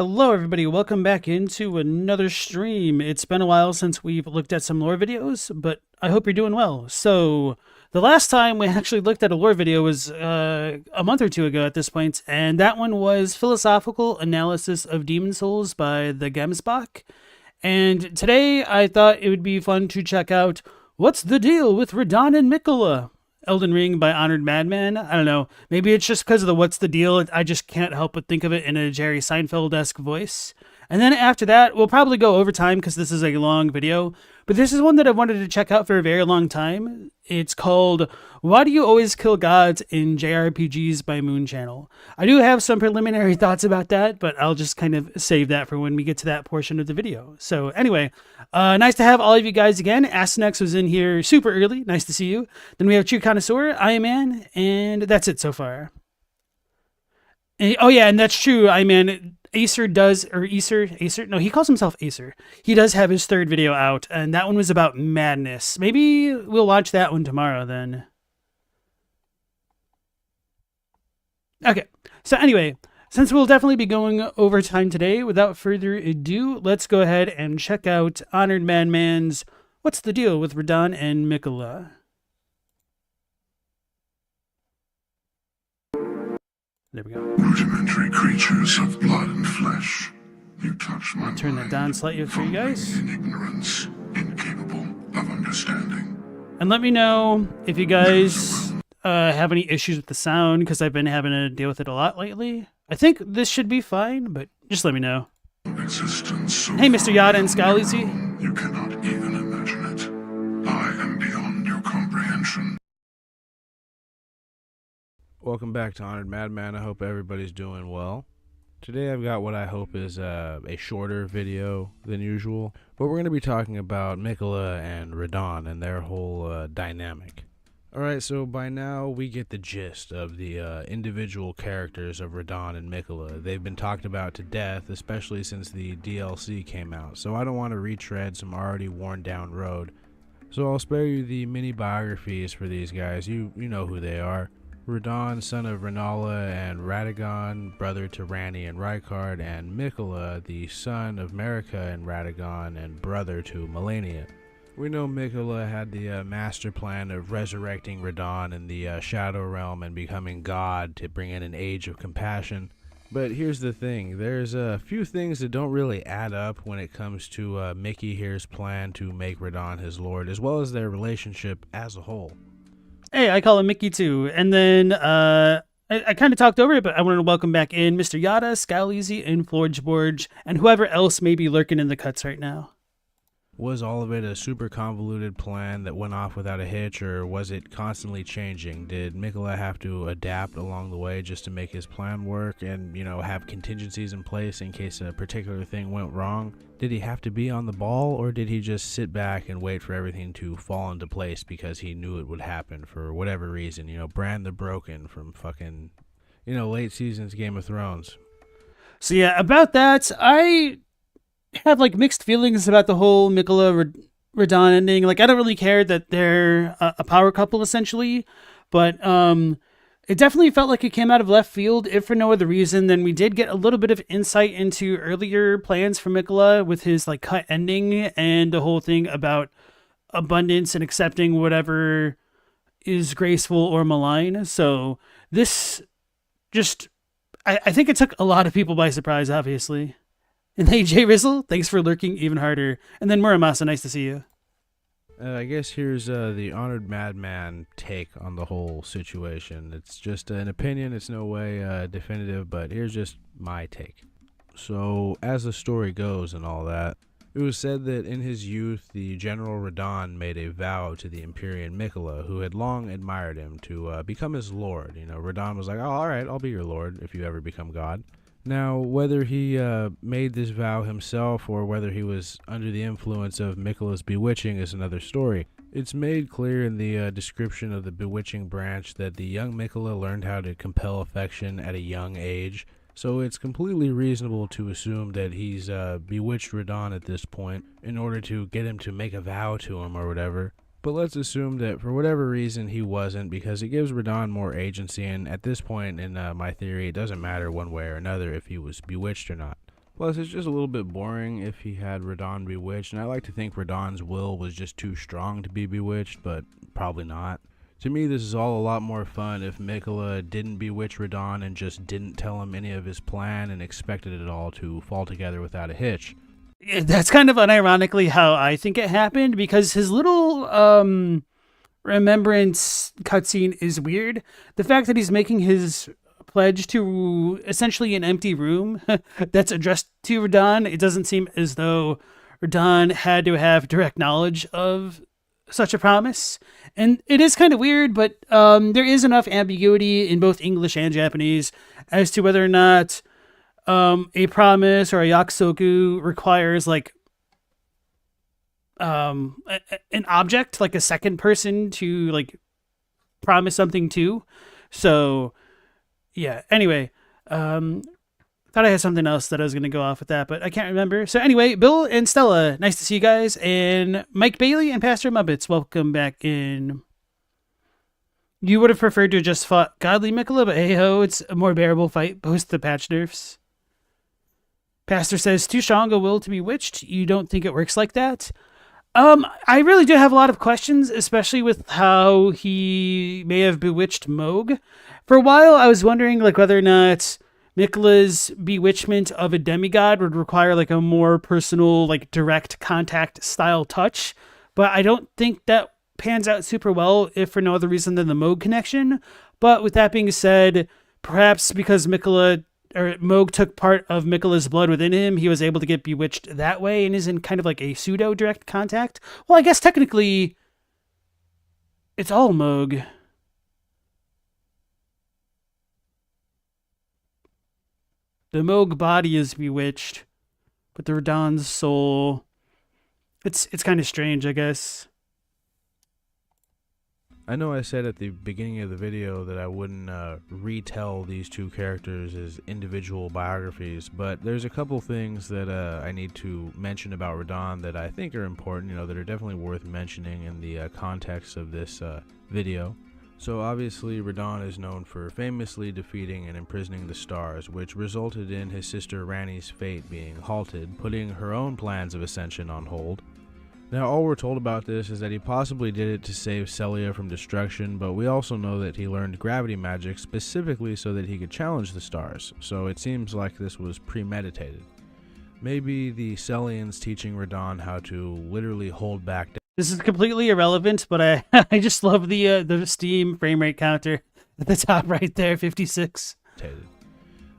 Hello everybody, welcome back into another stream. It's been a while since we've looked at some lore videos, but I hope you're doing well. So, the last time we actually looked at a lore video was a month or two ago at this point, and that one was Philosophical Analysis of Demon Souls by the Gemsbach. And today I thought it would be fun to check out What's the Deal with Radahn and Miquella? Elden Ring by Honored Madman. I don't know. Maybe it's just because of the what's the deal. I just can't help but think of it in a Jerry Seinfeld-esque voice. And then after that, we'll probably go overtime because this is a long video. But this is one that I've wanted to check out for a very long time. It's called Why Do You Always Kill Gods in JRPGs by Moon Channel. I do have some preliminary thoughts about that, but I'll just kind of save that for when we get to that portion of the video. So anyway, nice to have all of you guys again. Astinex was in here super early. Nice to see you. Then we have True Connoisseur, Iron Man, and that's it so far. Oh yeah, and that's true, Iron Man. Acer does, or Acer, no, he calls himself Acer. He does have his third video out, and that one was about madness. Maybe we'll watch that one tomorrow then. Okay, so anyway, since we'll definitely be going over time today, without further ado, let's go ahead and check out Honored Madman's What's the Deal with Radahn and Miquella? There we go. Rudimentary creatures of blood and flesh. You touch my Turn that down slightly for you guys. In ignorance, incapable of understanding. And let me know if you guys have any issues with the sound, because I've been having to deal with it a lot lately. I think this should be fine, but just let me know. Existence so hey, Mr. Yada and Scalisi. You cannot even imagine it. I am beyond your comprehension. Welcome back to Honored Madman. I hope everybody's doing well. Today I've got what I hope is a shorter video than usual, but we're going to be talking about Miquella and Radahn and their whole dynamic. Alright, so by now we get the gist of the individual characters of Radahn and Miquella. They've been talked about to death, especially since the DLC came out, so I don't want to retread some already worn down road. So I'll spare you the mini biographies for these guys. You know who they are. Radahn, son of Rennala and Radahn, brother to Ranni and Rykard, and Miquella, the son of Marika and Radahn, and brother to Malenia. We know Miquella had the master plan of resurrecting Radahn in the Shadow Realm and becoming God to bring in an age of compassion. But here's the thing, there's a few things that don't really add up when it comes to Mickey here's plan to make Radahn his lord, as well as their relationship as a whole. Hey, I call him Mickey too. And then I kind of talked over it, but I wanted to welcome back in Mr. Yada, Scalisi, and Forgeborge, and whoever else may be lurking in the cuts right now. Was all of it a super convoluted plan that went off without a hitch, or was it constantly changing? Did Miquella have to adapt along the way just to make his plan work and, have contingencies in place in case a particular thing went wrong? Did he have to be on the ball, or did he just sit back and wait for everything to fall into place because he knew it would happen for whatever reason? Bran the Broken from fucking, late seasons Game of Thrones. So yeah, about that, I have mixed feelings about the whole Miquella Radahn ending. I don't really care that they're a power couple essentially, but it definitely felt like it came out of left field, if for no other reason than we did get a little bit of insight into earlier plans for Miquella with his cut ending and the whole thing about abundance and accepting whatever is graceful or malign. So this just, I think it took a lot of people by surprise, obviously. And hey, Jay Rizzle, thanks for lurking even harder. And then Muramasa, nice to see you. I guess here's the Honored Madman take on the whole situation. It's just an opinion, it's no way definitive, but here's just my take. So, as the story goes and all that, it was said that in his youth, the General Radahn made a vow to the Empyrean Miquella, who had long admired him, to become his lord. Radahn was like, oh, alright, I'll be your lord if you ever become God. Now, whether he made this vow himself or whether he was under the influence of Miquella's bewitching is another story. It's made clear in the description of the bewitching branch that the young Miquella learned how to compel affection at a young age, so it's completely reasonable to assume that he's bewitched Radahn at this point in order to get him to make a vow to him or whatever. But let's assume that for whatever reason he wasn't, because it gives Radahn more agency, and at this point in my theory it doesn't matter one way or another if he was bewitched or not. Plus, it's just a little bit boring if he had Radahn bewitched, and I like to think Radahn's will was just too strong to be bewitched, but probably not. To me, this is all a lot more fun if Miquella didn't bewitch Radahn and just didn't tell him any of his plan and expected it all to fall together without a hitch. That's kind of unironically how I think it happened, because his little remembrance cutscene is weird. The fact that he's making his pledge to essentially an empty room that's addressed to Radahn, it doesn't seem as though Radahn had to have direct knowledge of such a promise. And it is kind of weird, but there is enough ambiguity in both English and Japanese as to whether or not a promise or a yakusoku requires like an object, like a second person to like promise something to. So yeah, anyway, thought I had something else that I was going to go off with that, but I can't remember. So anyway, Bill and Stella, nice to see you guys. And Mike Bailey and Pastor Muppets, welcome back in. You would have preferred to have just fought Godly Miquella, but hey ho, it's a more bearable fight post the patch nerfs. Pastor says, too strong a will to be witched. You don't think it works like that? I really do have a lot of questions, especially with how he may have bewitched Moog. For a while, I was wondering like whether or not Miquella's bewitchment of a demigod would require like a more personal, like direct contact style touch, but I don't think that pans out super well, if for no other reason than the Moog connection. But with that being said, perhaps because Moog took part of Miquella's blood within him, he was able to get bewitched that way and is in kind of like a pseudo direct contact. Well, I guess technically it's all Moog. The Moog body is bewitched, but the Radahn's soul, it's kind of strange, I guess. I know I said at the beginning of the video that I wouldn't retell these two characters as individual biographies, but there's a couple things that I need to mention about Radahn that I think are important, that are definitely worth mentioning in the context of this video. So obviously Radahn is known for famously defeating and imprisoning the stars, which resulted in his sister Ranni's fate being halted, putting her own plans of ascension on hold. Now all we're told about this is that he possibly did it to save Celia from destruction, but we also know that he learned gravity magic specifically so that he could challenge the stars, so it seems like this was premeditated. Maybe the Celians teaching Radahn how to literally hold back. This is completely irrelevant, but I just love the Steam frame rate counter at the top right there, 56.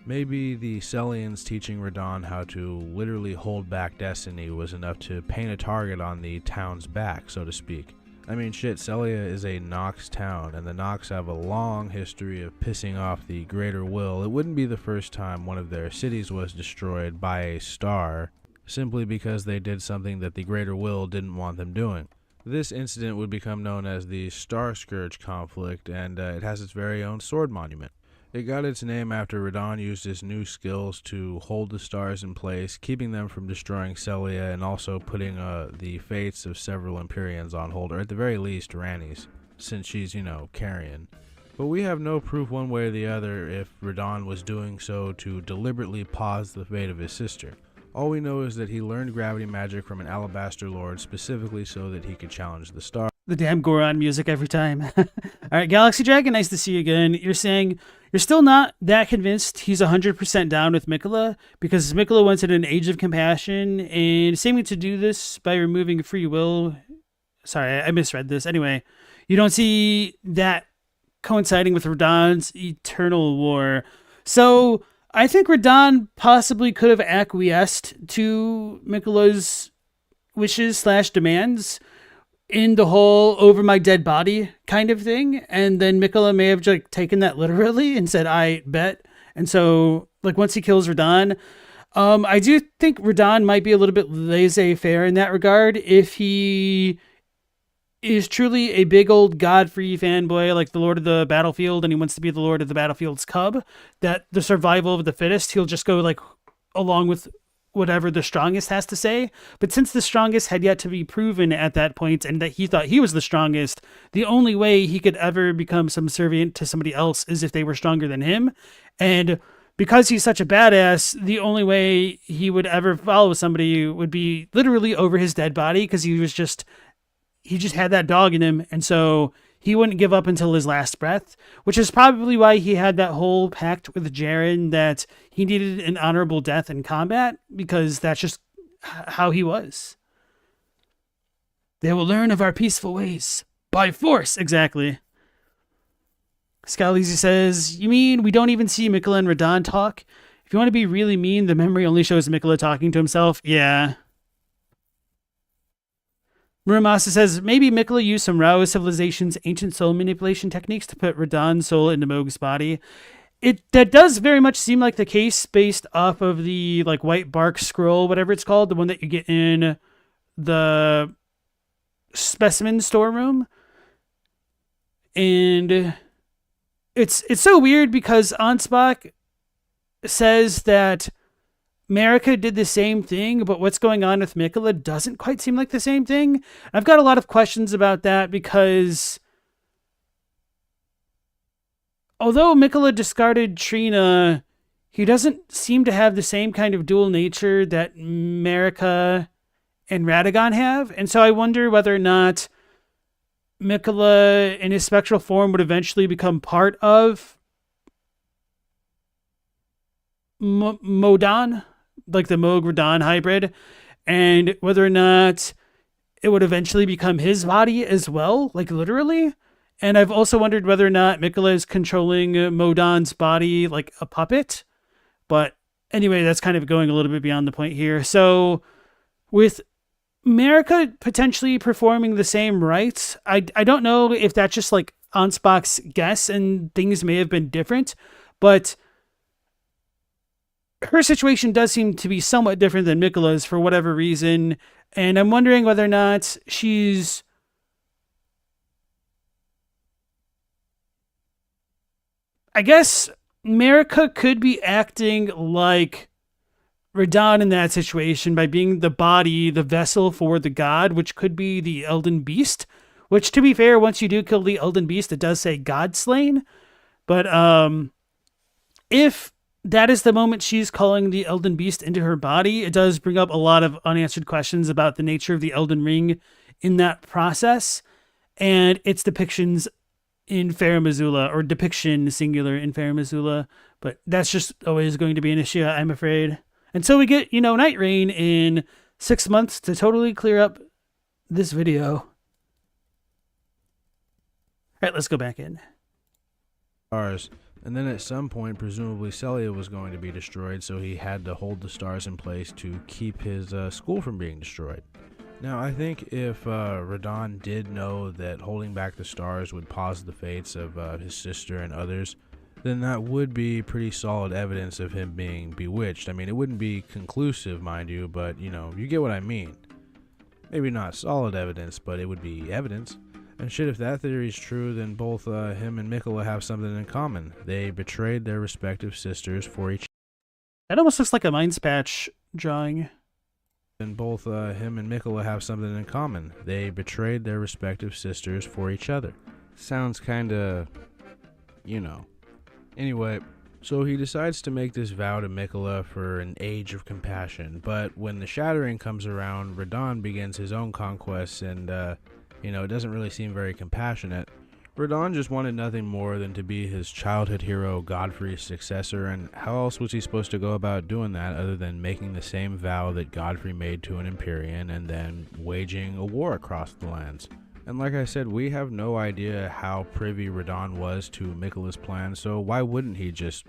Maybe the Celians teaching Radahn how to literally hold back destiny was enough to paint a target on the town's back, so to speak. I mean, shit, Celia is a Nox town, and the Nox have a long history of pissing off the Greater Will. It wouldn't be the first time one of their cities was destroyed by a star, simply because they did something that the Greater Will didn't want them doing. This incident would become known as the Star Scourge conflict, and it has its very own sword monument. It got its name after Radahn used his new skills to hold the stars in place, keeping them from destroying Celia and also putting the fates of several Empyreans on hold, or at the very least Ranni's, since she's, carrion. But we have no proof one way or the other if Radahn was doing so to deliberately pause the fate of his sister. All we know is that he learned gravity magic from an Alabaster Lord specifically so that he could challenge the stars. The damn Goron music every time. All right, Galaxy Dragon, nice to see you again. You're saying you're still not that convinced he's 100% down with Miquella because Miquella wanted an age of compassion and seeming to do this by removing free will. Sorry, I misread this. Anyway, you don't see that coinciding with Radahn's eternal war. So I think Radahn possibly could have acquiesced to Miquella's wishes/demands in the whole over my dead body kind of thing, and then Miquella may have just taken that literally and said, I bet. And so once he kills Radahn, I do think Radahn might be a little bit laissez-faire in that regard. If he is truly a big old God-free fanboy like the Lord of the Battlefield and he wants to be the Lord of the Battlefield's cub, that the survival of the fittest, he'll just go along with whatever the strongest has to say. But since the strongest had yet to be proven at that point and that he thought he was the strongest, the only way he could ever become subservient to somebody else is if they were stronger than him. And because he's such a badass, the only way he would ever follow somebody would be literally over his dead body, because he just had that dog in him, and so he wouldn't give up until his last breath, which is probably why he had that whole pact with Jaren that he needed an honorable death in combat, because that's just how he was. They will learn of our peaceful ways by force. Exactly. Scalisi says, you mean we don't even see Miquella and Radahn talk? If you want to be really mean, the memory only shows Miquella talking to himself. Yeah. Muramasa says, maybe Miquella used some Rao civilization's ancient soul manipulation techniques to put Radahn's soul into Mohg's body. That does very much seem like the case based off of the like white bark scroll, whatever it's called, the one that you get in the specimen storeroom. And it's so weird because Ansbach says that Marika did the same thing, but what's going on with Miquella doesn't quite seem like the same thing. I've got a lot of questions about that because although Miquella discarded Trina, he doesn't seem to have the same kind of dual nature that Marika and Radahn have. And so I wonder whether or not Miquella in his spectral form would eventually become part of Modan, like the Mohg-Radahn hybrid, and whether or not it would eventually become his body as well, like literally. And I've also wondered whether or not Miquella is controlling Modan's body like a puppet. But anyway, that's kind of going a little bit beyond the point here. So with Marika potentially performing the same rites, I don't know if that's just like Ansbach's guess and things may have been different, but her situation does seem to be somewhat different than Miquella's for whatever reason, and I'm wondering whether or not she's I guess Marika could be acting like Radahn in that situation by being the body, the vessel for the god, which could be the Elden Beast, which to be fair, once you do kill the Elden Beast, it does say God slain. But if that is the moment she's calling the Elden Beast into her body, it does bring up a lot of unanswered questions about the nature of the Elden Ring in that process and its depictions in Farum Azula, or depiction singular in Farum Azula. But that's just always going to be an issue, I'm afraid. And so we get, Night Rain in 6 months to totally clear up this video. All right, let's go back in. Stars. And then at some point, presumably Celia was going to be destroyed, so he had to hold the stars in place to keep his school from being destroyed. Now, I think if Radahn did know that holding back the stars would pause the fates of his sister and others, then that would be pretty solid evidence of him being bewitched. I mean, it wouldn't be conclusive, mind you, but, you get what I mean. Maybe not solid evidence, but it would be evidence. And shit, if that theory is true, then both him and Miquella have something in common. They betrayed their respective sisters for each other. That almost looks like a Minds Patch drawing. And both him and Miquella have something in common. They betrayed their respective sisters for each other. Sounds kinda, Anyway, so he decides to make this vow to Miquella for an age of compassion. But when the Shattering comes around, Radahn begins his own conquests and, it doesn't really seem very compassionate. Radahn just wanted nothing more than to be his childhood hero Godfrey's successor, and how else was he supposed to go about doing that other than making the same vow that Godfrey made to an Empyrean and then waging a war across the lands? And like I said, we have no idea how privy Radahn was to Miquella's plan, so why wouldn't he just,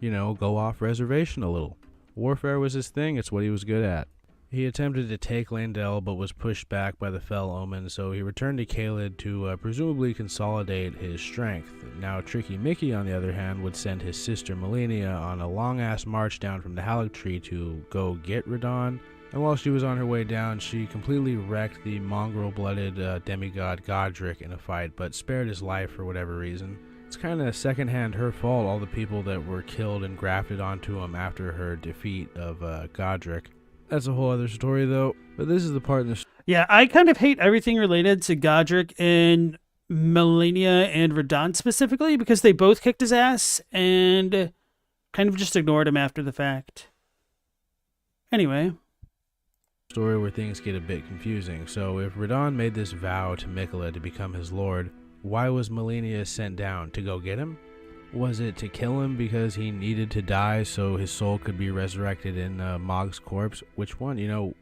go off reservation a little? Warfare was his thing, it's what he was good at. He attempted to take Landel, but was pushed back by the Fell Omen, so he returned to Caelid to presumably consolidate his strength. Now, Tricky Mickey, on the other hand, would send his sister Malenia on a long-ass march down from the Halleck Tree to go get Radahn, and while she was on her way down, she completely wrecked the mongrel-blooded demigod Godric in a fight, but spared his life for whatever reason. It's kind of secondhand her fault, all the people that were killed and grafted onto him after her defeat of Godric. That's a whole other story, though. But this is the part in the... Yeah, I kind of hate everything related to Godric and Malenia and Radahn specifically because they both kicked his ass. And kind of just ignored him after the fact. Anyway. Story where things get a bit confusing. So if Radahn made this vow to Miquella to become his lord, why was Malenia sent down? To go get him? Was it to kill him because he needed to die so his soul could be resurrected in Mog's corpse? Which one?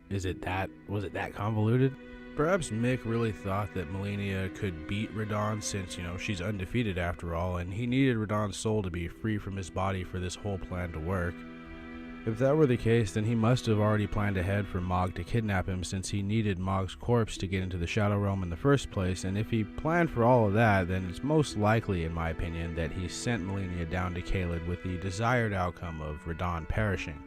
Was it that convoluted? Perhaps Mick really thought that Malenia could beat Radahn since, she's undefeated after all, and he needed Radahn's soul to be free from his body for this whole plan to work. If that were the case, then he must have already planned ahead for Mog to kidnap him since he needed Mog's corpse to get into the Shadow Realm in the first place, and if he planned for all of that, then it's most likely, in my opinion, that he sent Malenia down to Caelid with the desired outcome of Radahn perishing.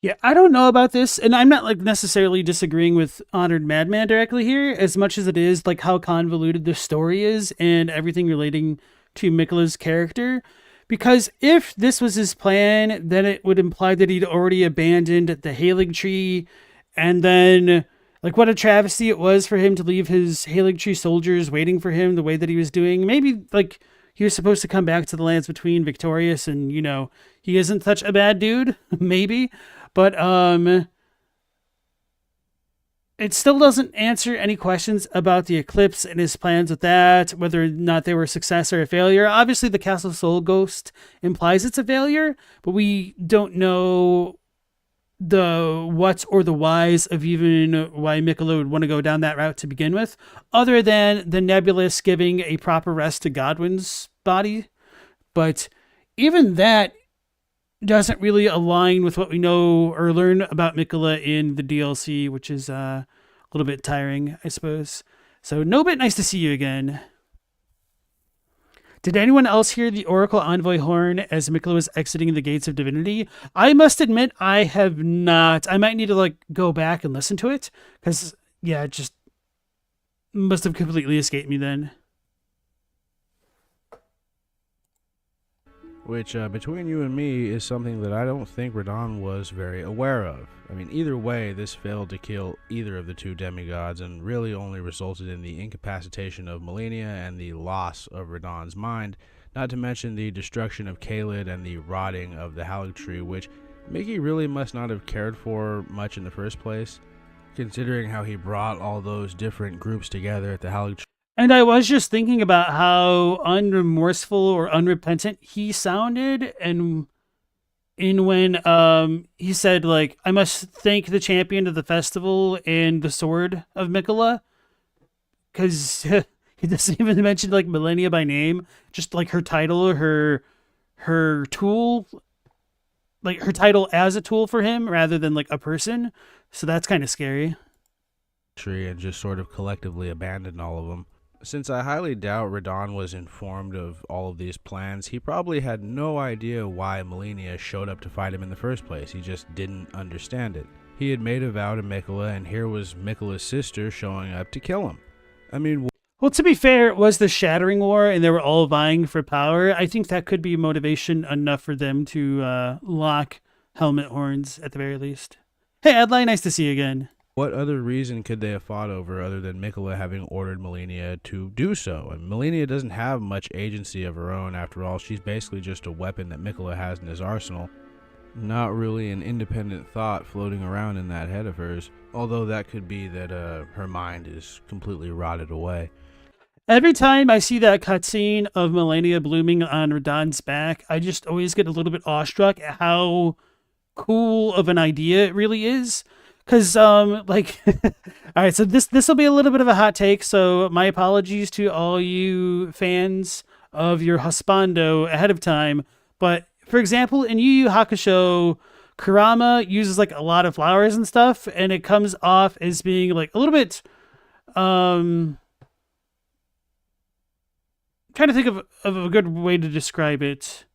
Yeah, I don't know about this, and I'm not necessarily disagreeing with Honored Madman directly here, as much as it is how convoluted the story is and everything relating to Miquella's character. Because if this was his plan, then it would imply that he'd already abandoned the Halig Tree, and then, what a travesty it was for him to leave his Halig Tree soldiers waiting for him the way that he was doing. Maybe, he was supposed to come back to the Lands Between victorious, and, he isn't such a bad dude, maybe. But, it still doesn't answer any questions about the eclipse and his plans with that, whether or not they were a success or a failure. Obviously, the Castle Soul Ghost implies it's a failure, but we don't know the whats or the whys of even why Miquella would want to go down that route to begin with, other than the Nebulous giving a proper rest to Godwin's body. But even that doesn't really align with what we know or learn about Miquella in the DLC, which is a little bit tiring, I suppose. So, Nobit, nice to see you again. Did anyone else hear the Oracle Envoy horn as Miquella was exiting the Gates of Divinity? I must admit, I have not. I might need to go back and listen to it, because, it just must have completely escaped me then. Which, between you and me, is something that I don't think Radahn was very aware of. I mean, either way, this failed to kill either of the two demigods, and really only resulted in the incapacitation of Malenia and the loss of Radahn's mind, not to mention the destruction of Caelid and the rotting of the Halig Tree, which Mickey really must not have cared for much in the first place, considering how he brought all those different groups together at the Halig Tree. And I was just thinking about how unremorseful or unrepentant he sounded, and when he said, I must thank the champion of the festival and the sword of Miquella, because he doesn't even mention, Malenia by name, just, her title, her tool, her title as a tool for him, rather than, a person, so that's kind of scary. And just sort of collectively abandoned all of them. Since I highly doubt Radahn was informed of all of these plans, he probably had no idea why Malenia showed up to fight him in the first place. He just didn't understand it. He had made a vow to Miquella, and here was Miquella's sister showing up to kill him. I mean... Well, to be fair, it was the Shattering War, and they were all vying for power. I think that could be motivation enough for them to lock helmet horns, at the very least. Hey, Adlai, nice to see you again. What other reason could they have fought over other than Miquella having ordered Malenia to do so? And Malenia doesn't have much agency of her own, after all. She's basically just a weapon that Miquella has in his arsenal. Not really an independent thought floating around in that head of hers. Although that could be that her mind is completely rotted away. Every time I see that cutscene of Malenia blooming on Radahn's back, I just always get a little bit awestruck at how cool of an idea it really is. Because, all right, so this will be a little bit of a hot take, so my apologies to all you fans of your husbando ahead of time. But, for example, in Yu Yu Hakusho, Kurama uses, a lot of flowers and stuff, and it comes off as being, a little bit, trying to think of a good way to describe it.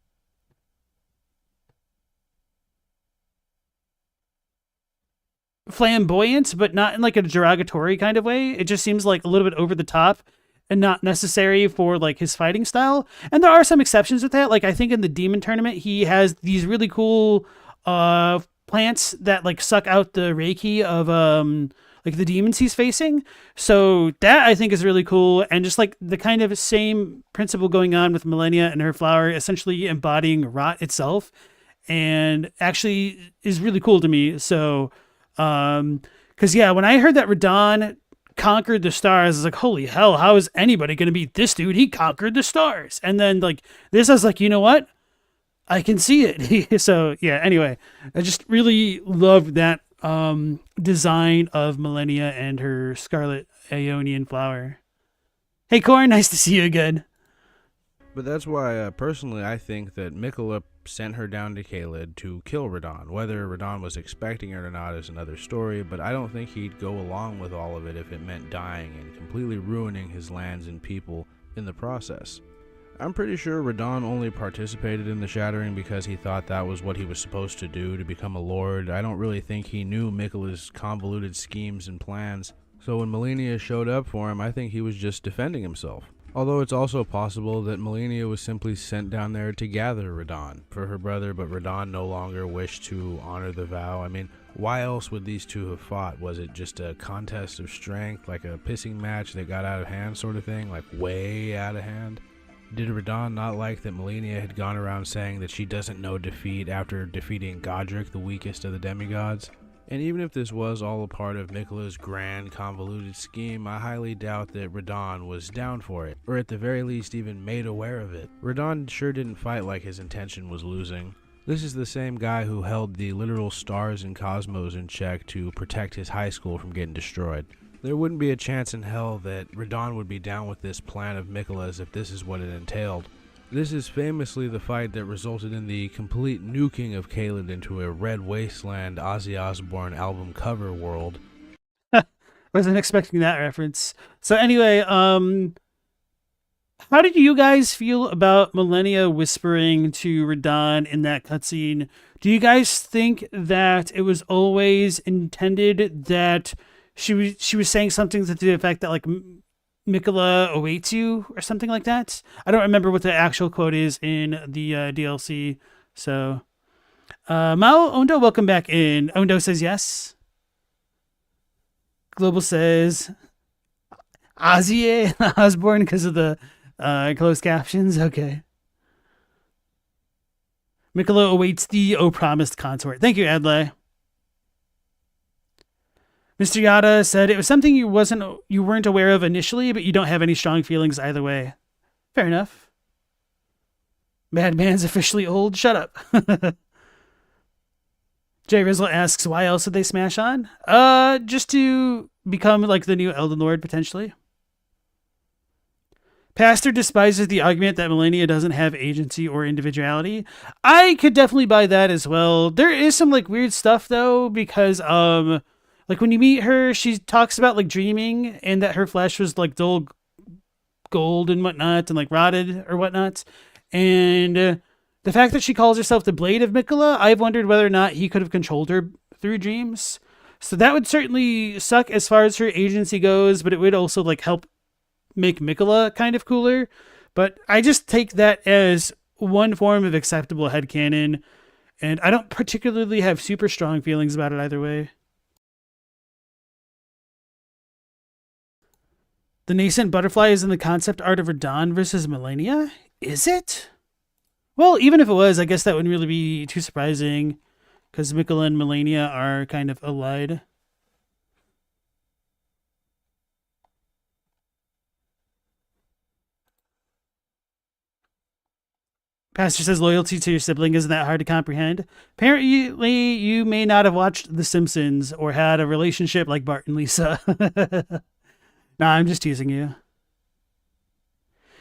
Flamboyant, but not in a derogatory kind of way. It just seems a little bit over the top and not necessary for his fighting style. And there are some exceptions with that. I think in the Demon Tournament, he has these really cool plants that suck out the Reiki of the demons he's facing. So that I think is really cool. And just the kind of same principle going on with Malenia and her flower, essentially embodying rot itself. and actually is really cool to me. So, because yeah, when I heard that Radahn conquered the stars, I was like, holy hell, how is anybody going to beat this dude? He conquered the stars. And then like this, I was like, you know what? I can see it. So yeah, anyway, I just really loved that design of Malenia and her scarlet Aeonian flower. Hey, Corn, nice to see you again. But that's why, personally, I think that Miquella sent her down to Caelid to kill Radahn. Whether Radahn was expecting it or not is another story, but I don't think he'd go along with all of it if it meant dying and completely ruining his lands and people in the process. I'm pretty sure Radahn only participated in the Shattering because he thought that was what he was supposed to do, to become a lord. I don't really think he knew Miquella's convoluted schemes and plans, so when Malenia showed up for him, I think he was just defending himself. Although it's also possible that Malenia was simply sent down there to gather Radahn for her brother, but Radahn no longer wished to honor the vow. I mean, why else would these two have fought? Was it just a contest of strength, like a pissing match that got out of hand sort of thing, like way out of hand? Did Radahn not like that Malenia had gone around saying that she doesn't know defeat after defeating Godric, the weakest of the demigods? And even if this was all a part of Miquella's grand, convoluted scheme, I highly doubt that Radahn was down for it, or at the very least even made aware of it. Radahn sure didn't fight like his intention was losing. This is the same guy who held the literal stars and cosmos in check to protect his high school from getting destroyed. There wouldn't be a chance in hell that Radahn would be down with this plan of Miquella's if this is what it entailed. This is famously the fight that resulted in the complete nuking of Caelid into a Red Wasteland Ozzy Osbourne album cover world. Wasn't expecting that reference. So anyway, how did you guys feel about Malenia whispering to Radahn in that cutscene? Do you guys think that it was always intended that she was saying something to the effect that like Miquella awaits you or something like that? I don't remember what the actual quote is in the DLC. So, Mao Ondo, welcome back in. Ondo says yes. Global says Ozzy Osbourne because of the closed captions. Okay. Miquella awaits the promised consort. Thank you, Adlai. Mr. Yada said it was something you weren't aware of initially, but you don't have any strong feelings either way. Fair enough. Madman's officially old. Shut up. Jay Rizzle asks, why else did they smash on? Just to become like the new Elden Lord, potentially. Pastor despises the argument that Malenia doesn't have agency or individuality. I could definitely buy that as well. There is some like weird stuff though, because like when you meet her, she talks about like dreaming and that her flesh was like dull gold and whatnot and like rotted or whatnot. And the fact that she calls herself the Blade of Miquella, I've wondered whether or not he could have controlled her through dreams. So that would certainly suck as far as her agency goes, but it would also like help make Miquella kind of cooler. But I just take that as one form of acceptable headcanon, and I don't particularly have super strong feelings about it either way. The nascent butterfly is in the concept art of Radahn versus Malenia? Is it? Well, even if it was, I guess that wouldn't really be too surprising, because Miquella and Malenia are kind of allied. Pastor says loyalty to your sibling isn't that hard to comprehend. Apparently, you may not have watched The Simpsons or had a relationship like Bart and Lisa. Nah, I'm just teasing you.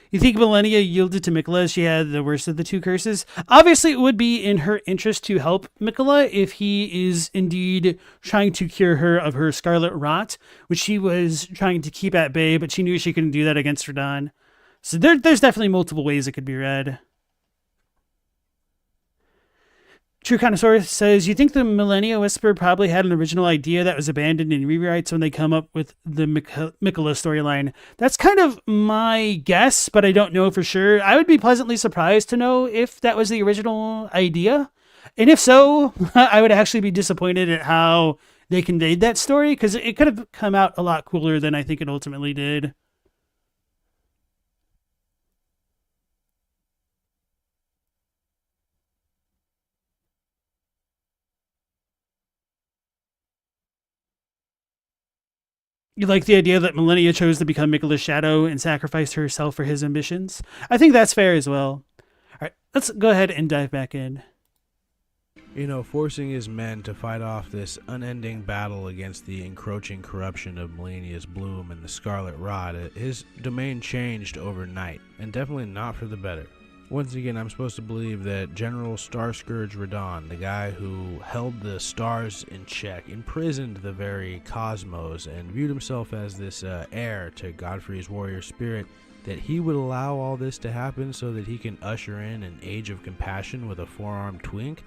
You think Malenia yielded to Miquella as she had the worst of the two curses? Obviously, it would be in her interest to help Miquella if he is indeed trying to cure her of her scarlet rot, which she was trying to keep at bay, but she knew she couldn't do that against Radahn. So there's definitely multiple ways it could be read. True Connoisseur says, you think the Malenia Whisper probably had an original idea that was abandoned in rewrites when they come up with the Miquella storyline? That's kind of my guess, but I don't know for sure. I would be pleasantly surprised to know if that was the original idea. And if so, I would actually be disappointed at how they conveyed that story, because it could have come out a lot cooler than I think it ultimately did. You like the idea that Malenia chose to become Miquella's shadow and sacrificed herself for his ambitions? I think that's fair as well. All right, let's go ahead and dive back in. You know, forcing his men to fight off this unending battle against the encroaching corruption of Malenia's Bloom and the Scarlet Rot, his domain changed overnight, and definitely not for the better. Once again, I'm supposed to believe that General Star Scourge Radahn, the guy who held the stars in check, imprisoned the very cosmos, and viewed himself as this heir to Godfrey's warrior spirit, that he would allow all this to happen so that he can usher in an age of compassion with a four-armed twink?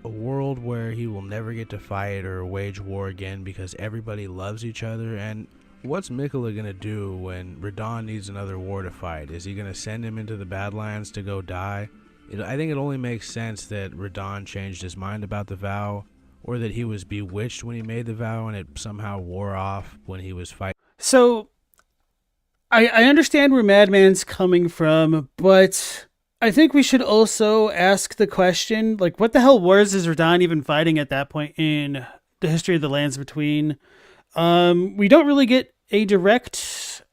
A world where he will never get to fight or wage war again because everybody loves each other. And what's Miquella gonna do when Radahn needs another war to fight? Is he gonna send him into the Badlands to go die? I think it only makes sense that Radahn changed his mind about the vow, or that he was bewitched when he made the vow and it somehow wore off when he was fighting. So, I understand where Madman's coming from, but I think we should also ask the question, like, what the hell wars is Radahn even fighting at that point in the history of the Lands Between? We don't really get a direct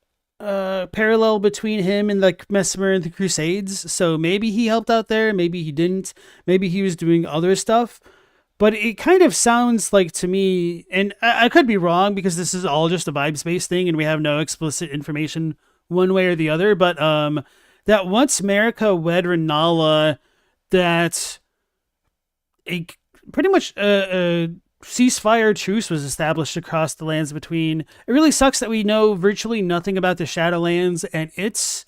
parallel between him and like Mesmer and the Crusades, so maybe he helped out there, maybe he didn't, maybe he was doing other stuff. But it kind of sounds like to me, and I could be wrong because this is all just a vibe-based thing and we have no explicit information one way or the other, but that once Marika wed Renala, that a pretty much a ceasefire truce was established across the Lands Between. It really sucks that we know virtually nothing about the Shadowlands and its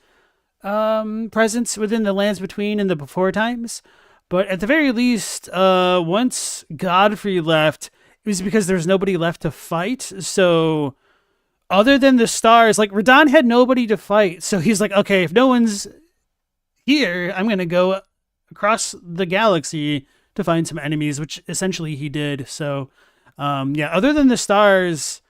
presence within the Lands Between in the before times. But at the very least, once Godfrey left, it was because there's nobody left to fight. So other than the stars, like Radahn had nobody to fight. So he's like, okay, if no one's here, I'm going to go across the galaxy to find some enemies, which essentially he did. So, yeah, other than the stars,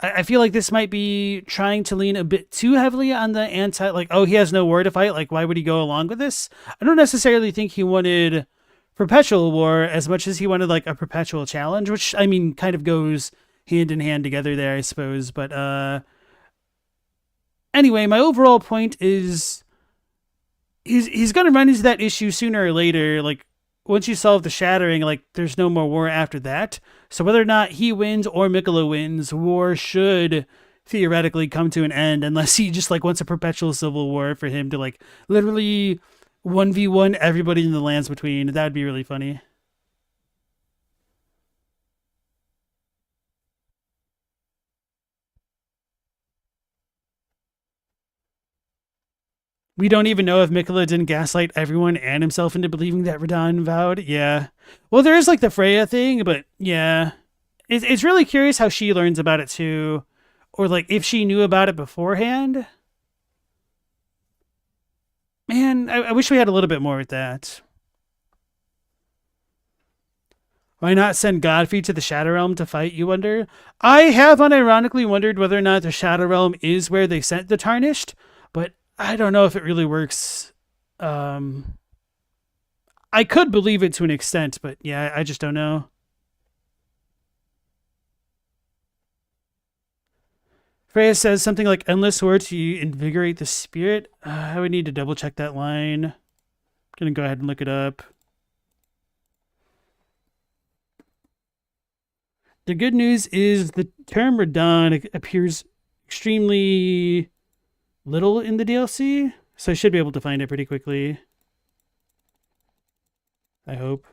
I feel like this might be trying to lean a bit too heavily on the anti, like, oh, he has no war to fight. Like, why would he go along with this? I don't necessarily think he wanted perpetual war as much as he wanted like a perpetual challenge, which I mean, kind of goes hand in hand together there, I suppose. But anyway, my overall point is he's going to run into that issue sooner or later. Like, once you solve the shattering, like, there's no more war after that. So whether or not he wins or Miquella wins, war should theoretically come to an end, unless he just like wants a perpetual civil war for him to like literally 1v1 everybody in the Lands Between. That would be really funny. We don't even know if Miquella didn't gaslight everyone and himself into believing that Radahn vowed. Yeah. Well, there is like the Freya thing, but yeah. It's really curious how she learns about it too. Or like if she knew about it beforehand. Man, I wish we had a little bit more with that. Why not send Godfrey to the Shadow Realm to fight, you wonder? I have unironically wondered whether or not the Shadow Realm is where they sent the Tarnished, but I don't know if it really works. I could believe it to an extent, but yeah, I just don't know. Freya says something like endless war to invigorate the spirit. I would need to double check that line. I'm gonna go ahead and look it up. The good news is the term Radahn appears extremely little in the DLC, so I should be able to find it pretty quickly. I hope.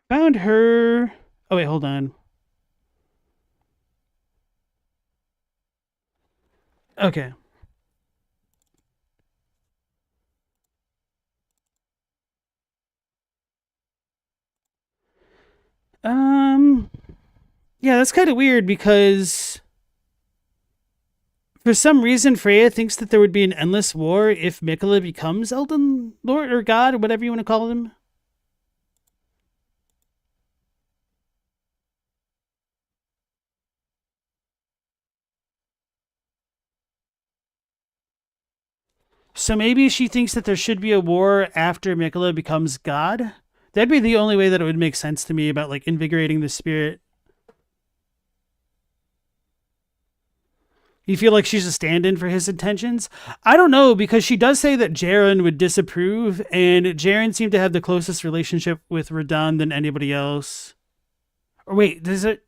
Found her. Oh, wait, hold on. Okay. Yeah, that's kind of weird because For some reason, Freya thinks that there would be an endless war if Miquella becomes Elden Lord or God or whatever you want to call him. So maybe she thinks that there should be a war after Miquella becomes God. That'd be the only way that it would make sense to me about like invigorating the spirit. You feel like she's a stand-in for his intentions? I don't know, because she does say that Jaren would disapprove, and Jaren seemed to have the closest relationship with Radahn than anybody else. Or wait, does it?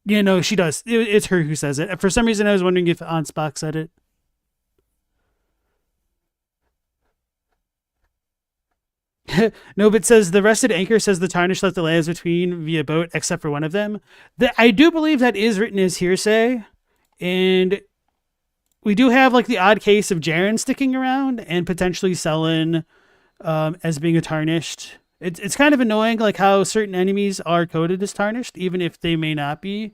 Yeah, no, she does. It's her who says it. For some reason, I was wondering if Ansbach said it. No, but it says the rested anchor says the tarnish left the lands between via boat, except for one of them. I do believe that is written as hearsay, and we do have like the odd case of Jaren sticking around and potentially Sullen as being a tarnished. It's kind of annoying, like how certain enemies are coded as tarnished, even if they may not be.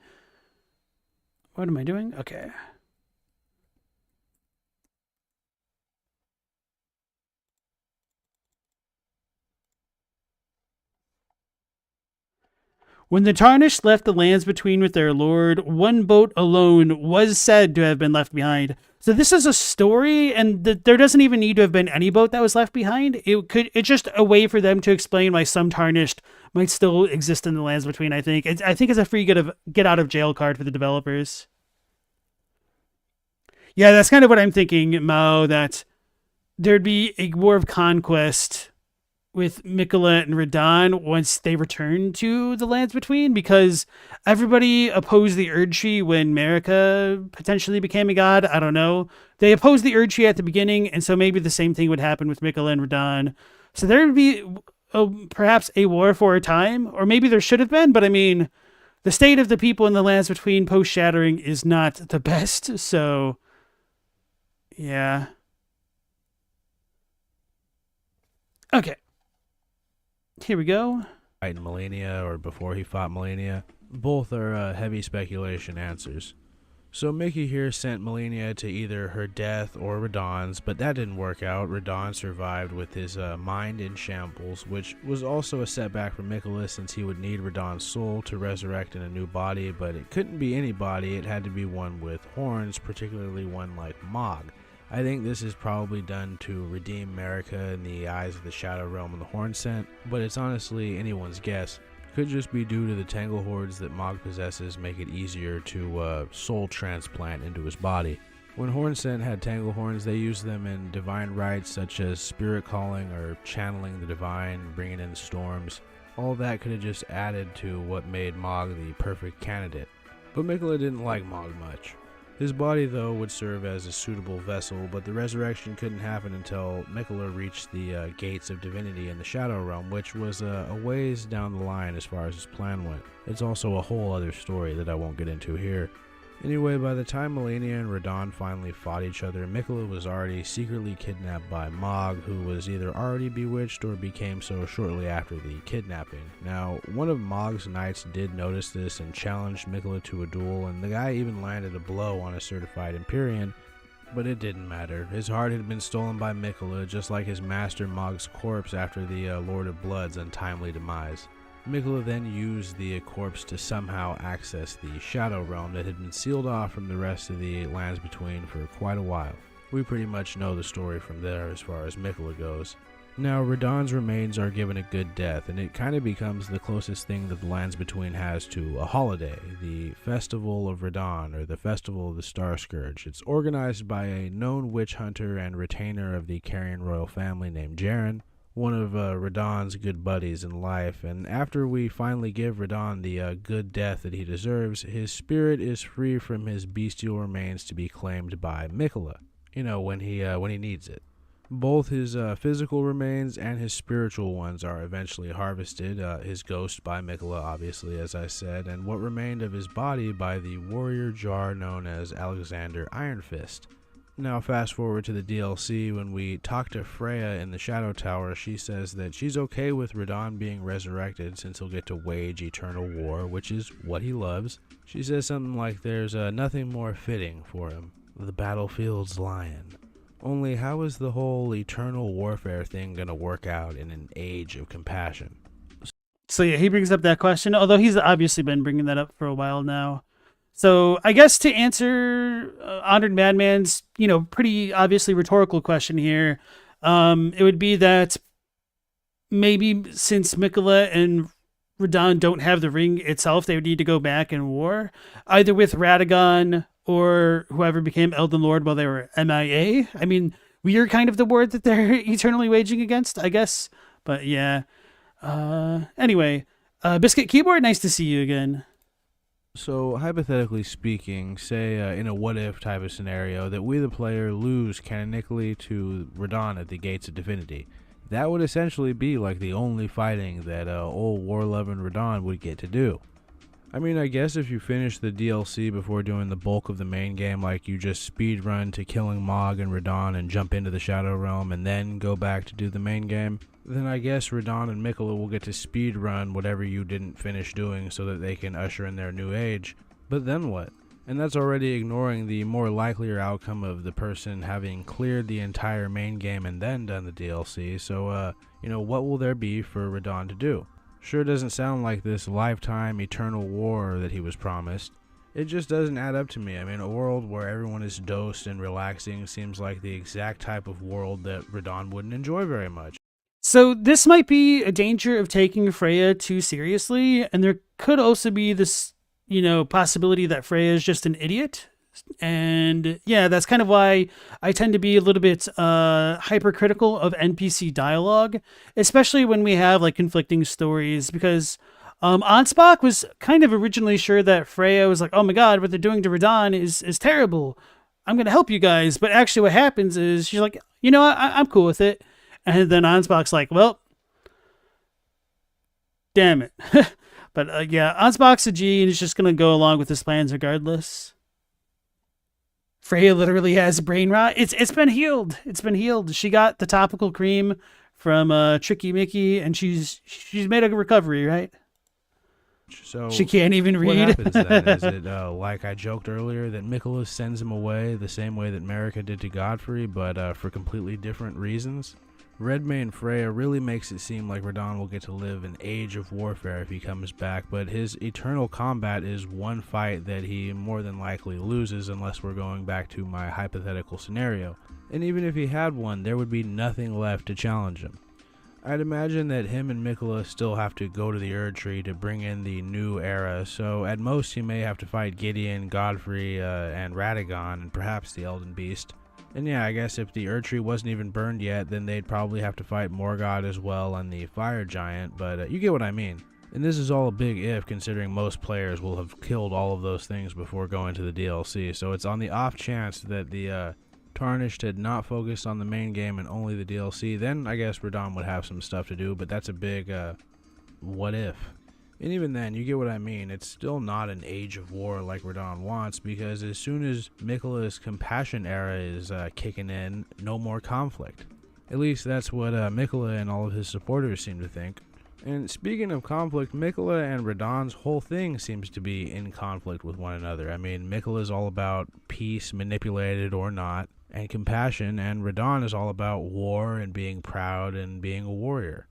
What am I doing? Okay. When the Tarnished left the lands between with their lord, one boat alone was said to have been left behind. So this is a story, and there doesn't even need to have been any boat that was left behind. It's just a way for them to explain why some Tarnished might still exist in the lands between. I think it's a free get out of jail card for the developers. Yeah, that's kind of what I'm thinking, Mo. That there'd be a war of conquest with Miquella and Radahn once they return to the lands between, because everybody opposed the Erd Tree when Marika potentially became a god. I don't know. They opposed the Erd Tree at the beginning, and so maybe the same thing would happen with Miquella and Radahn. So there would be perhaps a war for a time, or maybe there should have been, but I mean, the state of the people in the lands between post-shattering is not the best, so yeah. Okay. Here we go. Fighting Malenia or before he fought Malenia. Both are heavy speculation answers. So Mickey here sent Malenia to either her death or Radahn's, but that didn't work out. Radahn survived with his mind in shambles, which was also a setback for Miquella since he would need Radahn's soul to resurrect in a new body, but it couldn't be any body, it had to be one with horns, particularly one like Mog. I think this is probably done to redeem Marika in the eyes of the Shadow Realm and the Horn Scent, but it's honestly anyone's guess. Could just be due to the Tangle Hordes that Mog possesses make it easier to soul transplant into his body. When Horn Scent had Tangle Horns, they used them in divine rites such as spirit calling or channeling the divine, bringing in storms. All that could have just added to what made Mog the perfect candidate. But Miquella didn't like Mog much. His body, though, would serve as a suitable vessel, but the resurrection couldn't happen until Miquella reached the gates of divinity in the Shadow Realm, which was a ways down the line as far as his plan went. It's also a whole other story that I won't get into here. Anyway, by the time Malenia and Radahn finally fought each other, Miquella was already secretly kidnapped by Mog, who was either already bewitched or became so shortly after the kidnapping. Now, one of Mog's knights did notice this and challenged Miquella to a duel, and the guy even landed a blow on a certified Empyrean, but it didn't matter. His heart had been stolen by Miquella, just like his master Mog's corpse after the Lord of Blood's untimely demise. Miquella then used the corpse to somehow access the Shadow Realm that had been sealed off from the rest of the lands between for quite a while. We pretty much know the story from there as far as Miquella goes. Now, Radahn's remains are given a good death, and it kind of becomes the closest thing that the lands between has to a holiday, the Festival of Radahn, or the Festival of the Star Scourge. It's organized by a known witch hunter and retainer of the Carrion royal family named Jaren, one of Radahn's good buddies in life, and after we finally give Radahn the good death that he deserves, his spirit is free from his bestial remains to be claimed by Miquella, when he needs it. Both his physical remains and his spiritual ones are eventually harvested, his ghost by Miquella, obviously, as I said, and what remained of his body by the warrior jar known as Alexander Ironfist. Now fast forward to the DLC. When we talk to Freya in the Shadow Tower, she says that she's okay with Radahn being resurrected since he'll get to wage eternal war, which is what he loves. She says something like there's nothing more fitting for him, the battlefield's lion. Only how is the whole eternal warfare thing gonna work out in an age of compassion? So yeah, he brings up that question, although he's obviously been bringing that up for a while now. So I guess to answer Honored Madman's, pretty obviously rhetorical question here, it would be that maybe since Miquella and Radahn don't have the ring itself, they would need to go back in war, either with Radahn or whoever became Elden Lord while they were MIA. I mean, we are kind of the word that they're eternally waging against, I guess. But yeah. Anyway, Biscuit Keyboard, nice to see you again. So, hypothetically speaking, say in a what-if type of scenario that we the player lose canonically to Radahn at the Gates of Divinity, that would essentially be like the only fighting that old war-loving Radahn would get to do. I mean, I guess if you finish the DLC before doing the bulk of the main game, like you just speed run to killing Mog and Radahn and jump into the Shadow Realm and then go back to do the main game, then I guess Radahn and Miquella will get to speed run whatever you didn't finish doing so that they can usher in their new age. But then what? And that's already ignoring the more likelier outcome of the person having cleared the entire main game and then done the DLC, so, what will there be for Radahn to do? Sure doesn't sound like this lifetime eternal war that he was promised. It just doesn't add up to me. I mean, a world where everyone is dosed and relaxing seems like the exact type of world that Radahn wouldn't enjoy very much. So this might be a danger of taking Freya too seriously, and there could also be this, possibility that Freya is just an idiot. And yeah, that's kind of why I tend to be a little bit hypercritical of NPC dialogue, especially when we have like conflicting stories, because Ansbach was kind of originally sure that Freya was like, oh my god, what they're doing to Radahn is terrible. I'm going to help you guys. But actually what happens is she's like, I'm cool with it. And then Ansbach's like, well, damn it. But yeah, Ansbach's a G and he's just going to go along with his plans regardless. Freya literally has brain rot. It's been healed. It's been healed. She got the topical cream from Tricky Mickey, and she's made a recovery, right? So she can't even read. What happens then? Is it like I joked earlier that Miquella sends him away the same way that Marika did to Godfrey, but for completely different reasons? Redmane Freya really makes it seem like Radahn will get to live an age of warfare if he comes back, but his eternal combat is one fight that he more than likely loses unless we're going back to my hypothetical scenario. And even if he had won, there would be nothing left to challenge him. I'd imagine that him and Miquella still have to go to the Erd Tree to bring in the new era, so at most he may have to fight Gideon, Godfrey, and Radahn, and perhaps the Elden Beast. And yeah, I guess if the Erd Tree wasn't even burned yet, then they'd probably have to fight Morgott as well and the Fire Giant, but you get what I mean. And this is all a big if, considering most players will have killed all of those things before going to the DLC, so it's on the off chance that the Tarnished had not focused on the main game and only the DLC, then I guess Radahn would have some stuff to do, but that's a big what if. And even then, you get what I mean, it's still not an age of war like Radahn wants, because as soon as Miquella's compassion era is kicking in, no more conflict. At least that's what Miquella and all of his supporters seem to think. And speaking of conflict, Miquella and Radahn's whole thing seems to be in conflict with one another. I mean, Miquella is all about peace, manipulated or not, and compassion, and Radahn is all about war and being proud and being a warrior.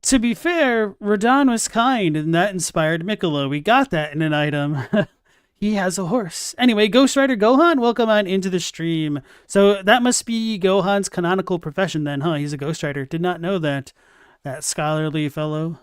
To be fair, Radahn was kind, and that inspired Miquella. We got that in an item. He has a horse. Anyway, Ghost Rider Gohan, welcome on into the stream. So that must be Gohan's canonical profession then, huh? He's a Ghost Rider. Did not know that. That scholarly fellow.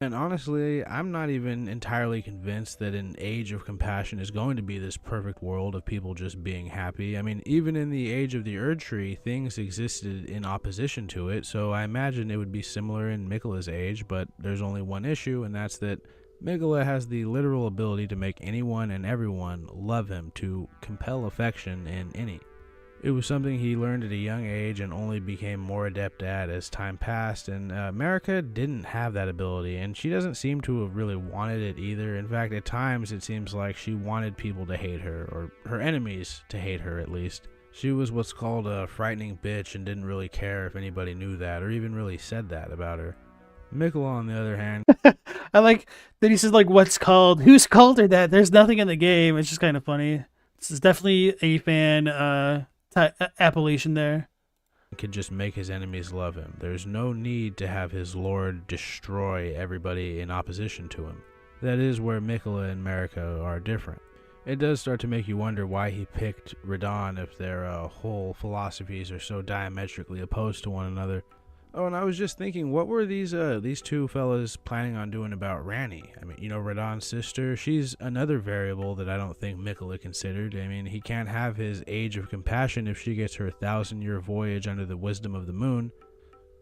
And honestly, I'm not even entirely convinced that an age of compassion is going to be this perfect world of people just being happy. I mean, even in the age of the Erd Tree, things existed in opposition to it, so I imagine it would be similar in Miquella's age, but there's only one issue, and that's that Miquella has the literal ability to make anyone and everyone love him, to compel affection in any. It was something he learned at a young age and only became more adept at as time passed, and America didn't have that ability, and she doesn't seem to have really wanted it either. In fact, at times it seems like she wanted people to hate her, or her enemies to hate her at least. She was what's called a frightening bitch and didn't really care if anybody knew that, or even really said that about her. Miquella, on the other hand, I like that he says, like, what's called? Who's called her that? There's nothing in the game. It's just kind of funny. This is definitely a fan appellation there. could just make his enemies love him. There's no need to have his lord destroy everybody in opposition to him. That is where Miquella and Marika are different. It does start to make you wonder why he picked Radahn if their whole philosophies are so diametrically opposed to one another. Oh, and I was just thinking, what were these two fellas planning on doing about Ranni? I mean, you know, Radahn's sister, she's another variable that I don't think Miquella considered. I mean, he can't have his age of compassion if she gets her 1,000-year voyage under the wisdom of the moon.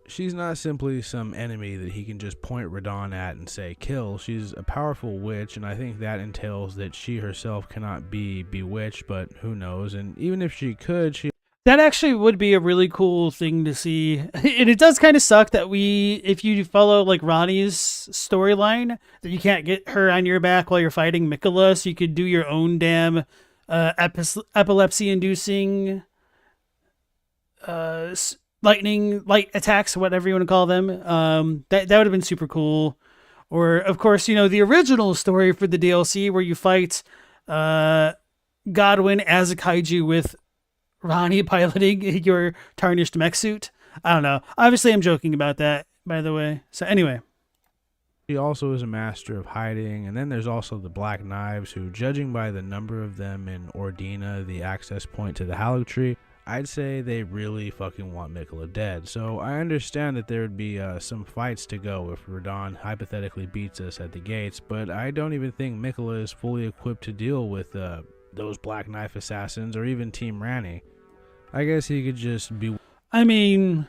She's not simply some enemy that he can just point Radahn at and say, kill. She's a powerful witch, and I think that entails that she herself cannot be bewitched, but who knows? And even if she could, That actually would be a really cool thing to see. And it does kind of suck that if you follow like Ranni's storyline, that you can't get her on your back while you're fighting Miquella, so you could do your own damn epilepsy-inducing light attacks, whatever you want to call them. That would have been super cool. Or, of course, you know, the original story for the DLC where you fight Godwyn as a kaiju with Ranni piloting your tarnished mech suit. I don't know. Obviously, I'm joking about that, by the way. So anyway. She also is a master of hiding, and then there's also the Black Knives, who, judging by the number of them in Ordina, the access point to the Hallowed Tree, I'd say they really fucking want Miquella dead. So I understand that there would be some fights to go if Radahn hypothetically beats us at the gates, but I don't even think Miquella is fully equipped to deal with those Black Knife assassins or even Team Ranni. I guess he could just be... I mean,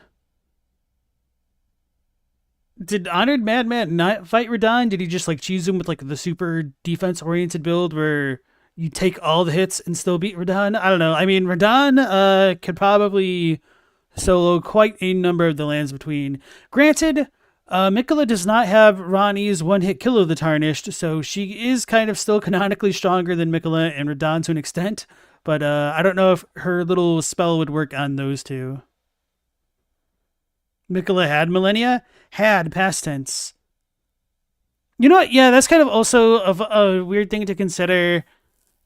did Honored Madman not fight Radahn? Did he just like choose him with like the super defense-oriented build where you take all the hits and still beat Radahn? I don't know. I mean, Radahn could probably solo quite a number of the Lands Between. Granted, Miquella does not have Ranni's one-hit kill of the Tarnished, so she is kind of still canonically stronger than Miquella and Radahn to an extent. But I don't know if her little spell would work on those two. Miquella had Malenia? Had, past tense. You know what? Yeah, that's kind of also a weird thing to consider.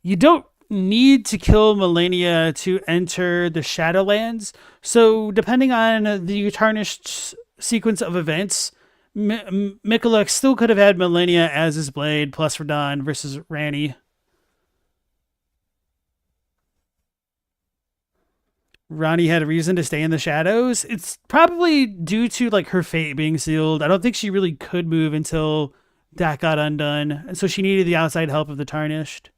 You don't need to kill Malenia to enter the Shadowlands. So depending on the Tarnished sequence of events, Miquella still could have had Malenia as his blade plus Radahn versus Ranni. Ranni had a reason to stay in the shadows. It's probably due to like her fate being sealed. I don't think she really could move until that got undone, and so she needed the outside help of the Tarnished.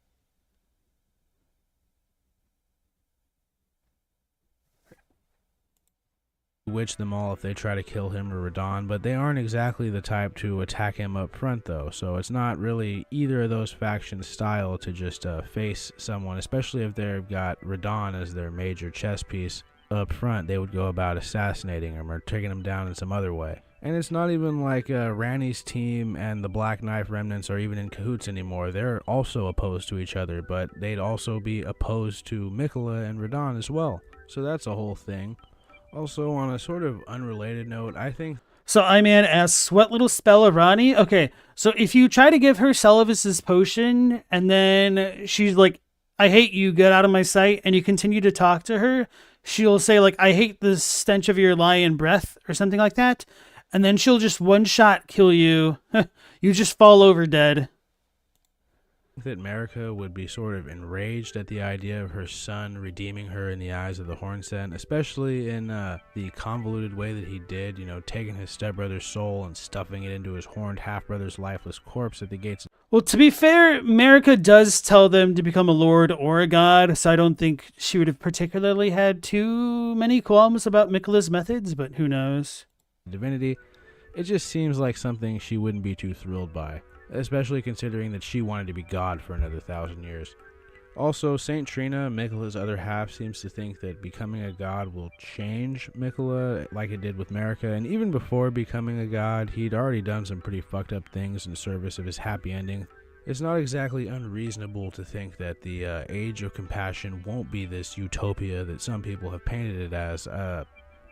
Witch them all if they try to kill him or Radahn, but they aren't exactly the type to attack him up front though, so it's not really either of those factions' style to just face someone, especially if they've got Radahn as their major chess piece up front. They would go about assassinating him or taking him down in some other way. And it's not even like Ranni's team and the Black Knife remnants are even in cahoots anymore. They're also opposed to each other, but they'd also be opposed to Miquella and Radahn as well, so that's a whole thing. Also, on a sort of unrelated note, I think... So Iman asks, what little spell of Ranni? Okay, so if you try to give her Celivis's potion, and then she's like, I hate you, get out of my sight, and you continue to talk to her, she'll say, like, I hate the stench of your lion breath, or something like that, and then she'll just one-shot kill you. You just fall over dead. That Marika would be sort of enraged at the idea of her son redeeming her in the eyes of the Hornsent, especially in the convoluted way that he did, you know, taking his stepbrother's soul and stuffing it into his horned half-brother's lifeless corpse at the gates. Well, to be fair, Marika does tell them to become a lord or a god, so I don't think she would have particularly had too many qualms about Miquella's methods, but who knows. Divinity, it just seems like something she wouldn't be too thrilled by, especially considering that she wanted to be God for another 1,000 years. Also, Saint Trina, Miquella's other half, seems to think that becoming a god will change Miquella like it did with Marika, and even before becoming a god, he'd already done some pretty fucked up things in service of his happy ending. It's not exactly unreasonable to think that the Age of Compassion won't be this utopia that some people have painted it as.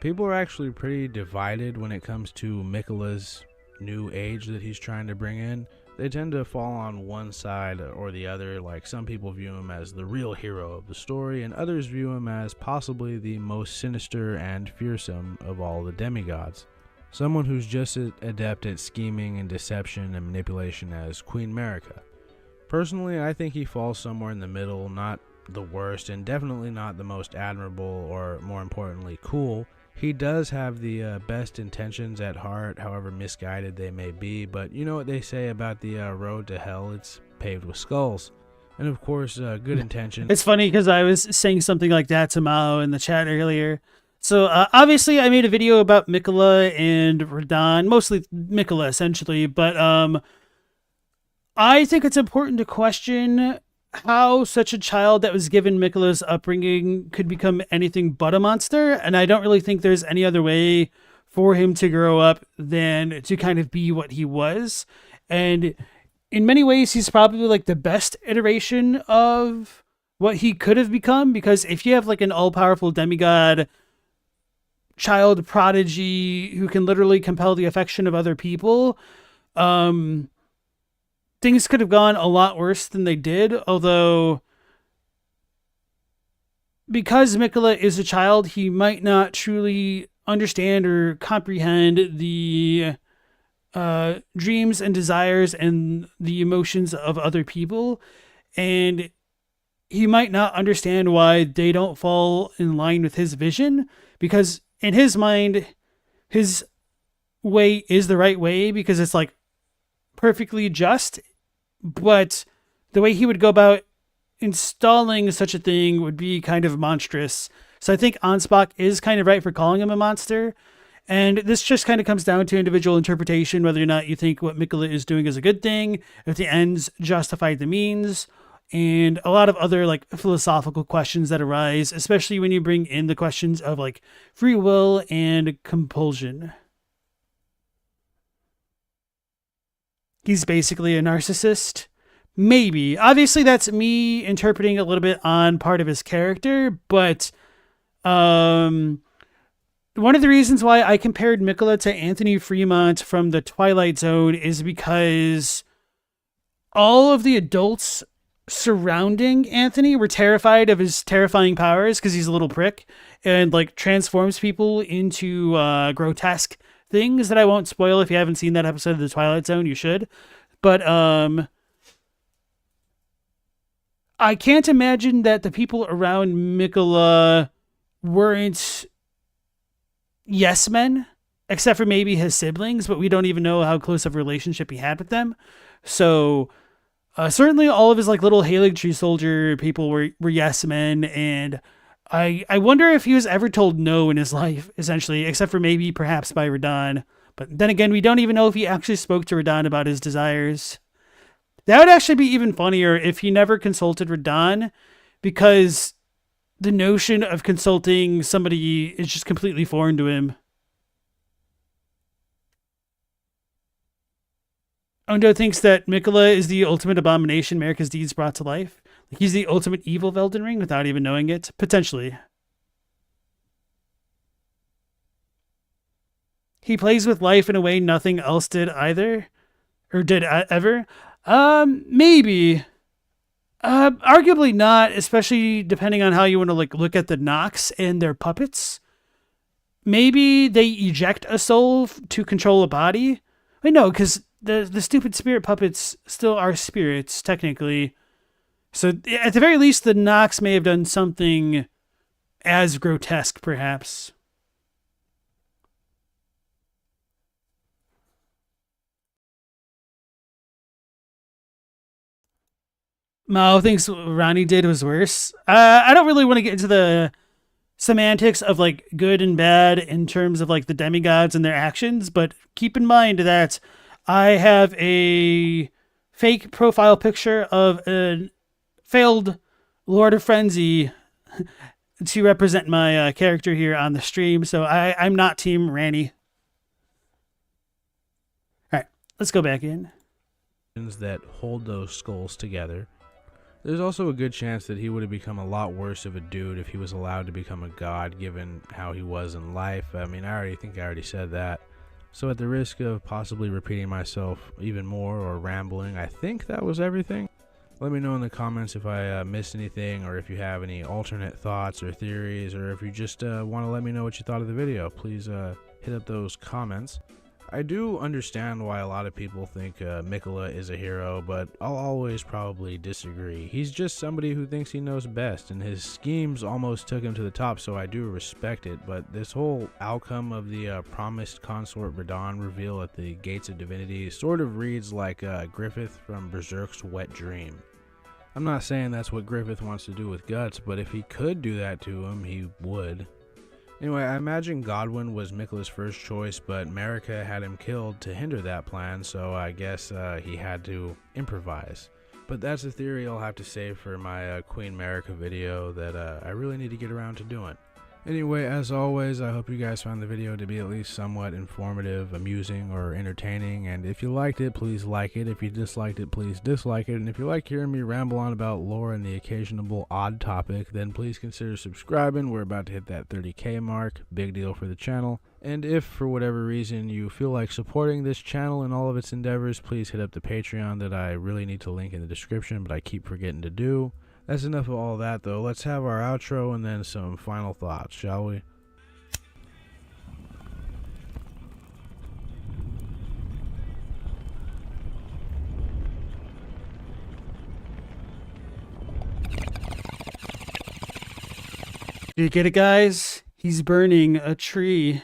People are actually pretty divided when it comes to Miquella's new age that he's trying to bring in. They tend to fall on one side or the other. Like, some people view him as the real hero of the story, and others view him as possibly the most sinister and fearsome of all the demigods. Someone who's just as adept at scheming and deception and manipulation as Queen Marika. Personally, I think he falls somewhere in the middle, not the worst, and definitely not the most admirable or, more importantly, cool. He does have the best intentions at heart, however misguided they may be, but you know what they say about the road to hell, it's paved with skulls. And of course, good intentions. It's funny because I was saying something like that to Mao in the chat earlier. So obviously I made a video about Miquella and Radahn, mostly Miquella essentially, but I think it's important to question how such a child that was given Miquella's upbringing could become anything but a monster, and I don't really think there's any other way for him to grow up than to kind of be what he was. And in many ways, he's probably like the best iteration of what he could have become, because if you have like an all-powerful demigod child prodigy who can literally compel the affection of other people, things could have gone a lot worse than they did, although because Miquella is a child, he might not truly understand or comprehend the dreams and desires and the emotions of other people, and he might not understand why they don't fall in line with his vision, because in his mind, his way is the right way because it's like perfectly just, but the way he would go about installing such a thing would be kind of monstrous. So I think Ansbach is kind of right for calling him a monster. And this just kind of comes down to individual interpretation, whether or not you think what Miquella is doing is a good thing, if the ends justify the means, and a lot of other like philosophical questions that arise, especially when you bring in the questions of like free will and compulsion. He's basically a narcissist. Maybe. Obviously, that's me interpreting a little bit on part of his character, but one of the reasons why I compared Miquella to Anthony Fremont from the Twilight Zone is because all of the adults surrounding Anthony were terrified of his terrifying powers because he's a little prick and like transforms people into grotesque things that I won't spoil. If you haven't seen that episode of the Twilight Zone, you should. But I can't imagine that the people around Miquella weren't yes men, except for maybe his siblings, but we don't even know how close of a relationship he had with them. So certainly all of his like little Halig Tree Soldier people were yes men, and I wonder if he was ever told no in his life, essentially, except for maybe perhaps by Radahn. But then again, we don't even know if he actually spoke to Radahn about his desires. That would actually be even funnier if he never consulted Radahn, because the notion of consulting somebody is just completely foreign to him. Ondo thinks that Miquella is the ultimate abomination Marika's deeds brought to life. He's the ultimate evil of Elden Ring without even knowing it. Potentially. He plays with life in a way nothing else did either. Or did ever. Maybe. Arguably not, especially depending on how you want to like look at the Nox and their puppets. Maybe they eject a soul to control a body. Wait, no, because the stupid spirit puppets still are spirits, technically. So at the very least, the Nox may have done something as grotesque, perhaps. Mao thinks what Ronnie did was worse. I don't really want to get into the semantics of like good and bad in terms of like the demigods and their actions, but keep in mind that I have a fake profile picture of a failed Lord of Frenzy to represent my character here on the stream. So I'm not Team Ranny. All right, let's go back in. That hold those skulls together. There's also a good chance that he would have become a lot worse of a dude if he was allowed to become a god, given how he was in life. I mean, I already said that. So at the risk of possibly repeating myself even more or rambling, I think that was everything. Let me know in the comments if I missed anything, or if you have any alternate thoughts or theories, or if you just want to let me know what you thought of the video. Please hit up those comments. I do understand why a lot of people think Miquella is a hero, but I'll always probably disagree. He's just somebody who thinks he knows best, and his schemes almost took him to the top, so I do respect it. But this whole outcome of the promised consort Radahn reveal at the Gates of Divinity sort of reads like Griffith from Berserk's Wet Dream. I'm not saying that's what Griffith wants to do with Guts, but if he could do that to him, he would. Anyway, I imagine Godwin was Miquella's first choice, but Marika had him killed to hinder that plan, so I guess he had to improvise. But that's a theory I'll have to save for my Queen Marika video that I really need to get around to doing. Anyway, as always, I hope you guys found the video to be at least somewhat informative, amusing, or entertaining, and if you liked it, please like it. If you disliked it, please dislike it, and if you like hearing me ramble on about lore and the occasional odd topic, then please consider subscribing. We're about to hit that 30K mark, big deal for the channel. And if, for whatever reason, you feel like supporting this channel and all of its endeavors, please hit up the Patreon that I really need to link in the description, but I keep forgetting to do. That's enough of all that, though. Let's have our outro and then some final thoughts, shall we? You get it, guys? He's burning a tree.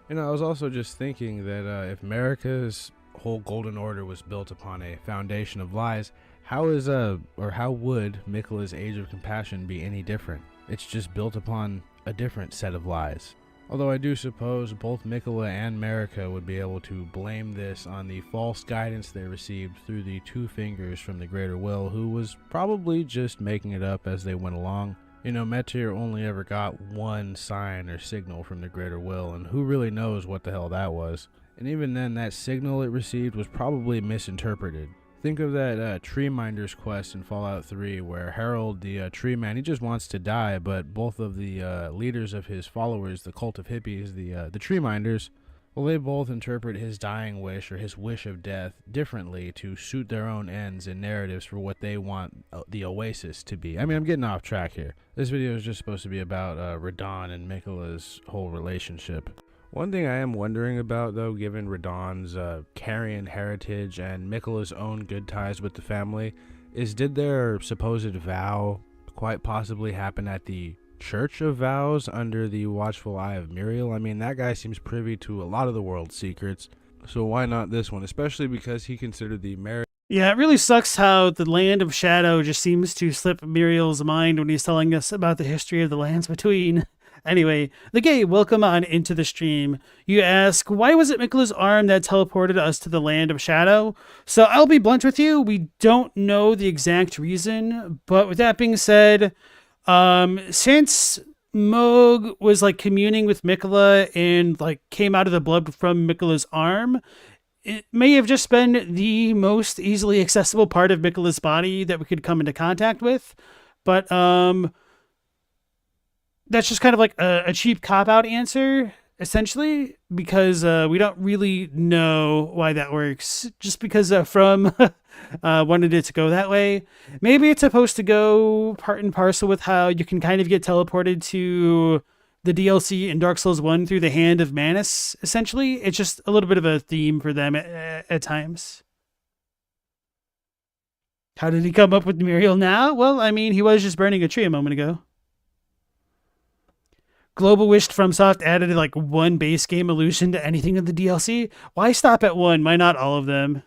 You know, I was also just thinking that if Marika's whole Golden Order was built upon a foundation of lies, how would Miquella's Age of Compassion be any different? It's just built upon a different set of lies. Although I do suppose both Miquella and Marika would be able to blame this on the false guidance they received through the two fingers from the Greater Will, who was probably just making it up as they went along. You know, Metyr only ever got one sign or signal from the Greater Will, and who really knows what the hell that was. And even then, that signal it received was probably misinterpreted. Think of that Tree Minder's quest in Fallout 3, where Harold, the tree man, he just wants to die, but both of the leaders of his followers, the cult of hippies, the Tree Minders, well, they both interpret his dying wish, or his wish of death, differently to suit their own ends and narratives for what they want the Oasis to be. I mean, I'm getting off track here. This video is just supposed to be about Radahn and Miquella's whole relationship. One thing I am wondering about, though, given Radahn's Carian heritage and Miquella's own good ties with the family, is did their supposed vow quite possibly happen at the Church of Vows under the watchful eye of Muriel? I mean, that guy seems privy to a lot of the world's secrets, so why not this one, especially because he considered the marriage. Yeah, it really sucks how the Land of Shadow just seems to slip Muriel's mind when he's telling us about the history of the lands between. Anyway, the gay, welcome on into the stream. You ask, why was it Miquella's arm that teleported us to the Land of Shadow? So I'll be blunt with you, we don't know the exact reason, but with that being said, since Mohg was like communing with Miquella and like came out of the blood from Miquella's arm, it may have just been the most easily accessible part of Miquella's body that we could come into contact with, but that's just kind of like a cheap cop-out answer, essentially, because we don't really know why that works. Just because From wanted it to go that way. Maybe it's supposed to go part and parcel with how you can kind of get teleported to the DLC in Dark Souls 1 through the hand of Manus, essentially. It's just a little bit of a theme for them at times. How did he come up with Muriel now? Well, I mean, he was just burning a tree a moment ago. Global wished FromSoft added like one base game illusion to anything in the DLC. Why stop at one? Why not all of them?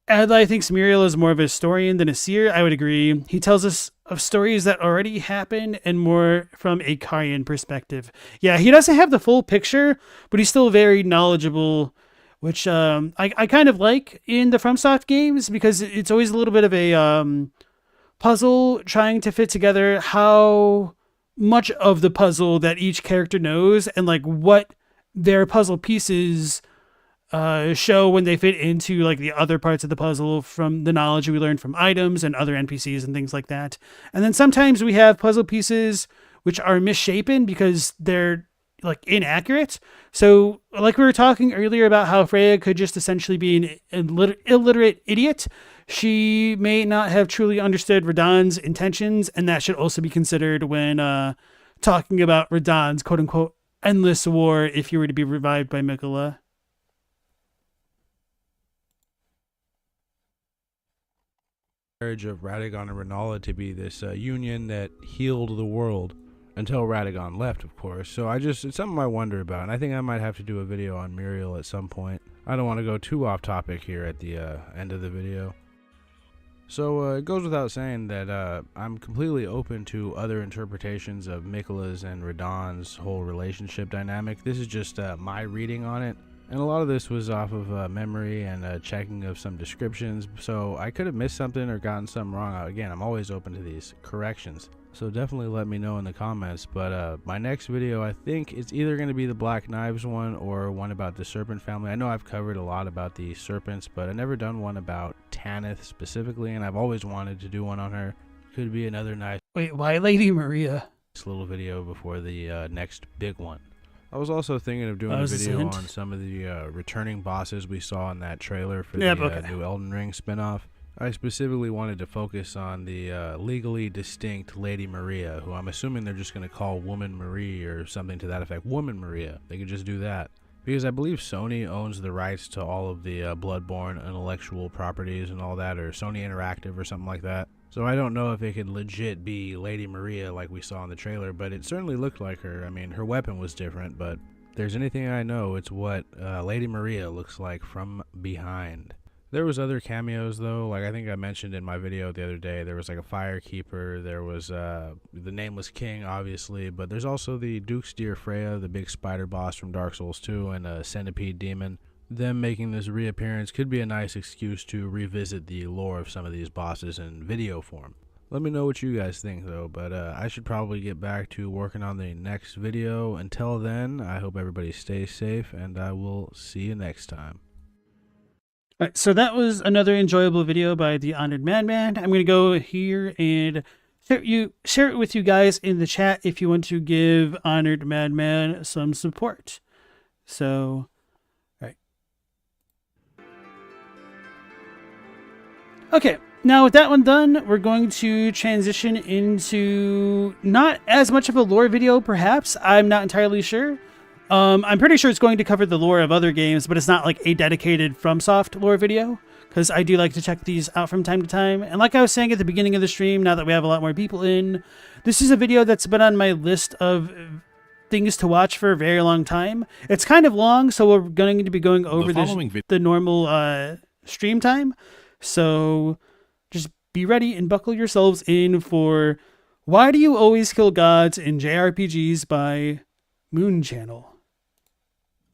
Adlai thinks Muriel is more of a historian than a seer. I would agree. He tells us of stories that already happened and more from a Carian perspective. Yeah, he doesn't have the full picture, but he's still very knowledgeable which I kind of like in the FromSoft games because it's always a little bit of a puzzle trying to fit together how much of the puzzle that each character knows and like what their puzzle pieces show when they fit into like the other parts of the puzzle from the knowledge we learned from items and other NPCs and things like that. And then sometimes we have puzzle pieces which are misshapen because they're like inaccurate. So like we were talking earlier about how Freya could just essentially be an illiterate idiot. She may not have truly understood Radahn's intentions, and that should also be considered when talking about Radahn's quote unquote endless war if you were to be revived by Miquella. Marriage of Radahn and Renala to be this union that healed the world until Radahn left, of course. So it's something I wonder about, and I think I might have to do a video on Muriel at some point. I don't want to go too off topic here at the end of the video. So it goes without saying that I'm completely open to other interpretations of Miquella's and Radahn's whole relationship dynamic. This is just my reading on it. And a lot of this was off of memory and checking of some descriptions, so I could have missed something or gotten something wrong. Again, I'm always open to these corrections, so definitely let me know in the comments. But my next video, I think it's either going to be the Black Knives one or one about the Serpent family. I know I've covered a lot about the serpents, but I've never done one about Tanith specifically, and I've always wanted to do one on her. Could be another nice Wait, why Lady Maria? little video before the next big one. I was also thinking of doing a video on some of the returning bosses we saw in that trailer for the new Elden Ring spinoff. I specifically wanted to focus on the legally distinct Lady Maria, who I'm assuming they're just going to call Woman Marie or something to that effect. Woman Maria. They could just do that. Because I believe Sony owns the rights to all of the Bloodborne intellectual properties and all that, or Sony Interactive or something like that. So I don't know if it could legit be Lady Maria like we saw in the trailer, but it certainly looked like her. I mean, her weapon was different, but if there's anything I know, it's what Lady Maria looks like from behind. There was other cameos, though. Like I think I mentioned in my video the other day, there was like a Firekeeper. There was the Nameless King, obviously, but there's also the Duke's Dear Freya, the big spider boss from Dark Souls 2, and a Centipede Demon. Them making this reappearance could be a nice excuse to revisit the lore of some of these bosses in video form. Let me know what you guys think, though, but I should probably get back to working on the next video. Until then, I hope everybody stays safe, and I will see you next time. All right, so that was another enjoyable video by the Honored Madman. I'm going to go here and share it with you guys in the chat if you want to give Honored Madman some support. So, all right. Okay, now with that one done, we're going to transition into not as much of a lore video, perhaps. I'm not entirely sure. I'm pretty sure it's going to cover the lore of other games, but it's not like a dedicated FromSoft lore video, because I do like to check these out from time to time. And like I was saying at the beginning of the stream, now that we have a lot more people in, this is a video that's been on my list of things to watch for a very long time. It's kind of long, so we're going to be going over the normal stream time. So just be ready and buckle yourselves in for Why Do You Always Kill Gods in JRPGs by Moon Channel.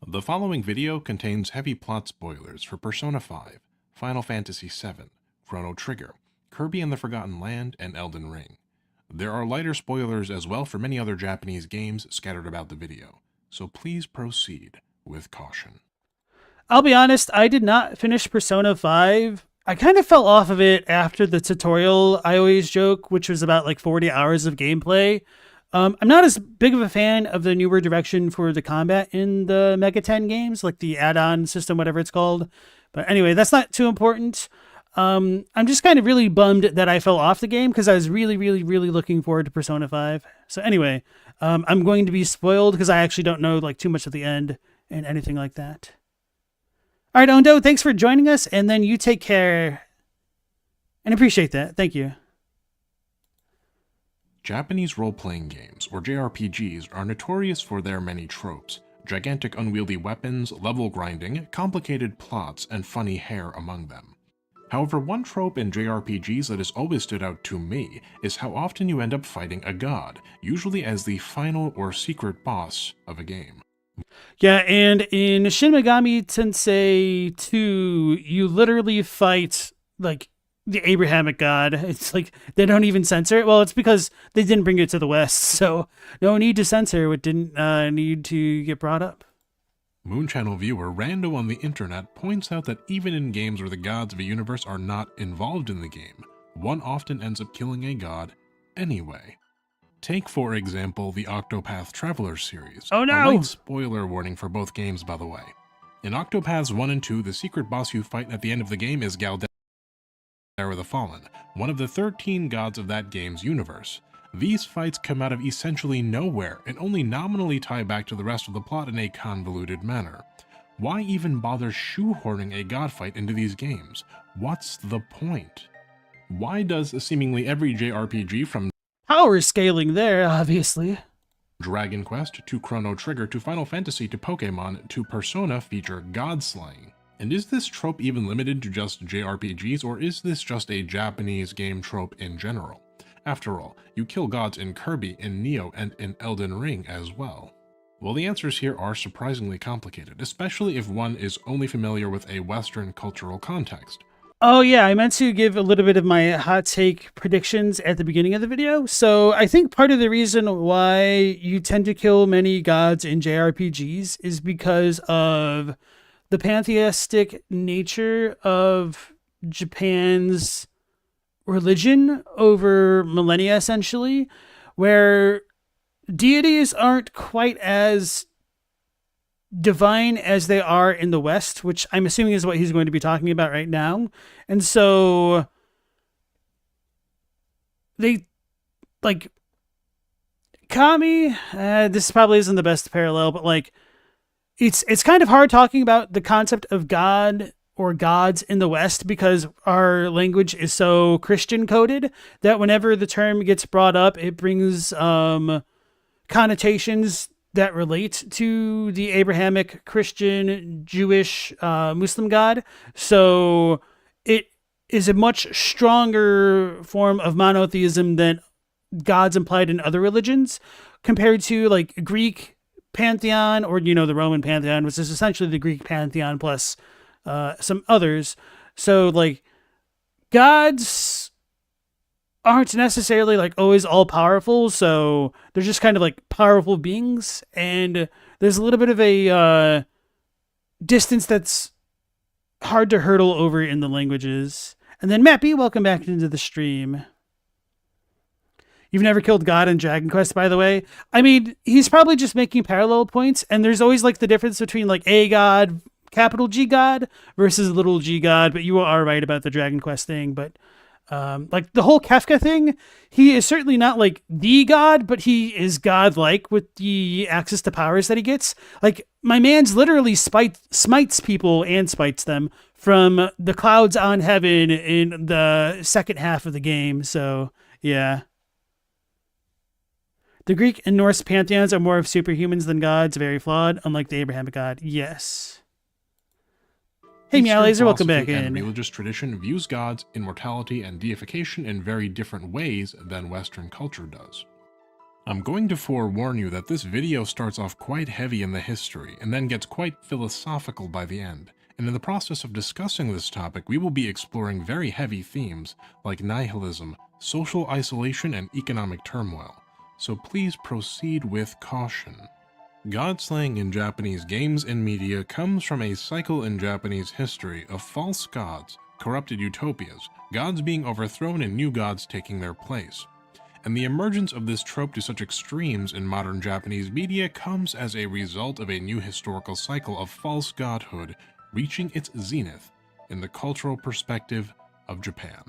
The following video contains heavy plot spoilers for Persona 5, Final Fantasy VII, Chrono Trigger, Kirby and the Forgotten Land, and Elden Ring. There are lighter spoilers as well for many other Japanese games scattered about the video, so please proceed with caution. I'll be honest, I did not finish Persona 5. I kind of fell off of it after the tutorial I always joke, which was about like 40 hours of gameplay. I'm not as big of a fan of the newer direction for the combat in the Mega 10 games, like the add-on system, whatever it's called. But anyway, that's not too important. I'm just kind of really bummed that I fell off the game because I was really looking forward to Persona 5. So anyway, I'm going to be spoiled because I actually don't know like too much of the end and anything like that. All right, Ondo, thanks for joining us, and then you take care and appreciate that. Thank you. Japanese role-playing games, or JRPGs, are notorious for their many tropes: gigantic unwieldy weapons, level grinding, complicated plots, and funny hair among them. However, one trope in JRPGs that has always stood out to me is how often you end up fighting a god, usually as the final or secret boss of a game. Yeah, and in Shin Megami Tensei 2, you literally fight like the Abrahamic god. It's like they don't even censor it. Well, it's because they didn't bring it to the West, so no need to censor what didn't need to get brought up. Moon Channel viewer Rando on the internet points out that even in games where the gods of a universe are not involved in the game, one often ends up killing a god anyway. Take, for example, the Octopath Traveler series. Oh no! A light spoiler warning for both games, by the way. In Octopaths 1 and 2, the secret boss you fight at the end of the game is Galdera the Fallen, one of the 13 gods of that game's universe. These fights come out of essentially nowhere and only nominally tie back to the rest of the plot in a convoluted manner. Why even bother shoehorning a god fight into these games? What's the point? Why does seemingly every JRPG from Power scaling there, obviously. Dragon Quest to Chrono Trigger to Final Fantasy to Pokemon to Persona feature god slaying? And is this trope even limited to just JRPGs, or is this just a Japanese game trope in general? After all, you kill gods in Kirby, in Nioh, and in Elden Ring as well. Well, the answers here are surprisingly complicated, especially if one is only familiar with a Western cultural context. Oh yeah, I meant to give a little bit of my hot take predictions at the beginning of the video. So I think part of the reason why you tend to kill many gods in JRPGs is because of the pantheistic nature of Japan's religion over millennia, essentially, where deities aren't quite as divine as they are in the West, which I'm assuming is what he's going to be talking about right now. And so they like Kami, this probably isn't the best parallel, but like it's kind of hard talking about the concept of God or gods in the West because our language is so Christian coded that whenever the term gets brought up, it brings connotations that relate to the Abrahamic, Christian, Jewish, Muslim God. So it is a much stronger form of monotheism than gods implied in other religions compared to like Greek pantheon or, you know, the Roman pantheon, which is essentially the Greek pantheon plus some others. So like gods aren't necessarily like always all powerful, so they're just kind of like powerful beings, and there's a little bit of a distance that's hard to hurdle over in the languages. And then Matt B, welcome back into the stream. You've never killed God in Dragon Quest, by the way. I mean, he's probably just making parallel points, and there's always like the difference between like a god, capital G God, versus little g God, but you are right about the Dragon Quest thing, but like the whole Kefka thing, he is certainly not like the god, but he is godlike with the access to powers that he gets. Like my man's literally smites people and spites them from the clouds on heaven in the second half of the game. So yeah. The Greek and Norse pantheons are more of superhumans than gods, very flawed, unlike the Abrahamic god. Yes. Hey, Meow Laser, welcome back in. Religious tradition views gods, immortality, and deification in very different ways than Western culture does. I'm going to forewarn you that this video starts off quite heavy in the history and then gets quite philosophical by the end. And in the process of discussing this topic, we will be exploring very heavy themes like nihilism, social isolation, and economic turmoil. So please proceed with caution. God slaying in Japanese games and media comes from a cycle in Japanese history of false gods, corrupted utopias, gods being overthrown and new gods taking their place. And the emergence of this trope to such extremes in modern Japanese media comes as a result of a new historical cycle of false godhood reaching its zenith in the cultural perspective of Japan.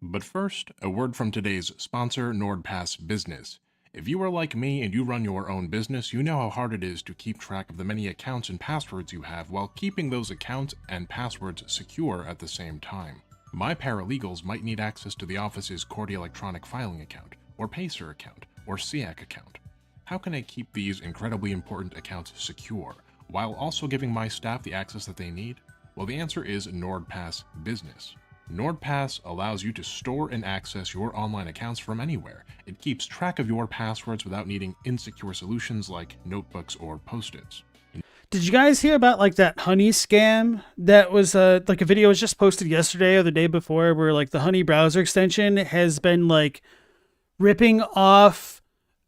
But first, a word from today's sponsor, NordPass Business. If you are like me and you run your own business, you know how hard it is to keep track of the many accounts and passwords you have while keeping those accounts and passwords secure at the same time. My paralegals might need access to the office's Cordy electronic filing account, or Pacer account, or SEAC account. How can I keep these incredibly important accounts secure, while also giving my staff the access that they need? Well, the answer is NordPass Business. NordPass allows you to store and access your online accounts from anywhere. It keeps track of your passwords without needing insecure solutions like notebooks or post-its. Did you guys hear about like that honey scam that was like a video was just posted yesterday or the day before where like the honey browser extension has been like ripping off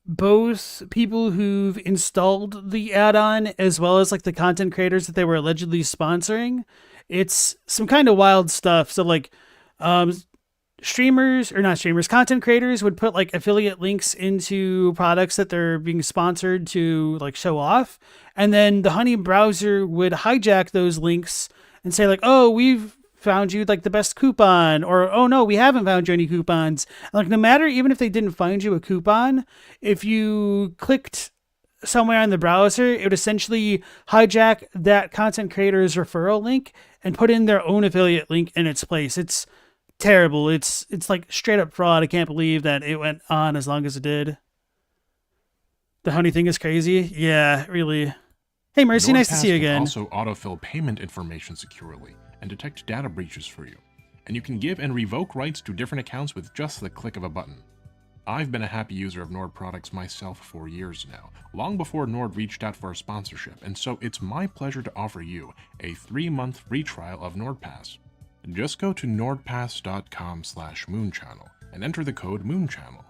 both people who've installed the add-on as well as like the content creators that they were allegedly sponsoring? It's some kind of wild stuff. So like content creators would put like affiliate links into products that they're being sponsored to like show off. And then the honey browser would hijack those links and say like, oh, we've found you like the best coupon, or oh no, we haven't found you any coupons. And, like no matter, even if they didn't find you a coupon, if you clicked somewhere on the browser, it would essentially hijack that content creator's referral link and put in their own affiliate link in its place. It's terrible. It's like straight up fraud. I can't believe that it went on as long as it did. The honey thing is crazy. Yeah, really. Hey, Mercy, nice to see you again. Also autofill payment information securely and detect data breaches for you. And you can give and revoke rights to different accounts with just the click of a button. I've been a happy user of Nord products myself for years now, long before Nord reached out for a sponsorship, and so it's my pleasure to offer you a 3-month free trial of NordPass. Just go to nordpass.com/moonchannel and enter the code moonchannel.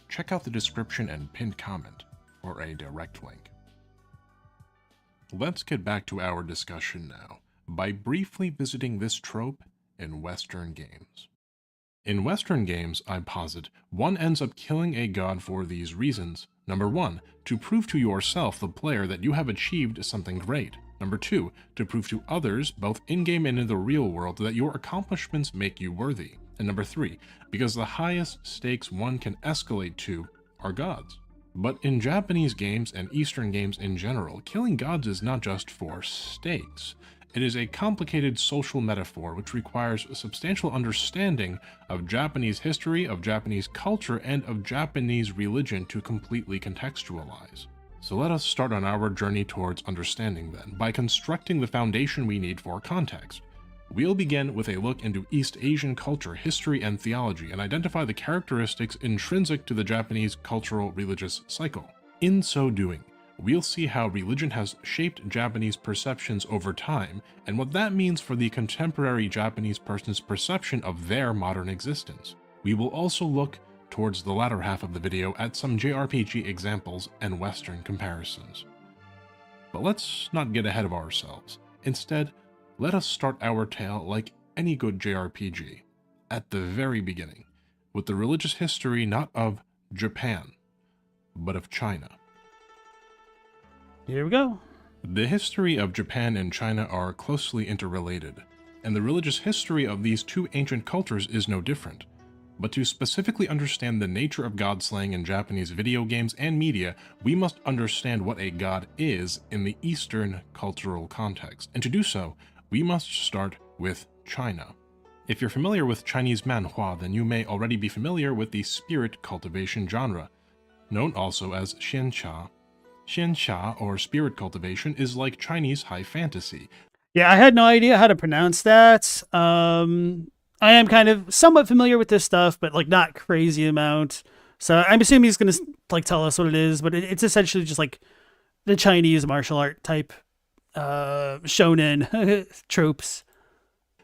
Check out the description and pinned comment for a direct link. Let's get back to our discussion now, by briefly visiting this trope in Western games. In Western games, I posit, one ends up killing a god for these reasons. Number 1, to prove to yourself, the player, that you have achieved something great. Number 2, to prove to others, both in-game and in the real world, that your accomplishments make you worthy. And number 3, because the highest stakes one can escalate to are gods. But in Japanese games and Eastern games in general, killing gods is not just for stakes. It is a complicated social metaphor which requires a substantial understanding of Japanese history, of Japanese culture, and of Japanese religion to completely contextualize. So let us start on our journey towards understanding then, by constructing the foundation we need for context. We'll begin with a look into East Asian culture, history, and theology, and identify the characteristics intrinsic to the Japanese cultural religious cycle. In so doing, we'll see how religion has shaped Japanese perceptions over time, and what that means for the contemporary Japanese person's perception of their modern existence. We will also look towards the latter half of the video at some JRPG examples and Western comparisons. But let's not get ahead of ourselves. Instead, let us start our tale like any good JRPG, at the very beginning, with the religious history not of Japan, but of China. Here we go. The history of Japan and China are closely interrelated, and the religious history of these two ancient cultures is no different. But to specifically understand the nature of god slaying in Japanese video games and media, we must understand what a god is in the Eastern cultural context, and to do so, we must start with China. If you're familiar with Chinese manhua, then you may already be familiar with the spirit cultivation genre, known also as xianxia. Xianxia, or spirit cultivation, is like Chinese high fantasy. Yeah, I had no idea how to pronounce that. I am kind of somewhat familiar with this stuff, but like not crazy amount. So I'm assuming he's going to like tell us what it is, but it's essentially just like the Chinese martial art type shonen tropes.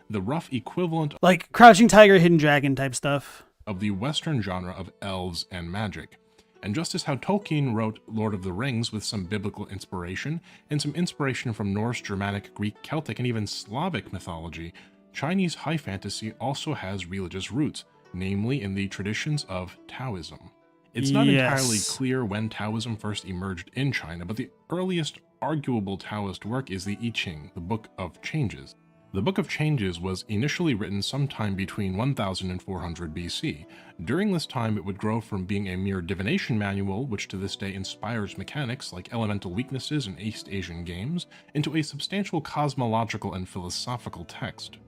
The rough equivalent like Crouching Tiger, Hidden Dragon type stuff. Of the Western genre of elves and magic. And just as how Tolkien wrote Lord of the Rings with some biblical inspiration, and some inspiration from Norse, Germanic, Greek, Celtic, and even Slavic mythology, Chinese high fantasy also has religious roots, namely in the traditions of Taoism. It's not entirely clear when Taoism first emerged in China, but the earliest arguable Taoist work is the I Ching, the Book of Changes. The Book of Changes was initially written sometime between 1000 and 400 BC. During this time, it would grow from being a mere divination manual, which to this day inspires mechanics like elemental weaknesses in East Asian games, into a substantial cosmological and philosophical text.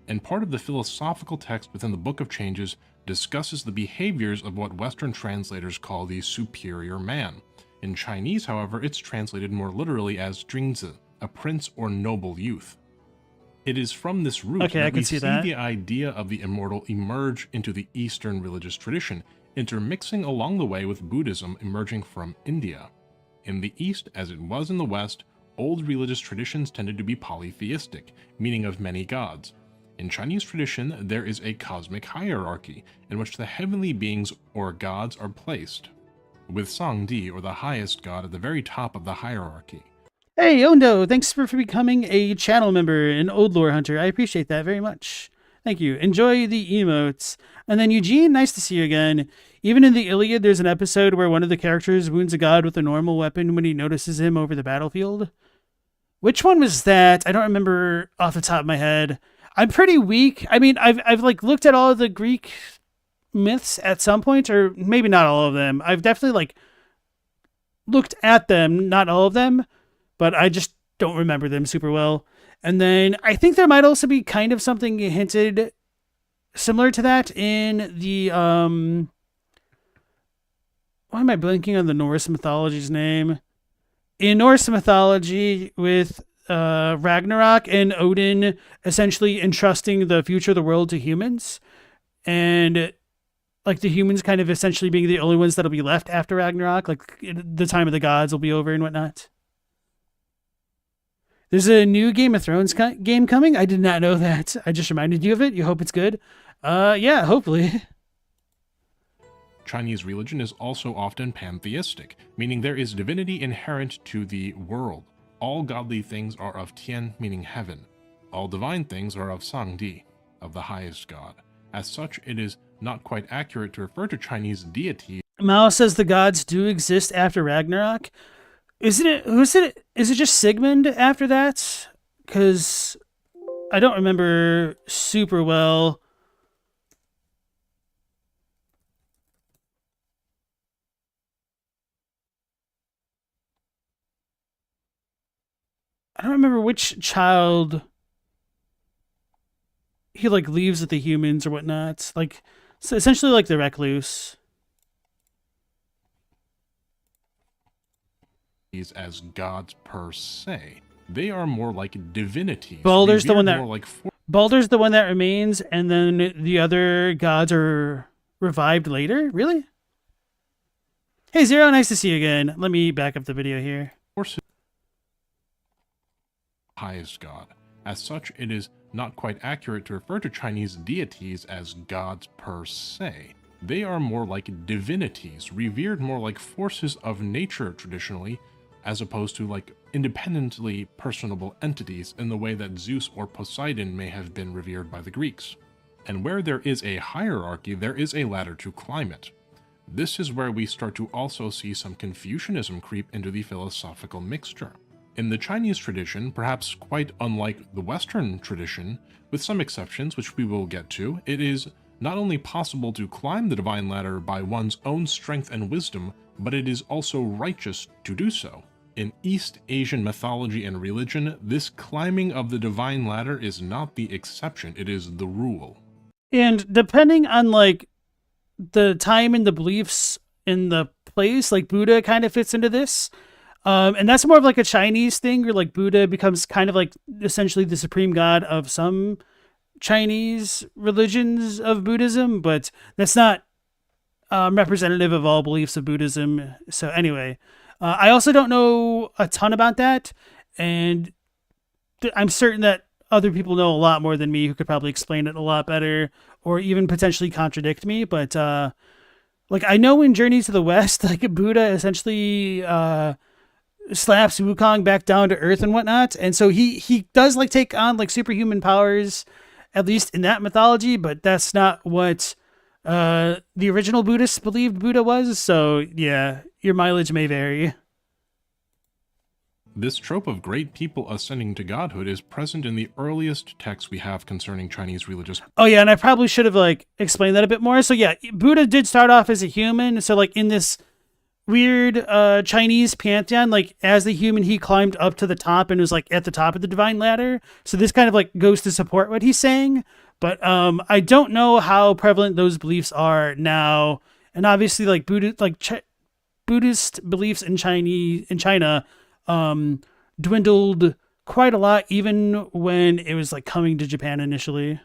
And part of the philosophical text within the Book of Changes discusses the behaviors of what Western translators call the superior man. In Chinese, however, it's translated more literally as Jingzi, a prince or noble youth. It is from this root Okay, I that can we see see that. the idea of the immortal emerge into the Eastern religious tradition, intermixing along the way with Buddhism emerging from India. In the East, as it was in the West, old religious traditions tended to be polytheistic, meaning of many gods. In Chinese tradition, there is a cosmic hierarchy in which the heavenly beings or gods are placed, with Sangdi, or the highest god, at the very top of the hierarchy. Hey, Ondo, thanks for becoming a channel member and Old Lore Hunter. I appreciate that very much. Thank you. Enjoy the emotes. And then Eugene, nice to see you again. Even in the Iliad, there's an episode where one of the characters wounds a god with a normal weapon when he notices him over the battlefield. Which one was that? I don't remember off the top of my head. I'm pretty weak. I mean, I've like looked at all of the Greek myths at some point, or maybe not all of them. I've definitely like looked at them, not all of them, but I just don't remember them super well. And then I think there might also be kind of something hinted similar to that in the why am I blanking on the Norse mythology's name? In Norse mythology with Ragnarok and Odin essentially entrusting the future of the world to humans, and like the humans kind of essentially being the only ones that'll be left after Ragnarok, like the time of the gods will be over and whatnot. There's a new Game of Thrones game coming. I did not know that. I just reminded you of it. You hope it's good. Yeah, hopefully. Chinese religion is also often pantheistic, meaning there is divinity inherent to the world. All godly things are of Tian, meaning heaven. All divine things are of Sangdi, of the highest god. As such, it is not quite accurate to refer to Chinese deities. Mao says the gods do exist after Ragnarok. Is it just Sigmund after that? Because I don't remember super well. I don't remember which child he like leaves with the humans or whatnot. Like, so essentially like the recluse. As gods per se. They are more like divinities. Baldur's the one that more like Baldur's the one that remains, and then the other gods are revived later? Really? Hey Zero, nice to see you again. Let me back up the video here. Highest god. As such, it is not quite accurate to refer to Chinese deities as gods per se. They are more like divinities, revered more like forces of nature traditionally, as opposed to like independently personable entities in the way that Zeus or Poseidon may have been revered by the Greeks. And where there is a hierarchy, there is a ladder to climb it. This is where we start to also see some Confucianism creep into the philosophical mixture. In the Chinese tradition, perhaps quite unlike the Western tradition, with some exceptions which we will get to, it is not only possible to climb the divine ladder by one's own strength and wisdom, but it is also righteous to do so. In East Asian mythology and religion, this climbing of the divine ladder is not the exception, it is the rule. And depending on like the time and the beliefs in the place, like Buddha kind of fits into this. And that's more of like a Chinese thing, where like Buddha becomes kind of like essentially the supreme god of some Chinese religions of Buddhism, but that's not representative of all beliefs of Buddhism. So anyway, I also don't know a ton about that, and I'm certain that other people know a lot more than me who could probably explain it a lot better or even potentially contradict me. But like I know in Journey to the West, like Buddha essentially slaps Wukong back down to earth and whatnot, and so he does like take on like superhuman powers, at least in that mythology, but that's not what the original Buddhists believed Buddha was. So yeah, your mileage may vary. This trope of great people ascending to godhood is present in the earliest texts we have concerning Chinese religious. Oh yeah, and I probably should have like explained that a bit more. So yeah, Buddha did start off as a human. So like in this weird Chinese pantheon, like as the human, he climbed up to the top and was like at the top of the divine ladder. So this kind of like goes to support what he's saying. But I don't know how prevalent those beliefs are now. And obviously like Buddhist beliefs in China dwindled quite a lot, even when it was like coming to Japan initially.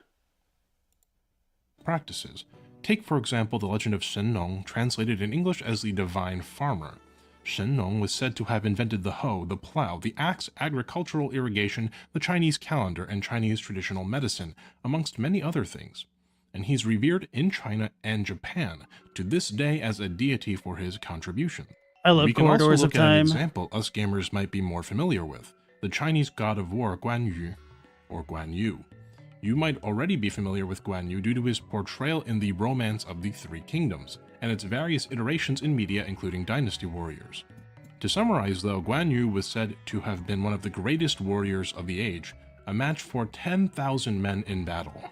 Practices. Take, for example, the legend of Shen Nong, translated in English as the Divine Farmer. Shen Nong was said to have invented the hoe, the plow, the axe, agricultural irrigation, the Chinese calendar, and Chinese traditional medicine, amongst many other things. And he's revered in China and Japan to this day as a deity for his contribution. I love We can also Corridors look of at an Time. example us gamers might be more familiar with, the Chinese god of war Guan Yu, or Guan Yu. You might already be familiar with Guan Yu due to his portrayal in the Romance of the Three Kingdoms, and its various iterations in media including Dynasty Warriors. To summarize though, Guan Yu was said to have been one of the greatest warriors of the age, a match for 10,000 men in battle.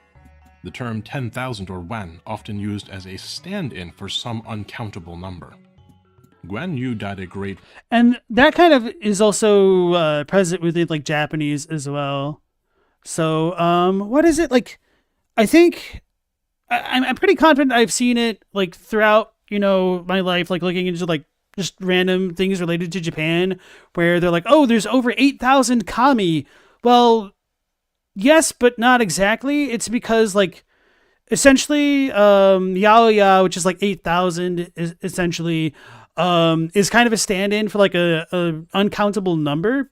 The term 10,000 or wan often used as a stand-in for some uncountable number. Guan Yu died a great... And that kind of is also present within like Japanese as well. So, what is it like? I think I'm pretty confident I've seen it like throughout, my life, like looking into like just random things related to Japan where they're like, oh, there's over 8,000 kami. Well, yes, but not exactly. It's because like essentially, Yaoya, which is like 8,000 is essentially, is kind of a stand-in for like a uncountable number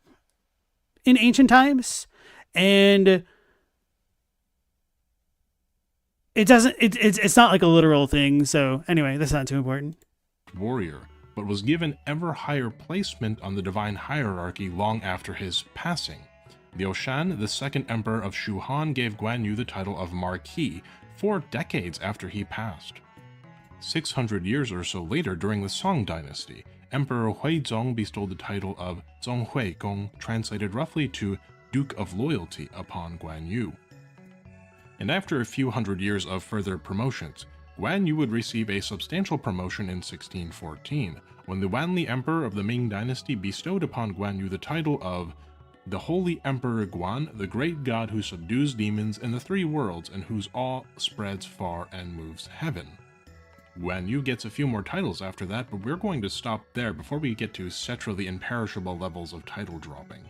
in ancient times. And it's not like a literal thing. So anyway, that's not too important. warrior, but was given ever higher placement on the divine hierarchy long after his passing. Liu Shan, the second emperor of Shu Han, gave Guan Yu the title of Marquis 4 decades after he passed. 600 years or so later, during the Song dynasty, Emperor Huizong bestowed the title of Zonghui Gong, translated roughly to Duke of Loyalty, upon Guan Yu. And after a few hundred years of further promotions, Guan Yu would receive a substantial promotion in 1614, when the Wanli Emperor of the Ming Dynasty bestowed upon Guan Yu the title of the Holy Emperor Guan, the great god who subdues demons in the 3 worlds and whose awe spreads far and moves heaven. Guan Yu gets a few more titles after that, but we're going to stop there before we get to Cetra the imperishable levels of title dropping.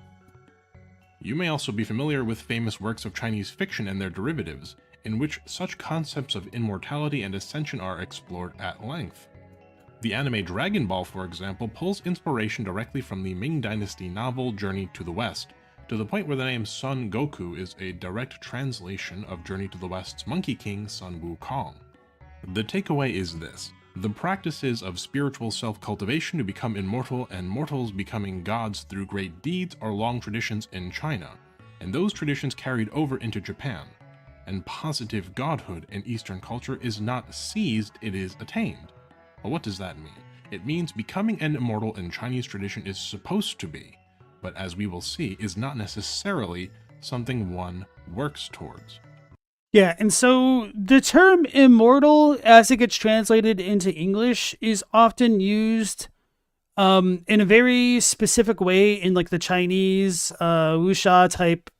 You may also be familiar with famous works of Chinese fiction and their derivatives, in which such concepts of immortality and ascension are explored at length. The anime Dragon Ball, for example, pulls inspiration directly from the Ming Dynasty novel Journey to the West, to the point where the name Son Goku is a direct translation of Journey to the West's Monkey King Sun Wukong. The takeaway is this: the practices of spiritual self-cultivation to become immortal and mortals becoming gods through great deeds are long traditions in China, and those traditions carried over into Japan. And positive godhood in Eastern culture is not seized, it is attained. Well, what does that mean? It means becoming an immortal in Chinese tradition is supposed to be, but as we will see, is not necessarily something one works towards. Yeah, and so the term immortal, as it gets translated into English, is often used in a very specific way in like the Chinese wuxia type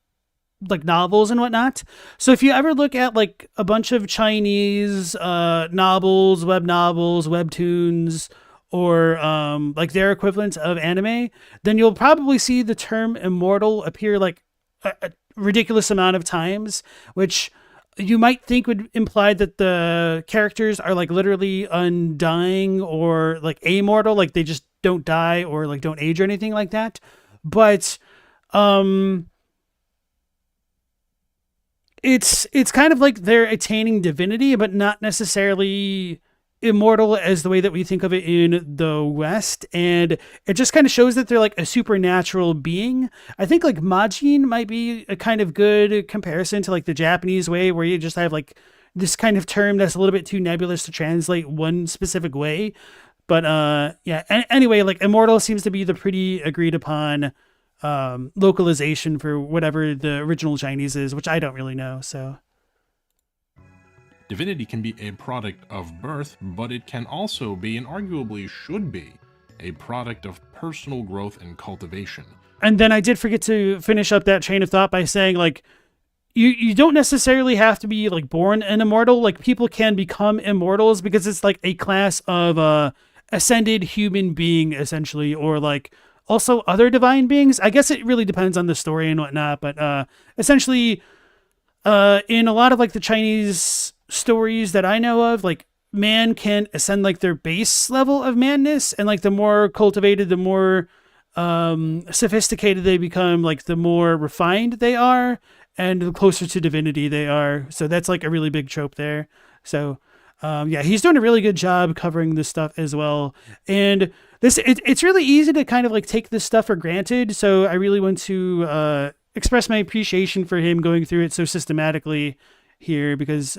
like novels and whatnot. So if you ever look at like a bunch of Chinese novels, webtoons, or like their equivalents of anime, then you'll probably see the term immortal appear like a ridiculous amount of times, which you might think would imply that the characters are like literally undying or like immortal, like they just don't die or like don't age or anything like that. But it's kind of like they're attaining divinity, but not necessarily immortal as the way that we think of it in the West. And it just kind of shows that they're like a supernatural being. I think like Majin might be a kind of good comparison to like the Japanese way, where you just have like this kind of term that's a little bit too nebulous to translate one specific way. But yeah, anyway, like immortal seems to be the pretty agreed upon localization for whatever the original Chinese is, which I don't really know. So Divinity can be a product of birth, but it can also be, and arguably should be, a product of personal growth and cultivation. And then I did forget to finish up that chain of thought by saying, like, you don't necessarily have to be like born an immortal. Like, people can become immortals because it's like a class of ascended human being, essentially, or like also other divine beings. I guess it really depends on the story and whatnot, but essentially, in a lot of like the Chinese stories that I know of, like man can ascend like their base level of manness, and like the more cultivated, the more sophisticated they become, like the more refined they are, and the closer to divinity they are. So that's like a really big trope there. So yeah, he's doing a really good job covering this stuff as well. And it's really easy to kind of like take this stuff for granted. So I really want to express my appreciation for him going through it so systematically here, because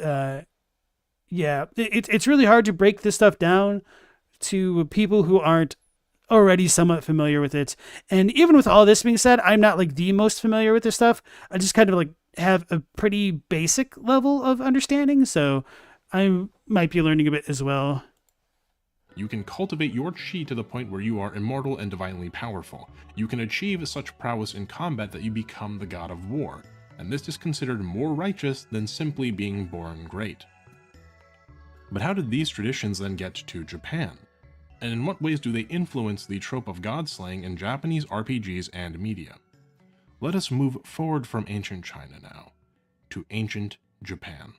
yeah, it's really hard to break this stuff down to people who aren't already somewhat familiar with it. And even with all this being said, I'm not like the most familiar with this stuff. I just kind of like have a pretty basic level of understanding, so I might be learning a bit as well. You can cultivate your chi to the point where you are immortal and divinely powerful. You can achieve such prowess in combat that you become the god of war, and this is considered more righteous than simply being born great. But how did these traditions then get to Japan? And in what ways do they influence the trope of god-slaying in Japanese RPGs and media? Let us move forward from ancient China now, to ancient Japan.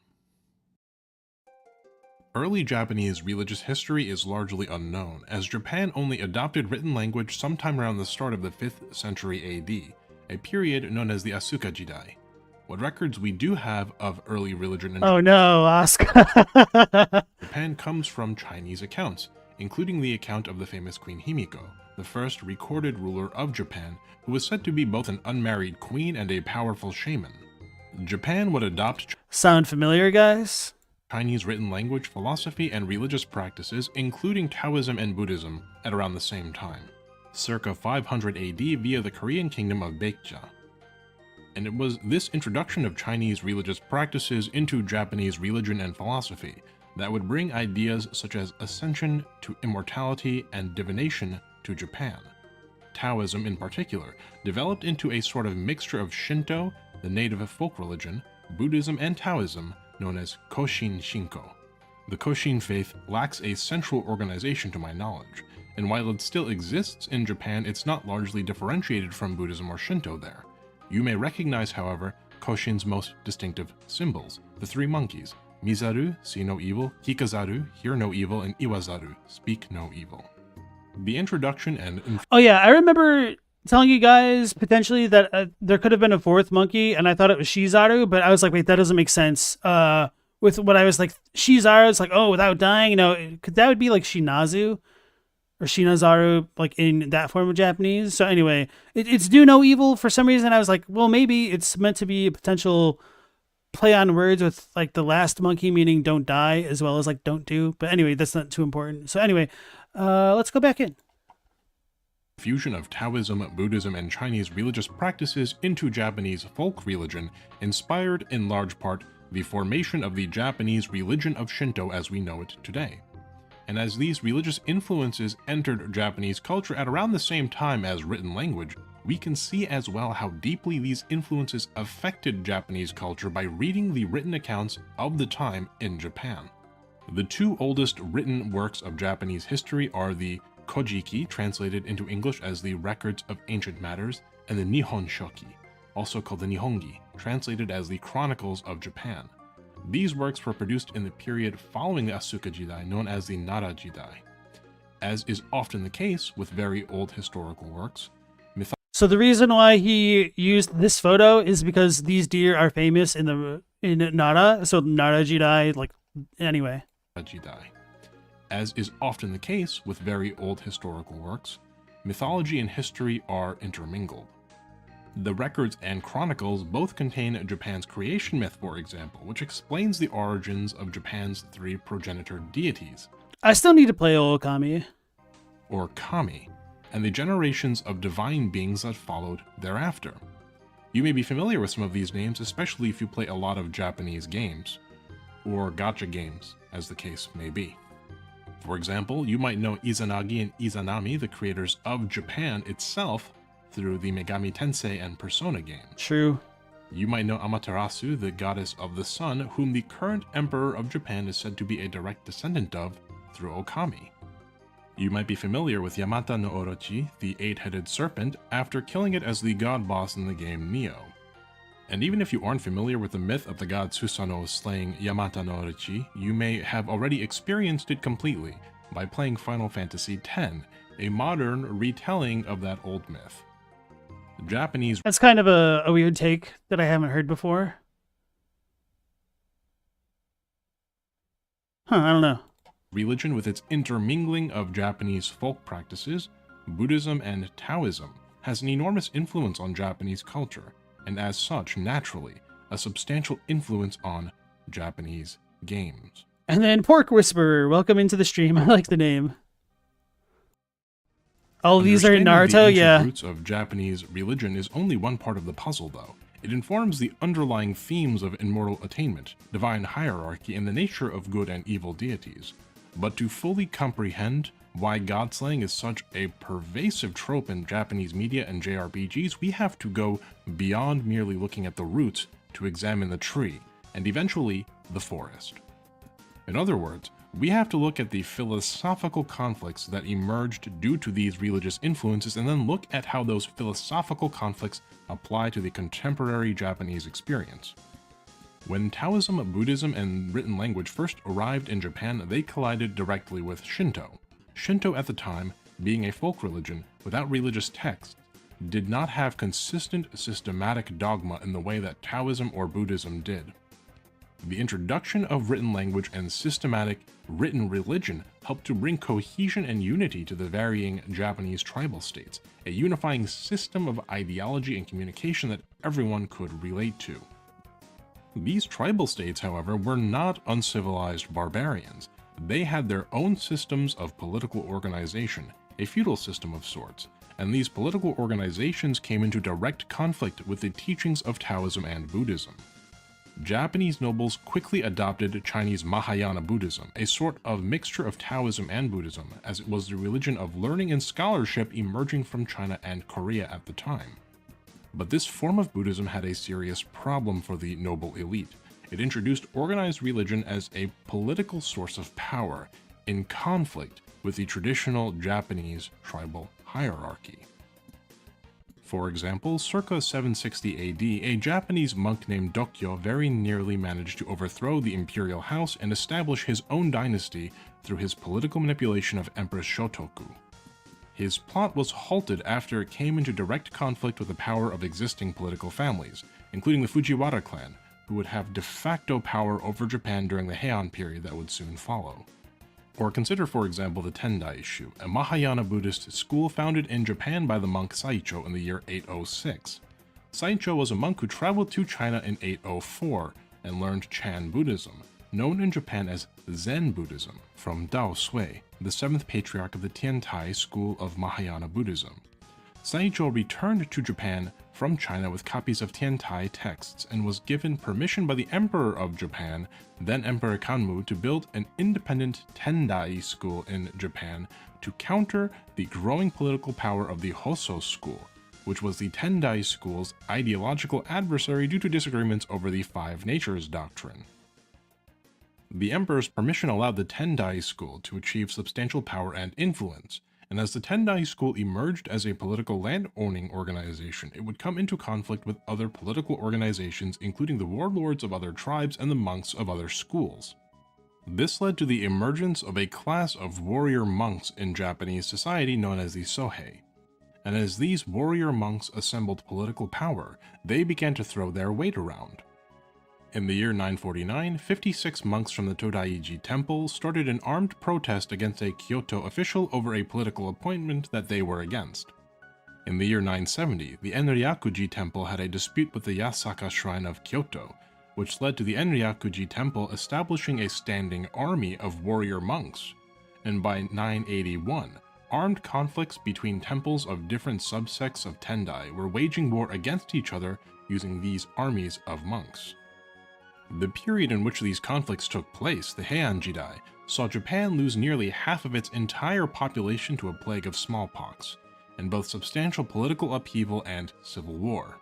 Early Japanese religious history is largely unknown, as Japan only adopted written language sometime around the start of the 5th century AD, a period known as the Asuka Jidai. What records we do have of early religion in Japan comes from Chinese accounts, including the account of the famous Queen Himiko, the first recorded ruler of Japan, who was said to be both an unmarried queen and a powerful shaman. Japan would adopt Sound familiar, guys? Chinese written language, philosophy, and religious practices, including Taoism and Buddhism, at around the same time, circa 500 AD via the Korean kingdom of Baekja. And it was this introduction of Chinese religious practices into Japanese religion and philosophy that would bring ideas such as ascension to immortality and divination to Japan. Taoism, in particular, developed into a sort of mixture of Shinto, the native folk religion, Buddhism, and Taoism, known as Koshin Shinko. The Koshin faith lacks a central organization to my knowledge, and while it still exists in Japan, it's not largely differentiated from Buddhism or Shinto there. You may recognize, however, Koshin's most distinctive symbols, the three monkeys, Mizaru, see no evil, Hikazaru, hear no evil, and Iwazaru, speak no evil. The introduction and... Oh yeah, I remember telling you guys potentially that there could have been a fourth monkey, and I thought it was Shizaru, but I was like, wait, that doesn't make sense. With what I was like, Shizaru, it's like, oh, without dying, that would be like Shinazu or Shinazaru, like in that form of Japanese. So anyway, it's do no evil for some reason. I was like, well, maybe it's meant to be a potential play on words with like the last monkey, meaning don't die, as well as like don't do. But anyway, that's not too important. So anyway, let's go back in. Fusion of Taoism, Buddhism, and Chinese religious practices into Japanese folk religion inspired in large part the formation of the Japanese religion of Shinto as we know it today. And as these religious influences entered Japanese culture at around the same time as written language, we can see as well how deeply these influences affected Japanese culture by reading the written accounts of the time in Japan. The two oldest written works of Japanese history are the Kojiki, translated into English as the Records of Ancient Matters, and the Nihon Shoki, also called the Nihongi, translated as the Chronicles of Japan. These works were produced in the period following the Asuka Jidai, known as the Nara Jidai. As is often the case with very old historical works, so the reason why he used this photo is because these deer are famous in Nara, so Nara Jidai, like, anyway. Jidai. As is often the case with very old historical works, mythology and history are intermingled. The records and chronicles both contain Japan's creation myth, for example, which explains the origins of Japan's three progenitor deities. I still need to play Okami. Or Kami, and the generations of divine beings that followed thereafter. You may be familiar with some of these names, especially if you play a lot of Japanese games, or gacha games, as the case may be. For example, you might know Izanagi and Izanami, the creators of Japan itself, through the Megami Tensei and Persona games. True. You might know Amaterasu, the goddess of the sun, whom the current emperor of Japan is said to be a direct descendant of through Okami. You might be familiar with Yamata no Orochi, the 8-headed serpent, after killing it as the god boss in the game Nioh. And even if you aren't familiar with the myth of the god Susanoo slaying Yamata no Orochi, you may have already experienced it completely by playing Final Fantasy X, a modern retelling of that old myth. Japanese That's kind of a weird take that I haven't heard before. I don't know. religion, with its intermingling of Japanese folk practices, Buddhism and Taoism, has an enormous influence on Japanese culture, and as such, naturally, a substantial influence on Japanese games. And then Pork Whisperer, welcome into the stream. I like the name. All of these are in Understanding the Naruto, ancient yeah. roots of Japanese religion is only one part of the puzzle, though. It informs the underlying themes of immortal attainment, divine hierarchy, and the nature of good and evil deities. But to fully comprehend why god-slaying is such a pervasive trope in Japanese media and JRPGs, we have to go beyond merely looking at the roots to examine the tree, and eventually the forest. In other words, we have to look at the philosophical conflicts that emerged due to these religious influences, and then look at how those philosophical conflicts apply to the contemporary Japanese experience. When Taoism, Buddhism, and written language first arrived in Japan, they collided directly with Shinto. Shinto at the time, being a folk religion without religious texts, did not have consistent systematic dogma in the way that Taoism or Buddhism did. The introduction of written language and systematic written religion helped to bring cohesion and unity to the varying Japanese tribal states, a unifying system of ideology and communication that everyone could relate to. These tribal states, however, were not uncivilized barbarians. They had their own systems of political organization, a feudal system of sorts, and these political organizations came into direct conflict with the teachings of Taoism and Buddhism. Japanese nobles quickly adopted Chinese Mahayana Buddhism, a sort of mixture of Taoism and Buddhism, as it was the religion of learning and scholarship emerging from China and Korea at the time. But this form of Buddhism had a serious problem for the noble elite. It introduced organized religion as a political source of power, in conflict with the traditional Japanese tribal hierarchy. For example, circa 760 AD, a Japanese monk named Dokyo very nearly managed to overthrow the imperial house and establish his own dynasty through his political manipulation of Empress Shotoku. His plot was halted after it came into direct conflict with the power of existing political families, including the Fujiwara clan, who would have de facto power over Japan during the Heian period that would soon follow. Or consider, for example, the Tendai issue, a Mahayana Buddhist school founded in Japan by the monk Saicho in the year 806. Saicho was a monk who traveled to China in 804 and learned Chan Buddhism, known in Japan as Zen Buddhism, from Dao Sui, the 7th patriarch of the Tiantai school of Mahayana Buddhism. Saicho returned to Japan from China with copies of Tiantai texts and was given permission by the Emperor of Japan, then Emperor Kanmu, to build an independent Tendai school in Japan to counter the growing political power of the Hosso school, which was the Tendai school's ideological adversary due to disagreements over the Five Natures doctrine. The emperor's permission allowed the Tendai school to achieve substantial power and influence, and as the Tendai school emerged as a political land-owning organization, it would come into conflict with other political organizations, including the warlords of other tribes and the monks of other schools. This led to the emergence of a class of warrior monks in Japanese society known as the Sohei. And as these warrior monks assembled political power, they began to throw their weight around. In the year 949, 56 monks from the Todaiji Temple started an armed protest against a Kyoto official over a political appointment that they were against. In the year 970, the Enryakuji Temple had a dispute with the Yasaka Shrine of Kyoto, which led to the Enryakuji Temple establishing a standing army of warrior monks. And by 981, armed conflicts between temples of different subsects of Tendai were waging war against each other using these armies of monks. The period in which these conflicts took place, the Heian Jidai, saw Japan lose nearly half of its entire population to a plague of smallpox, and both substantial political upheaval and civil war.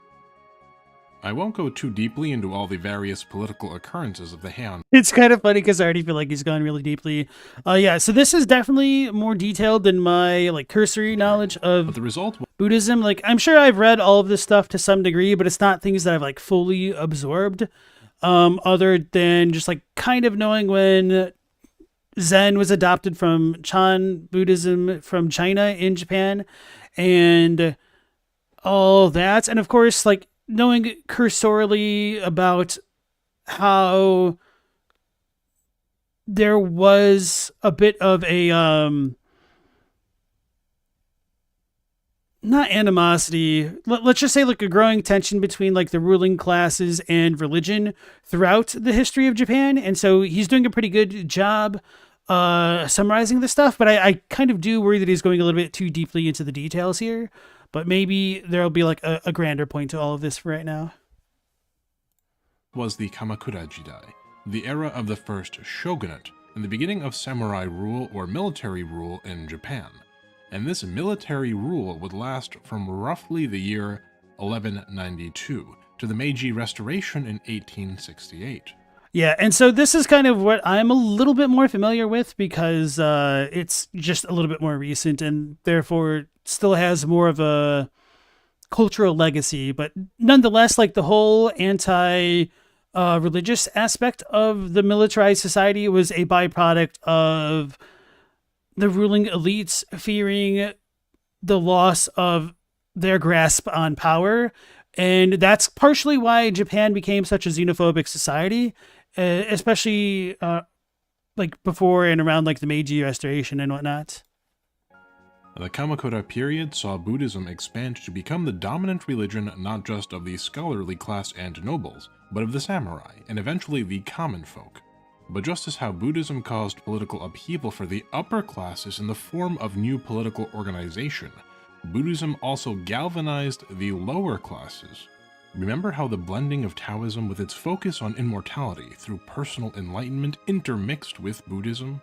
I won't go too deeply into all the various political occurrences of the Heian. It's kind of funny because I already feel like he's gone really deeply. Yeah, so this is definitely more detailed than my like cursory knowledge But of the result Buddhism. Like, I'm sure I've read all of this stuff to some degree, but it's not things that I've like fully absorbed. Other than just like kind of knowing when Zen was adopted from Chan Buddhism from China in Japan, and all that, and of course, like knowing cursorily about how there was a bit of a not animosity, let's just say like a growing tension between like the ruling classes and religion throughout the history of Japan. And so he's doing a pretty good job summarizing this stuff, but I kind of do worry that he's going a little bit too deeply into the details here. But maybe there'll be like a grander point to all of this for right now. was the Kamakura Jidai, the era of the first shogunate, and the beginning of samurai rule or military rule in Japan. And this military rule would last from roughly the year 1192 to the Meiji Restoration in 1868. Yeah, and so this is kind of what I'm a little bit more familiar with because it's just a little bit more recent and therefore still has more of a cultural legacy. But nonetheless, like the whole anti-religious aspect of the militarized society was a byproduct of the ruling elites fearing the loss of their grasp on power. And that's partially why Japan became such a xenophobic society, especially like before and around like the Meiji Restoration and whatnot. The Kamakura period saw Buddhism expand to become the dominant religion not just of the scholarly class and nobles, but of the samurai, and eventually the common folk. But just as how Buddhism caused political upheaval for the upper classes in the form of new political organization, Buddhism also galvanized the lower classes. Remember how the blending of Taoism with its focus on immortality through personal enlightenment intermixed with Buddhism?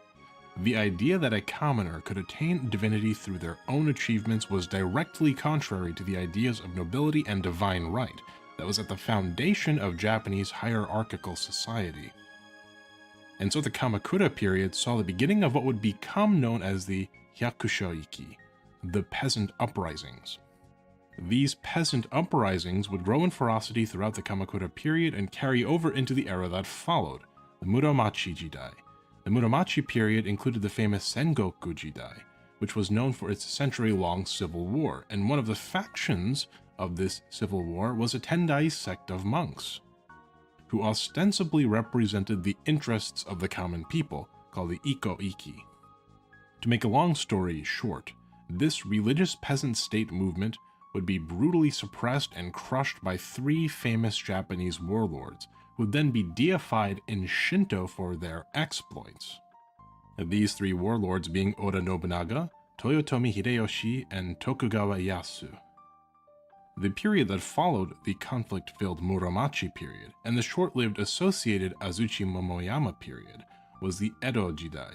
The idea that a commoner could attain divinity through their own achievements was directly contrary to the ideas of nobility and divine right that was at the foundation of Japanese hierarchical society. And so the Kamakura period saw the beginning of what would become known as the Hyakushoiki, the peasant uprisings. These peasant uprisings would grow in ferocity throughout the Kamakura period and carry over into the era that followed, the Muromachi Jidai. The Muromachi period included the famous Sengoku Jidai, which was known for its century-long civil war, and one of the factions of this civil war was a Tendai sect of monks, who ostensibly represented the interests of the common people, called the Iko-Iki. To make a long story short, this religious peasant state movement would be brutally suppressed and crushed by three famous Japanese warlords, who would then be deified in Shinto for their exploits. These three warlords being Oda Nobunaga, Toyotomi Hideyoshi, and Tokugawa Ieyasu. The period that followed the conflict-filled Muromachi period and the short-lived associated Azuchi Momoyama period was the Edo Jidai,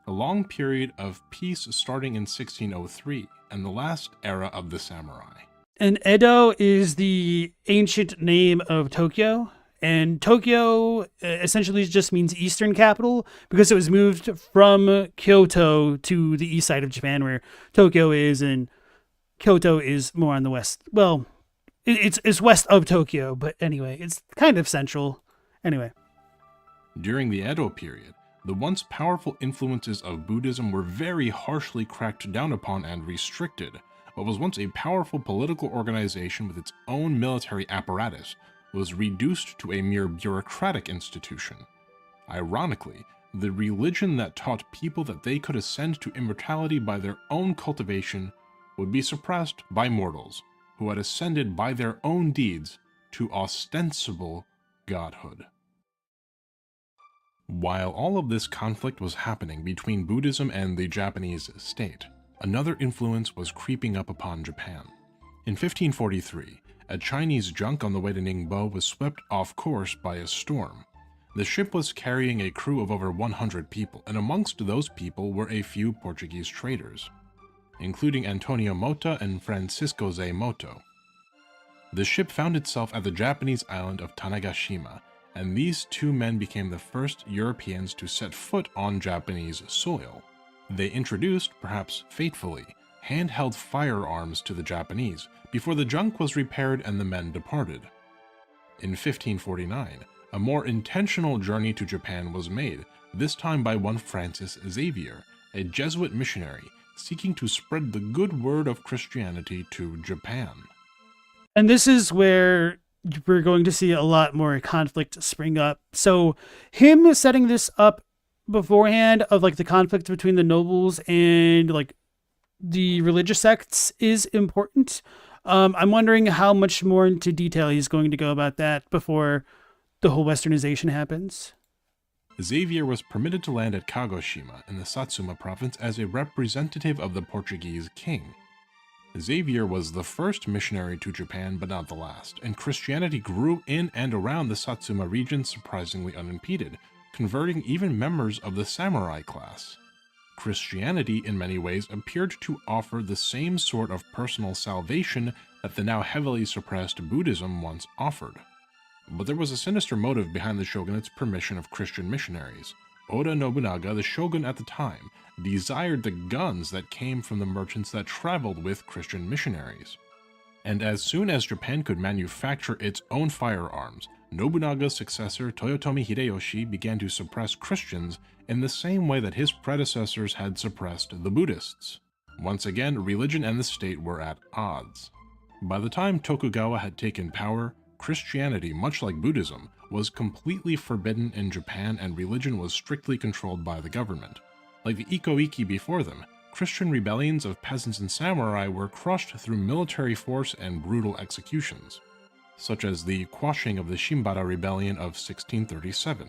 a long period of peace starting in 1603 and the last era of the samurai. And Edo is the ancient name of Tokyo. And Tokyo essentially just means Eastern capital because it was moved from Kyoto to the east side of Japan where Tokyo is, and Kyoto is more on the west. Well, it's west of Tokyo, but anyway, it's kind of central. Anyway. During the Edo period, the once powerful influences of Buddhism were very harshly cracked down upon and restricted. What was once a powerful political organization with its own military apparatus was reduced to a mere bureaucratic institution. Ironically, the religion that taught people that they could ascend to immortality by their own cultivation would be suppressed by mortals who had ascended by their own deeds to ostensible godhood. While all of this conflict was happening between Buddhism and the Japanese state, another influence was creeping up upon Japan. In 1543, a Chinese junk on the way to Ningbo was swept off course by a storm. The ship was carrying a crew of over 100 people, and amongst those people were a few Portuguese traders, including Antonio Mota and Francisco Zé Moto. The ship found itself at the Japanese island of Tanegashima, and these two men became the first Europeans to set foot on Japanese soil. They introduced, perhaps fatefully, handheld firearms to the Japanese before the junk was repaired and the men departed. In 1549, a more intentional journey to Japan was made, this time by one Francis Xavier, a Jesuit missionary seeking to spread the good word of Christianity to Japan. And this is where we're going to see a lot more conflict spring up. So him setting this up beforehand of like the conflict between the nobles and like the religious sects is important. I'm wondering how much more into detail he's going to go about that before the whole westernization happens. Xavier was permitted to land at Kagoshima in the Satsuma province as a representative of the Portuguese king. Xavier was the first missionary to Japan, but not the last, and Christianity grew in and around the Satsuma region surprisingly unimpeded, converting even members of the samurai class. Christianity, in many ways, appeared to offer the same sort of personal salvation that the now heavily suppressed Buddhism once offered. But there was a sinister motive behind the shogunate's permission of Christian missionaries. Oda Nobunaga, the shogun at the time, desired the guns that came from the merchants that traveled with Christian missionaries. And as soon as Japan could manufacture its own firearms, Nobunaga's successor Toyotomi Hideyoshi began to suppress Christians in the same way that his predecessors had suppressed the Buddhists. Once again, religion and the state were at odds. By the time Tokugawa had taken power, Christianity, much like Buddhism, was completely forbidden in Japan and religion was strictly controlled by the government. Like the Ikoiki before them, Christian rebellions of peasants and samurai were crushed through military force and brutal executions, such as the quashing of the Shimbara Rebellion of 1637.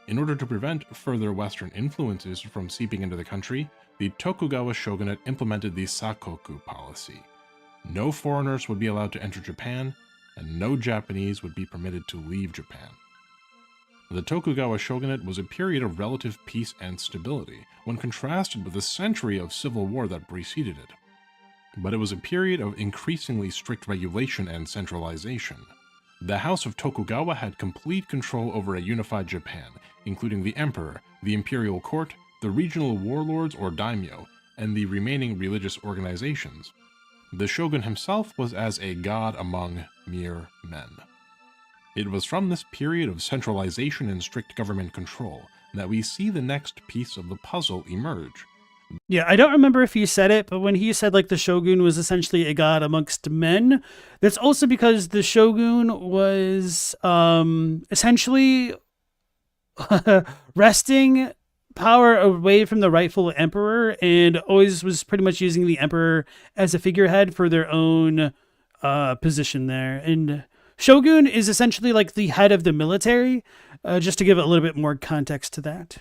In order to prevent further Western influences from seeping into the country, the Tokugawa shogunate implemented the Sakoku policy. No foreigners would be allowed to enter Japan, and no Japanese would be permitted to leave Japan. The Tokugawa shogunate was a period of relative peace and stability, when contrasted with the century of civil war that preceded it. But it was a period of increasingly strict regulation and centralization. The House of Tokugawa had complete control over a unified Japan, including the emperor, the imperial court, the regional warlords or daimyo, and the remaining religious organizations. The shogun himself was as a god among mere men. It was from this period of centralization and strict government control that we see the next piece of the puzzle emerge. Yeah, I don't remember if he said it, but when he said like the shogun was essentially a god amongst men, that's also because the shogun was essentially wresting power away from the rightful emperor and always was pretty much using the emperor as a figurehead for their own position there. And shogun is essentially like the head of the military, just to give it a little bit more context to that.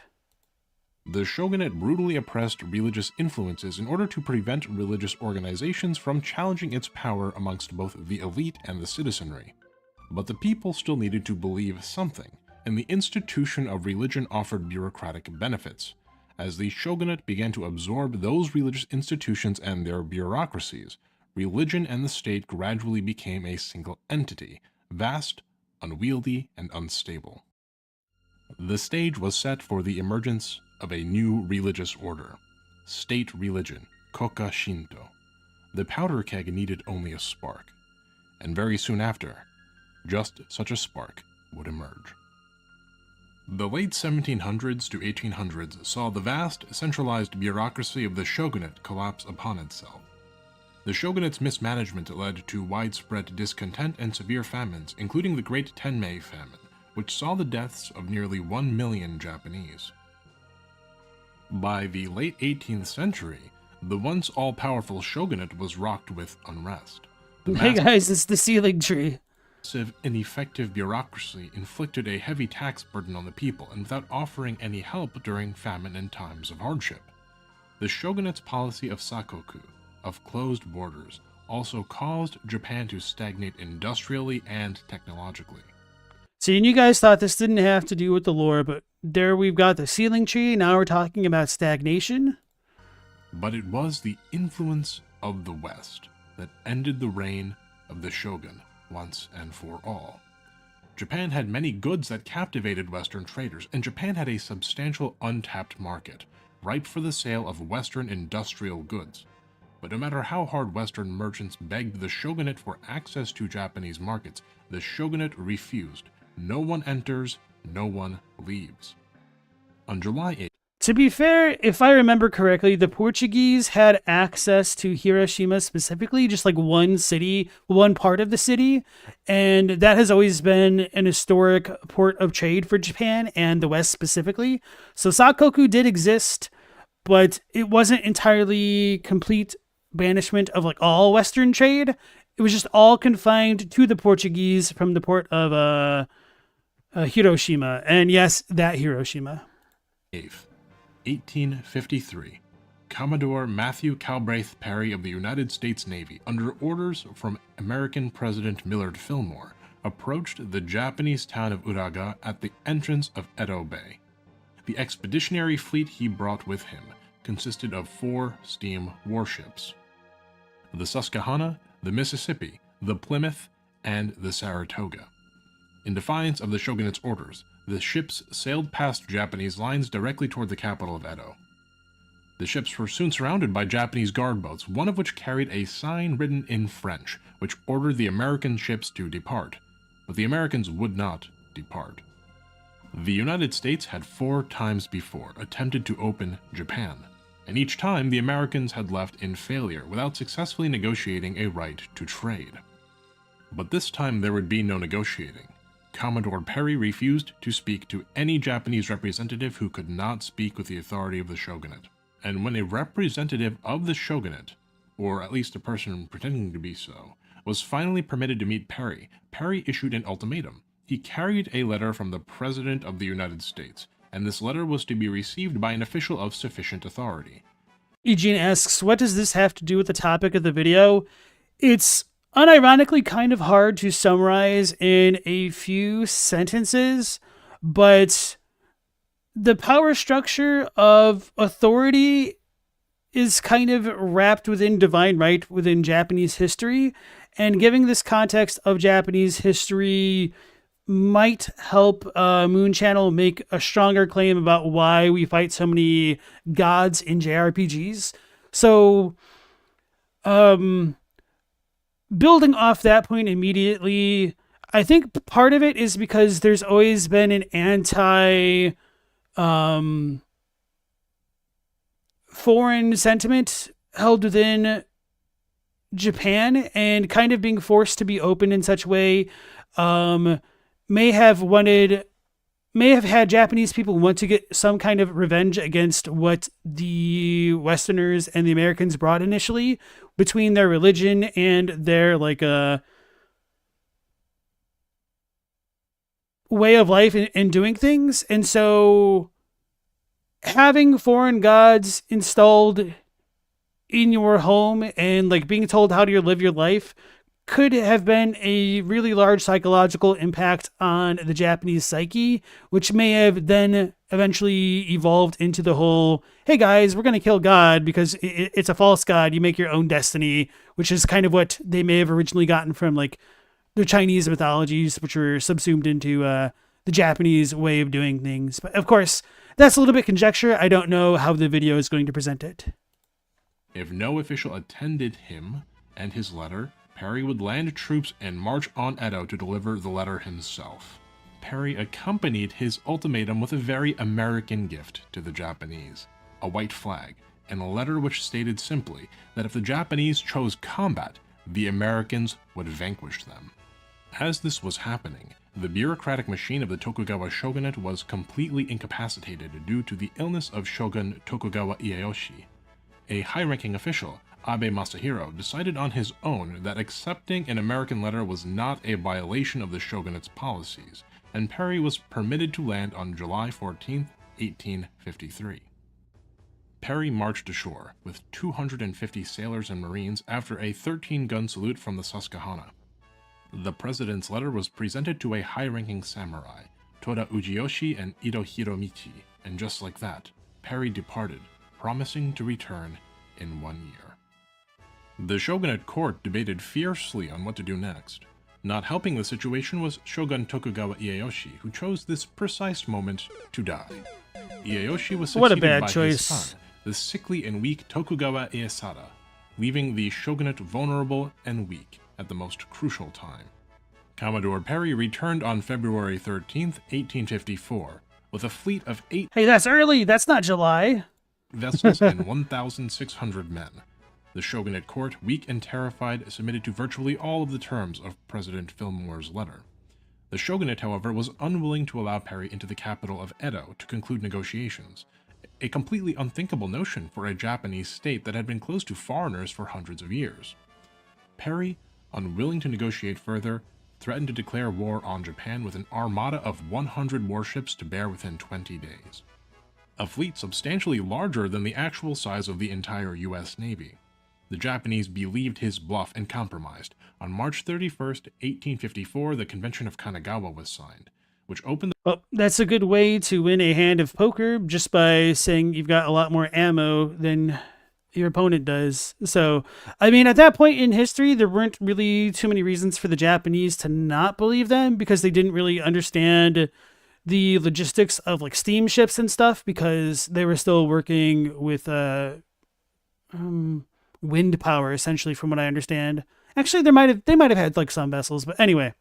The shogunate brutally oppressed religious influences in order to prevent religious organizations from challenging its power amongst both the elite and the citizenry. But the people still needed to believe something, and the institution of religion offered bureaucratic benefits. As the shogunate began to absorb those religious institutions and their bureaucracies, religion and the state gradually became a single entity, vast, unwieldy, and unstable. The stage was set for the emergence of a new religious order, state religion, Koka Shinto. The powder keg needed only a spark, and very soon after, just such a spark would emerge. The late 1700s to 1800s saw the vast, centralized bureaucracy of the shogunate collapse upon itself. The shogunate's mismanagement led to widespread discontent and severe famines, including the Great Tenmei famine, which saw the deaths of nearly 1 million Japanese. By the late 18th century, the once all-powerful shogunate was rocked with unrest. Hey guys, it's the ceiling tree. Massive, ineffective bureaucracy inflicted a heavy tax burden on the people, and without offering any help during famine and times of hardship. The shogunate's policy of sakoku, of closed borders, also caused Japan to stagnate industrially and technologically. See, and you guys thought this didn't have to do with the lore, but there we've got the ceiling tree, now we're talking about stagnation. But it was the influence of the West that ended the reign of the shogun, once and for all. Japan had many goods that captivated Western traders, and Japan had a substantial untapped market, ripe for the sale of Western industrial goods. But no matter how hard Western merchants begged the shogunate for access to Japanese markets, the shogunate refused. No one enters, no one leaves. On July 8th, To be fair, if I remember correctly, the Portuguese had access to Hiroshima specifically, just like one city, one part of the city, and that has always been an historic port of trade for Japan and the West specifically. So Sakoku did exist, but it wasn't entirely complete banishment of like all Western trade. It was just all confined to the Portuguese from the port of Hiroshima. And yes, that Hiroshima. 8th, 1853, Commodore Matthew Calbraith Perry of the United States Navy, under orders from American President Millard Fillmore, approached the Japanese town of Uraga at the entrance of Edo Bay. The expeditionary fleet he brought with him consisted of 4 steam warships: the Susquehanna, the Mississippi, the Plymouth, and the Saratoga. In defiance of the shogunate's orders, the ships sailed past Japanese lines directly toward the capital of Edo. The ships were soon surrounded by Japanese guard boats, one of which carried a sign written in French, which ordered the American ships to depart. But the Americans would not depart. The United States had 4 times before attempted to open Japan, and each time the Americans had left in failure without successfully negotiating a right to trade. But this time there would be no negotiating. Commodore Perry refused to speak to any Japanese representative who could not speak with the authority of the shogunate. And when a representative of the shogunate, or at least a person pretending to be so, was finally permitted to meet Perry, Perry issued an ultimatum. He carried a letter from the President of the United States, and this letter was to be received by an official of sufficient authority. Eugene asks, what does this have to do with the topic of the video? It's unironically kind of hard to summarize in a few sentences, but the power structure of authority is kind of wrapped within divine right within Japanese history, and giving this context of Japanese history might help Moon Channel make a stronger claim about why we fight so many gods in JRPGs. So, building off that point immediately, I think part of it is because there's always been an foreign sentiment held within Japan, and kind of being forced to be open in such a way may have had Japanese people want to get some kind of revenge against what the Westerners and the Americans brought initially, between their religion and their way of life and doing things. And so having foreign gods installed in your home and being told how to live your life could have been a really large psychological impact on the Japanese psyche, which may have then eventually evolved into the whole, hey guys, we're going to kill God because it's a false God. You make your own destiny, which is kind of what they may have originally gotten from the Chinese mythologies, which were subsumed into the Japanese way of doing things. But of course, that's a little bit conjecture. I don't know how the video is going to present it. If no official attended him and his letter, Perry would land troops and march on Edo to deliver the letter himself. Perry accompanied his ultimatum with a very American gift to the Japanese, a white flag, and a letter which stated simply that if the Japanese chose combat, the Americans would vanquish them. As this was happening, the bureaucratic machine of the Tokugawa shogunate was completely incapacitated due to the illness of Shogun Tokugawa Ieyasu. A high-ranking official, Abe Masahiro, decided on his own that accepting an American letter was not a violation of the shogunate's policies, and Perry was permitted to land on July 14, 1853. Perry marched ashore with 250 sailors and marines after a 13-gun salute from the Susquehanna. The president's letter was presented to a high-ranking samurai, Toda Ujiyoshi and Ido Hiromichi, and just like that, Perry departed, promising to return in 1 year. The shogunate court debated fiercely on what to do next. Not helping the situation was Shogun Tokugawa Ieyasu, who chose this precise moment to die. Ieyasu was What a succeeded bad by choice. his son, the sickly and weak Tokugawa Ieyasu, leaving the shogunate vulnerable and weak at the most crucial time. Commodore Perry returned on February 13th, 1854, with a fleet of 8 Hey, that's early. That's not July. vessels and 1,600 men. The shogunate court, weak and terrified, submitted to virtually all of the terms of President Fillmore's letter. The shogunate, however, was unwilling to allow Perry into the capital of Edo to conclude negotiations, a completely unthinkable notion for a Japanese state that had been closed to foreigners for hundreds of years. Perry, unwilling to negotiate further, threatened to declare war on Japan with an armada of 100 warships to bear within 20 days. A fleet substantially larger than the actual size of the entire US Navy. The Japanese believed his bluff and compromised. On March 31st, 1854, the Convention of Kanagawa was signed, which opened Well, that's a good way to win a hand of poker, just by saying you've got a lot more ammo than your opponent does. So, I mean, at that point in history, there weren't really too many reasons for the Japanese to not believe them, because they didn't really understand the logistics of like steamships and stuff, because they were still working with wind power, essentially, from what I understand. Actually, they might have had like some vessels, but anyway.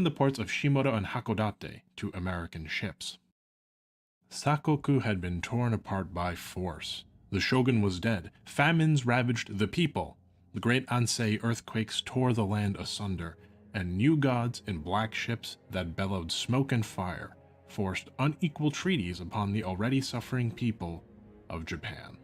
the ports of Shimoda and Hakodate to American ships. Sakoku had been torn apart by force. The shogun was dead. Famines ravaged the people. The great Ansei earthquakes tore the land asunder, and new gods in black ships that bellowed smoke and fire forced unequal treaties upon the already suffering people of Japan.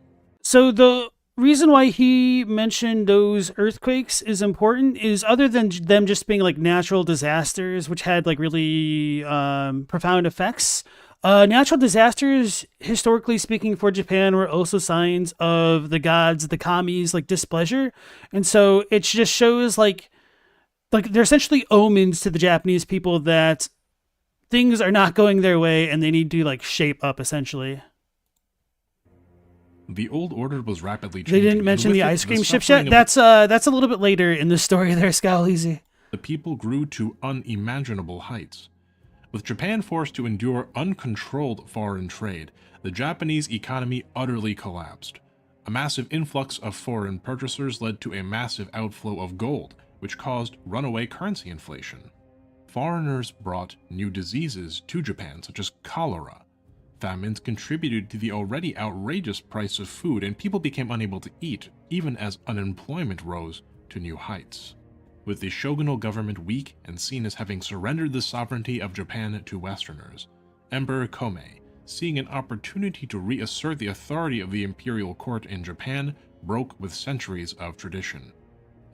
So the reason why he mentioned those earthquakes is important is, other than them just being like natural disasters, which had like really profound effects, natural disasters, historically speaking, for Japan were also signs of the gods, the kami's, like displeasure. And so it just shows like they're essentially omens to the Japanese people that things are not going their way and they need to like shape up, essentially. The old order was rapidly They changing. didn't mention and with the it, ice cream ships suffering yet. of That's a little bit later in the story there, Scowleasy. the people grew to unimaginable heights. With Japan forced to endure uncontrolled foreign trade, the Japanese economy utterly collapsed. A massive influx of foreign purchasers led to a massive outflow of gold, which caused runaway currency inflation. Foreigners brought new diseases to Japan, such as cholera. Famines contributed to the already outrageous price of food, and people became unable to eat, even as unemployment rose to new heights. With the shogunal government weak and seen as having surrendered the sovereignty of Japan to Westerners, Emperor Komei, seeing an opportunity to reassert the authority of the imperial court in Japan, broke with centuries of tradition.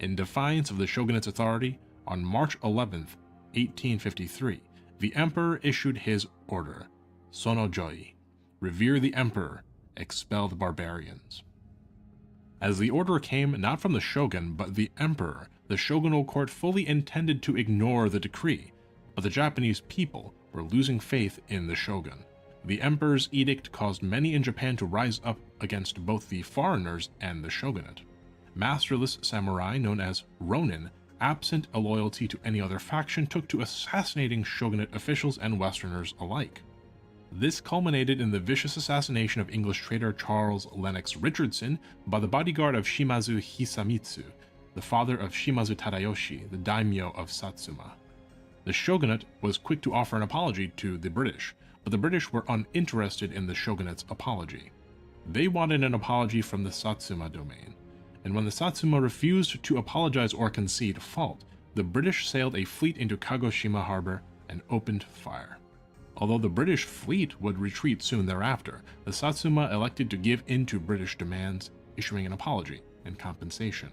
In defiance of the shogunate's authority, on March 11th, 1853, the emperor issued his order, Sonojoi, revere the emperor, expel the barbarians. As the order came not from the shogun but the emperor, the shogunal court fully intended to ignore the decree, but the Japanese people were losing faith in the shogun. The emperor's edict caused many in Japan to rise up against both the foreigners and the shogunate. Masterless samurai known as ronin, absent a loyalty to any other faction, took to assassinating shogunate officials and Westerners alike. This culminated in the vicious assassination of English trader Charles Lennox Richardson by the bodyguard of Shimazu Hisamitsu, the father of Shimazu Tadayoshi, the daimyo of Satsuma. The shogunate was quick to offer an apology to the British, but the British were uninterested in the shogunate's apology. They wanted an apology from the Satsuma domain, and when the Satsuma refused to apologize or concede fault, the British sailed a fleet into Kagoshima harbor and opened fire. Although the British fleet would retreat soon thereafter, the Satsuma elected to give in to British demands, issuing an apology and compensation.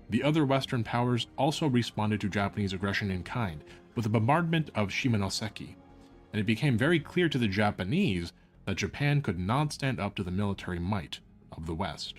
The other Western powers also responded to Japanese aggression in kind with the bombardment of Shimonoseki, and it became very clear to the Japanese that Japan could not stand up to the military might of the West.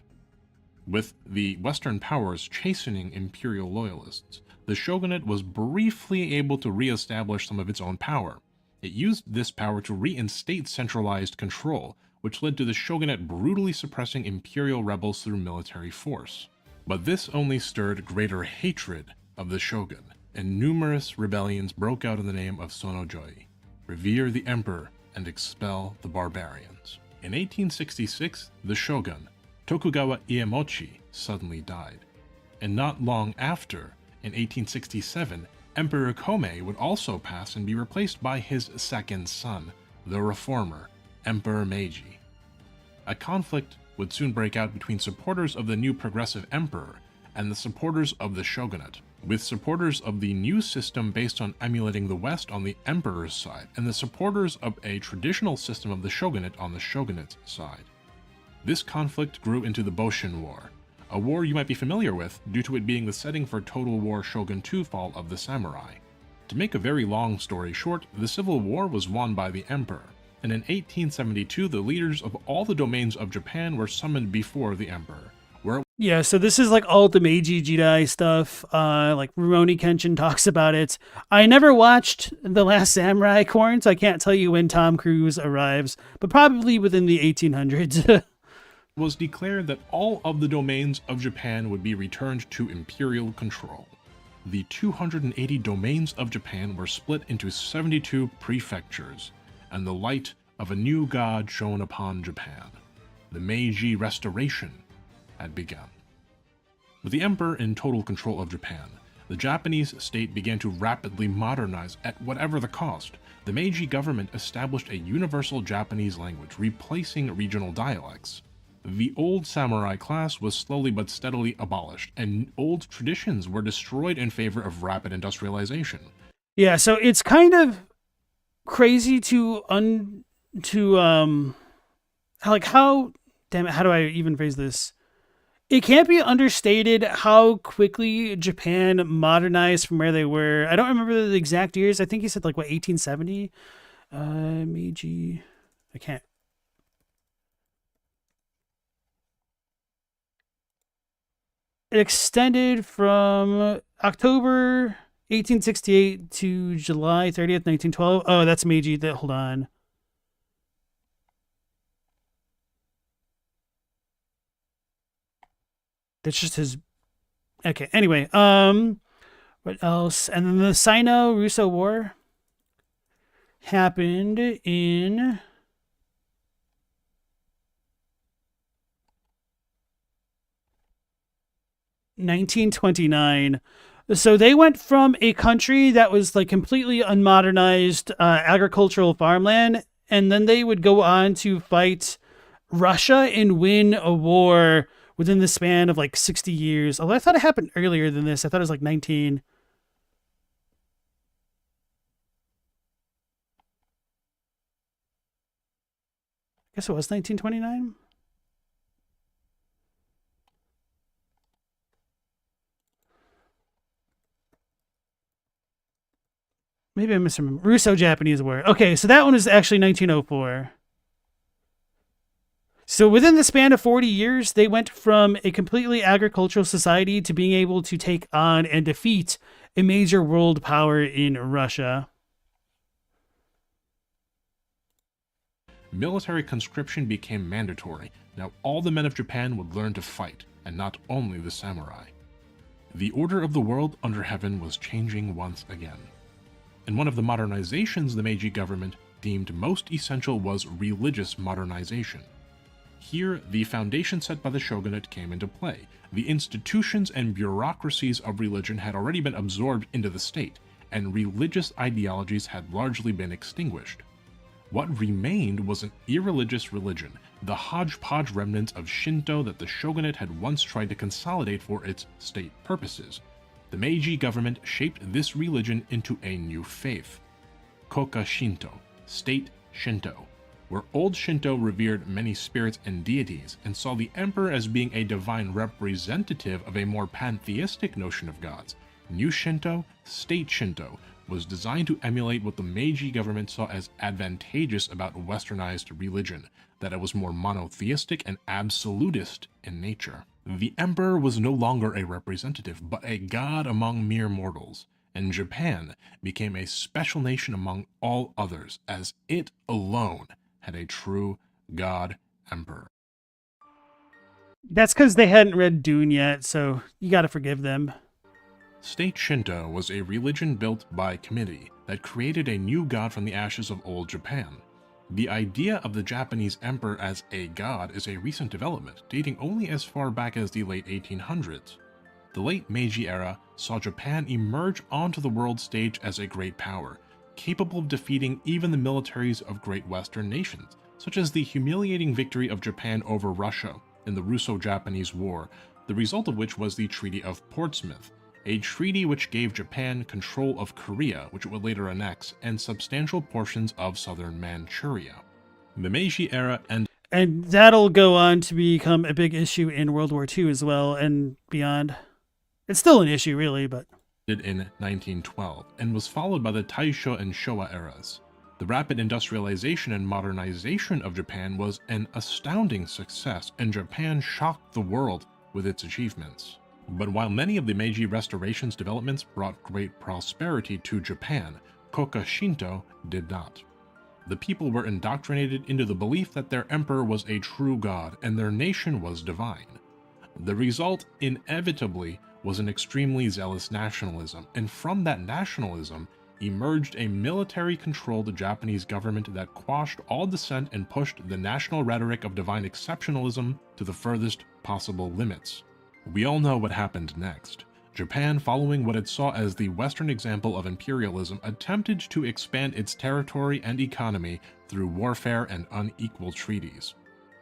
With the Western powers chastening imperial loyalists, the shogunate was briefly able to re-establish some of its own power. It used this power to reinstate centralized control, which led to the shogunate brutally suppressing imperial rebels through military force. But this only stirred greater hatred of the shogun. and numerous rebellions broke out in the name of Sonojoi, revere the emperor and expel the barbarians. In 1866, the shogun, Tokugawa Iemochi, suddenly died. And not long after, in 1867, Emperor Komei would also pass and be replaced by his second son, the reformer, Emperor Meiji. A conflict would soon break out between supporters of the new progressive emperor and the supporters of the shogunate, with supporters of the new system based on emulating the West on the emperor's side, and the supporters of a traditional system of the shogunate on the shogunate's side. This conflict grew into the Boshin War, a war you might be familiar with due to it being the setting for Total War Shogun II Fall of the Samurai. To make a very long story short, the Civil War was won by the emperor, and in 1872 the leaders of all the domains of Japan were summoned before the emperor. Yeah, so this is like all the Meiji Jidai stuff. Like Rurouni Kenshin talks about it. I never watched The Last Samurai, Corn, so I can't tell you when Tom Cruise arrives, but probably within the 1800s. Was declared that all of the domains of Japan would be returned to imperial control. The 280 domains of Japan were split into 72 prefectures, and the light of a new god shone upon Japan. The Meiji Restoration had begun. With the emperor in total control of Japan, the Japanese state began to rapidly modernize at whatever the cost. The Meiji government established a universal Japanese language, replacing regional dialects. The old samurai class was slowly but steadily abolished, and old traditions were destroyed in favor of rapid industrialization. Yeah, so it's kind of crazy how damn it, how do I even phrase this? It can't be understated how quickly Japan modernized from where they were. I don't remember the exact years. I think he said 1870. Meiji. I can't. It extended from October 1868 to July 30th, 1912. Oh, that's Meiji. Hold on. That's just his. Okay. Anyway, what else? And then the Sino-Russo War happened in 1929. So they went from a country that was completely unmodernized agricultural farmland, and then they would go on to fight Russia and win a war within the span of 60 years. Although I thought it happened earlier than this. I thought it was 19. I guess it was 1929. Maybe I misremember. Russo-Japanese War. Okay, so that one is actually 1904. So within the span of 40 years, they went from a completely agricultural society to being able to take on and defeat a major world power in Russia. Military conscription became mandatory. Now all the men of Japan would learn to fight, and not only the samurai. The order of the world under heaven was changing once again. And one of the modernizations the Meiji government deemed most essential was religious modernization. Here, the foundation set by the shogunate came into play. The institutions and bureaucracies of religion had already been absorbed into the state, and religious ideologies had largely been extinguished. What remained was an irreligious religion, the hodgepodge remnants of Shinto that the shogunate had once tried to consolidate for its state purposes. The Meiji government shaped this religion into a new faith, Koka Shinto, State Shinto, where old Shinto revered many spirits and deities and saw the emperor as being a divine representative of a more pantheistic notion of gods. New Shinto, State Shinto, was designed to emulate what the Meiji government saw as advantageous about westernized religion, that it was more monotheistic and absolutist in nature. The emperor was no longer a representative, but a god among mere mortals, and Japan became a special nation among all others, as it alone had a true god emperor. That's because they hadn't read Dune yet, so you gotta forgive them. State Shinto was a religion built by committee that created a new god from the ashes of old Japan. The idea of the Japanese emperor as a god is a recent development, dating only as far back as the late 1800s. The late Meiji era saw Japan emerge onto the world stage as a great power, capable of defeating even the militaries of great Western nations, such as the humiliating victory of Japan over Russia in the Russo-Japanese War, the result of which was the Treaty of Portsmouth, a treaty which gave Japan control of Korea, which it would later annex, and substantial portions of southern Manchuria. The Meiji era And that'll go on to become a big issue in World War II as well and beyond. It's still an issue, really, but... ended in 1912, and was followed by the Taisho and Showa eras. The rapid industrialization and modernization of Japan was an astounding success, and Japan shocked the world with its achievements. But while many of the Meiji Restoration's developments brought great prosperity to Japan, Koka Shinto did not. The people were indoctrinated into the belief that their emperor was a true god and their nation was divine. The result, inevitably, was an extremely zealous nationalism, and from that nationalism emerged a military-controlled Japanese government that quashed all dissent and pushed the national rhetoric of divine exceptionalism to the furthest possible limits. We all know what happened next. Japan, following what it saw as the Western example of imperialism, attempted to expand its territory and economy through warfare and unequal treaties.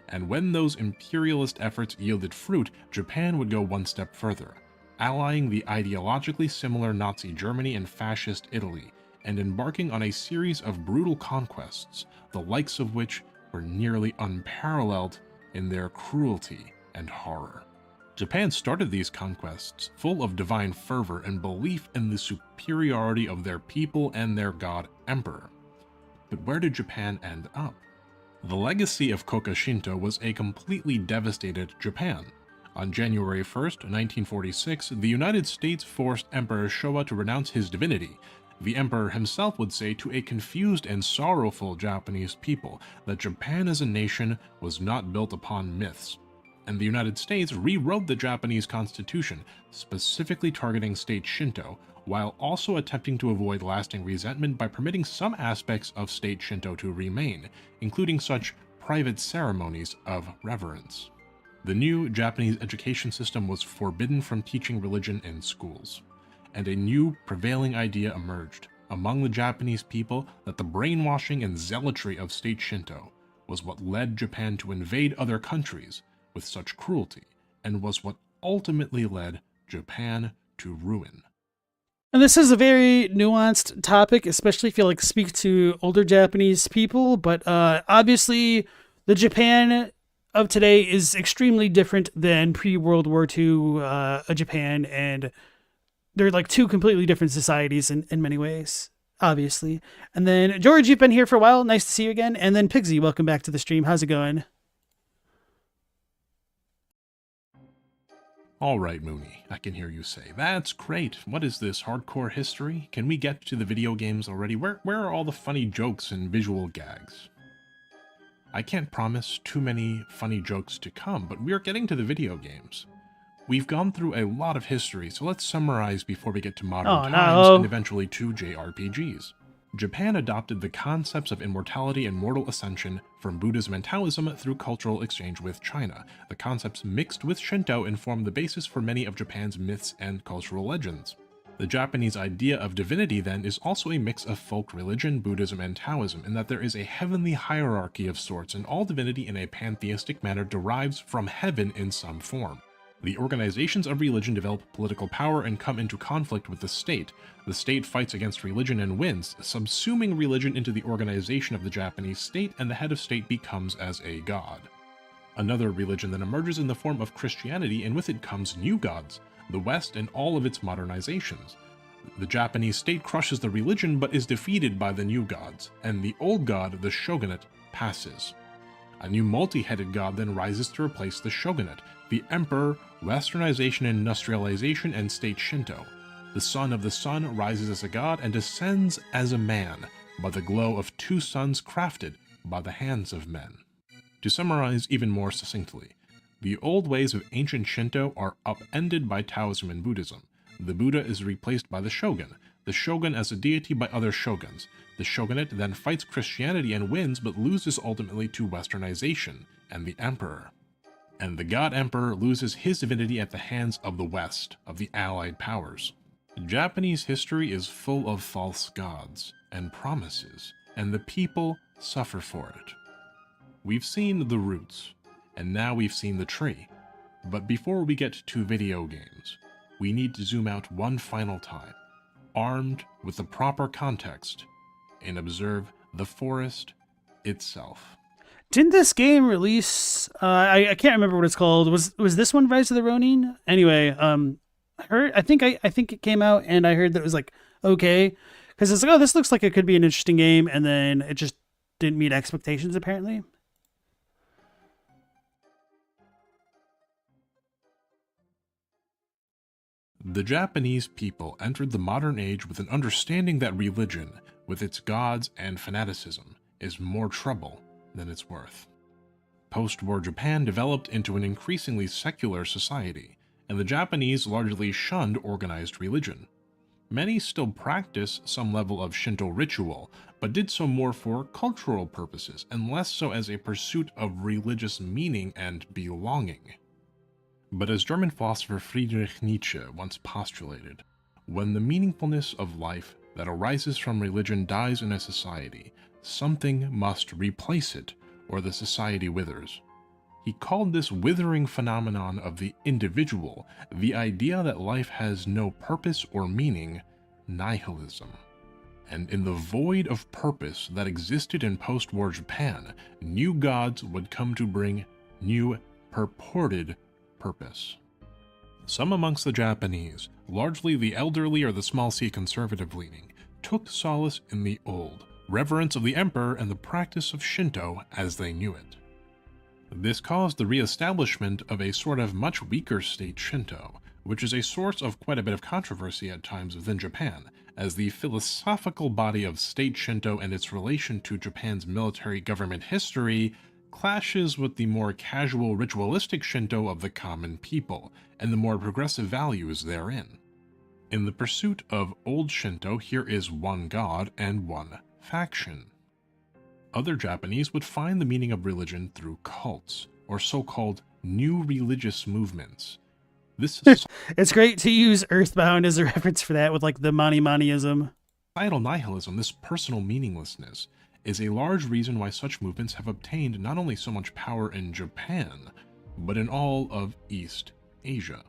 And when those imperialist efforts yielded fruit, Japan would go one step further, allying the ideologically similar Nazi Germany and fascist Italy, and embarking on a series of brutal conquests, the likes of which were nearly unparalleled in their cruelty and horror. Japan started these conquests full of divine fervor and belief in the superiority of their people and their god emperor. But where did Japan end up? The legacy of Koka Shinto was a completely devastated Japan. On January 1st, 1946, the United States forced Emperor Showa to renounce his divinity. The emperor himself would say to a confused and sorrowful Japanese people that Japan as a nation was not built upon myths. And the United States rewrote the Japanese constitution, specifically targeting state Shinto, while also attempting to avoid lasting resentment by permitting some aspects of state Shinto to remain, including such private ceremonies of reverence. The new Japanese education system was forbidden from teaching religion in schools, and a new prevailing idea emerged among the Japanese people that the brainwashing and zealotry of state Shinto was what led Japan to invade other countries with such cruelty, and was what ultimately led Japan to ruin. And this is a very nuanced topic, especially if you speak to older Japanese people, but obviously the Japan of today is extremely different than pre-World War II Japan, and they're two completely different societies in many ways, obviously. And then, George, you've been here for a while. Nice to see you again. And then, Pigsy, welcome back to the stream. How's it going? All right, Mooney, I can hear you say, that's great. What is this, hardcore history? Can we get to the video games already? Where are all the funny jokes and visual gags? I can't promise too many funny jokes to come, but we are getting to the video games. We've gone through a lot of history, so let's summarize before we get to modern times and eventually to JRPGs. Japan adopted the concepts of immortality and mortal ascension from Buddhism and Taoism through cultural exchange with China. The concepts mixed with Shinto and formed the basis for many of Japan's myths and cultural legends. The Japanese idea of divinity, then, is also a mix of folk religion, Buddhism, and Taoism, in that there is a heavenly hierarchy of sorts, and all divinity in a pantheistic manner derives from heaven in some form. The organizations of religion develop political power and come into conflict with the state. The state fights against religion and wins, subsuming religion into the organization of the Japanese state, and the head of state becomes as a god. Another religion then emerges in the form of Christianity, and with it comes new gods, the West and all of its modernizations. The Japanese state crushes the religion but is defeated by the new gods, and the old god, the shogunate, passes. A new multi-headed god then rises to replace the shogunate, the emperor, westernization and industrialization, and state Shinto. The son of the sun rises as a god and descends as a man, by the glow of two suns crafted by the hands of men. To summarize even more succinctly, the old ways of ancient Shinto are upended by Taoism and Buddhism. The Buddha is replaced by the shogun as a deity by other shoguns. The shogunate then fights Christianity and wins, but loses ultimately to westernization and the emperor. And the god emperor loses his divinity at the hands of the West, of the allied powers. Japanese history is full of false gods and promises, and the people suffer for it. We've seen the roots, and now we've seen the tree. But before we get to video games, we need to zoom out one final time, armed with the proper context, and observe the forest itself. Didn't this game release? I can't remember what it's called. Was this one Rise of the Ronin? Anyway, I think it came out, and I heard that it was like okay, because it's like, oh, this looks like it could be an interesting game, and then it just didn't meet expectations apparently. The Japanese people entered the modern age with an understanding that religion, with its gods and fanaticism, is more trouble than it's worth. Post-war Japan developed into an increasingly secular society, and the Japanese largely shunned organized religion. Many still practice some level of Shinto ritual, but did so more for cultural purposes and less so as a pursuit of religious meaning and belonging. But as German philosopher Friedrich Nietzsche once postulated, when the meaningfulness of life that arises from religion dies in a society, something must replace it, or the society withers. He called this withering phenomenon of the individual, the idea that life has no purpose or meaning, nihilism. And in the void of purpose that existed in post-war Japan, new gods would come to bring new purported purpose. Some amongst the Japanese, largely the elderly or the small c conservative leaning, took solace in the old, reverence of the emperor and the practice of Shinto as they knew it. This caused the re-establishment of a sort of much weaker state Shinto, which is a source of quite a bit of controversy at times within Japan, as the philosophical body of state Shinto and its relation to Japan's military government history clashes with the more casual ritualistic Shinto of the common people, and the more progressive values therein. In the pursuit of old Shinto, here is one god and one faction. Other Japanese would find the meaning of religion through cults, or so-called new religious movements. This It's great to use Earthbound as a reference for that with like the Maniism. societal nihilism, this personal meaninglessness, is a large reason why such movements have obtained not only so much power in Japan, but in all of East Asia.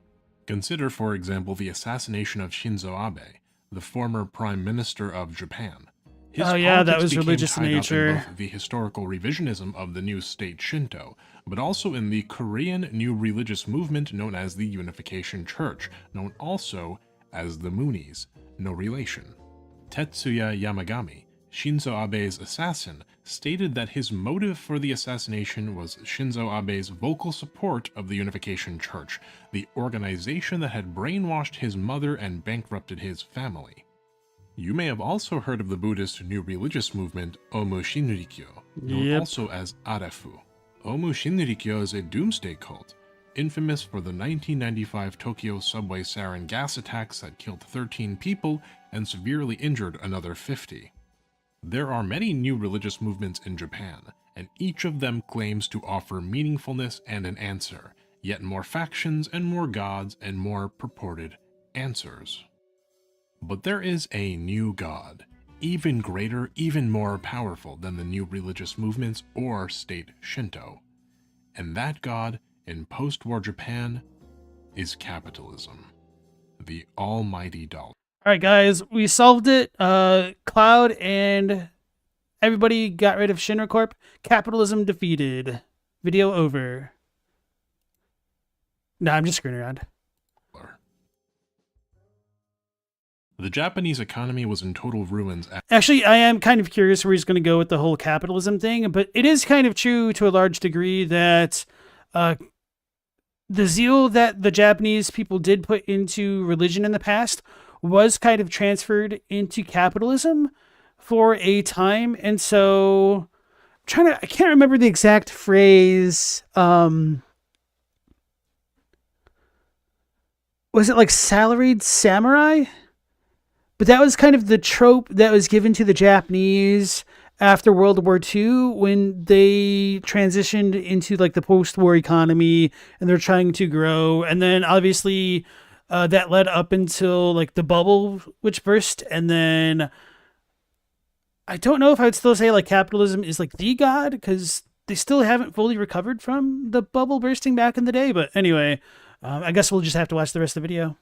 Consider, for example, the assassination of Shinzo Abe, the former Prime Minister of Japan. His that politics was became religious in tied up nature. both the historical revisionism of the new state Shinto, but also in the Korean new religious movement known as the Unification Church, known also as the Moonies, no relation. Tetsuya Yamagami, Shinzo Abe's assassin, stated that his motive for the assassination was Shinzo Abe's vocal support of the Unification Church, the organization that had brainwashed his mother and bankrupted his family. You may have also heard of the Buddhist new religious movement Omu Shinrikyo, known also as Arefu. Omu Shinrikyo is a doomsday cult, infamous for the 1995 Tokyo subway sarin gas attacks that killed 13 people and severely injured another 50. There are many new religious movements in Japan, and each of them claims to offer meaningfulness and an answer, yet more factions and more gods and more purported answers. But there is a new god, even greater, even more powerful than the new religious movements or state Shinto. And that god, in post-war Japan, is capitalism, the almighty dollar. All right, guys, we solved it. Cloud and everybody got rid of Shinra Corp. Capitalism defeated. Video over. Nah, I'm just screwing around. The Japanese economy was in total ruins. Actually, I am kind of curious where he's going to go with the whole capitalism thing, but it is kind of true to a large degree that the zeal that the Japanese people did put into religion in the past was kind of transferred into capitalism for a time. And so I can't remember the exact phrase. was it like salaried samurai? But that was kind of the trope that was given to the Japanese after World War II when they transitioned into like the post-war economy and they're trying to grow. And then obviously that led up until like the bubble, which burst. And then I don't know if I would still say like capitalism is like the god because they still haven't fully recovered from the bubble bursting back in the day. But anyway, I guess we'll just have to watch the rest of the video.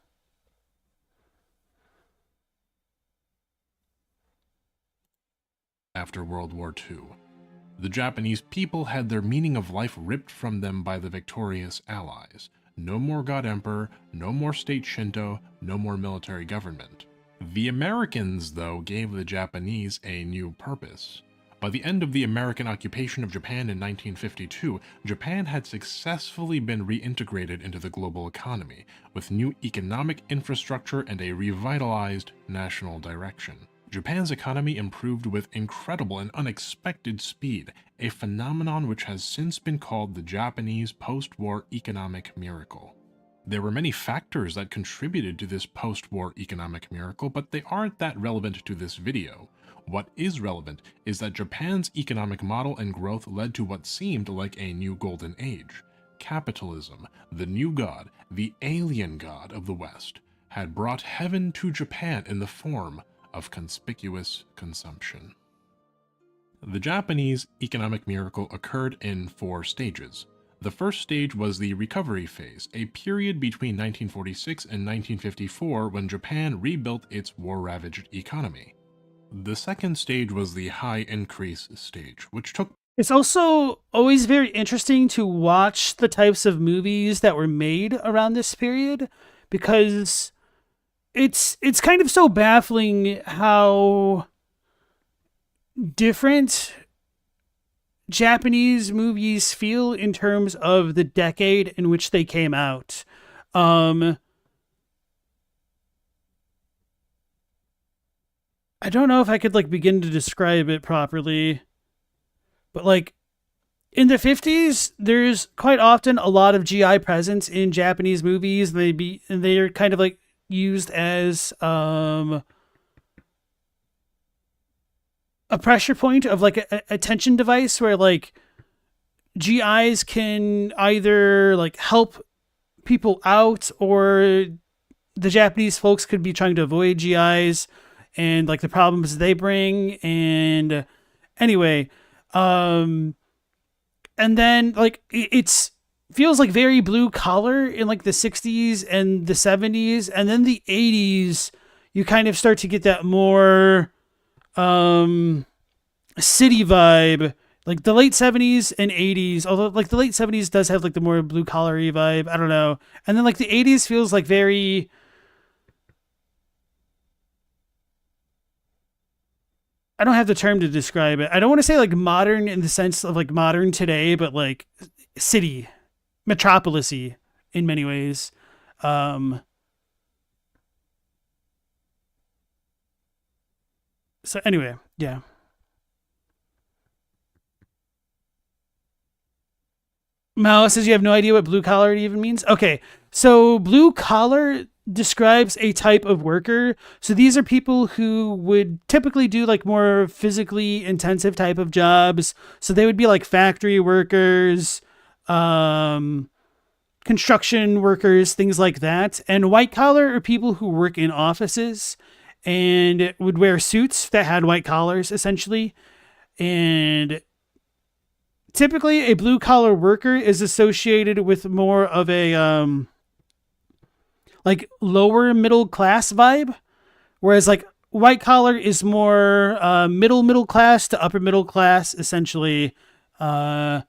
After World War II, the Japanese people had their meaning of life ripped from them by the victorious Allies. No more God Emperor, no more state Shinto, no more military government. The Americans, though, gave the Japanese a new purpose. By the end of the American occupation of Japan in 1952, Japan had successfully been reintegrated into the global economy, with new economic infrastructure and a revitalized national direction. Japan's economy improved with incredible and unexpected speed, a phenomenon which has since been called the Japanese post-war economic miracle. There were many factors that contributed to this post-war economic miracle, but they aren't that relevant to this video. What is relevant is that Japan's economic model and growth led to what seemed like a new golden age. Capitalism, the new god, the alien god of the West, had brought heaven to Japan in the form of conspicuous consumption. The Japanese economic miracle occurred in 4 stages. The first stage was the recovery phase, a period between 1946 and 1954 when Japan rebuilt its war-ravaged economy. The second stage was the high increase stage, which took... It's also always very interesting to watch the types of movies that were made around this period because it's kind of so baffling how different Japanese movies feel in terms of the decade in which they came out. I don't know if I could like begin to describe it properly, but like in the 50s, there's quite often a lot of GI presence in Japanese movies. They're kind of like used as a pressure point of like a tension device where like GIs can either like help people out or the Japanese folks could be trying to avoid GIs and like the problems they bring. And anyway, and then like it's feels like very blue collar in like the 60s and the 70s, and then the 80s you kind of start to get that more city vibe, like the late 70s and 80s, although like the late 70s does have like the more blue collar-y vibe, I don't know. And then like the 80s feels like very, I don't have the term to describe it. I don't want to say like modern in the sense of like modern today, but like city, metropolis-y in many ways. So anyway, yeah. Mao says you have no idea what blue collar even means. Okay, so blue collar describes a type of worker. So these are people who would typically do like more physically intensive type of jobs. So they would be like factory workers, construction workers, things like that. And white collar are people who work in offices and would wear suits that had white collars essentially. And typically a blue collar worker is associated with more of a like lower middle class vibe, whereas like white collar is more middle class to upper middle class essentially, and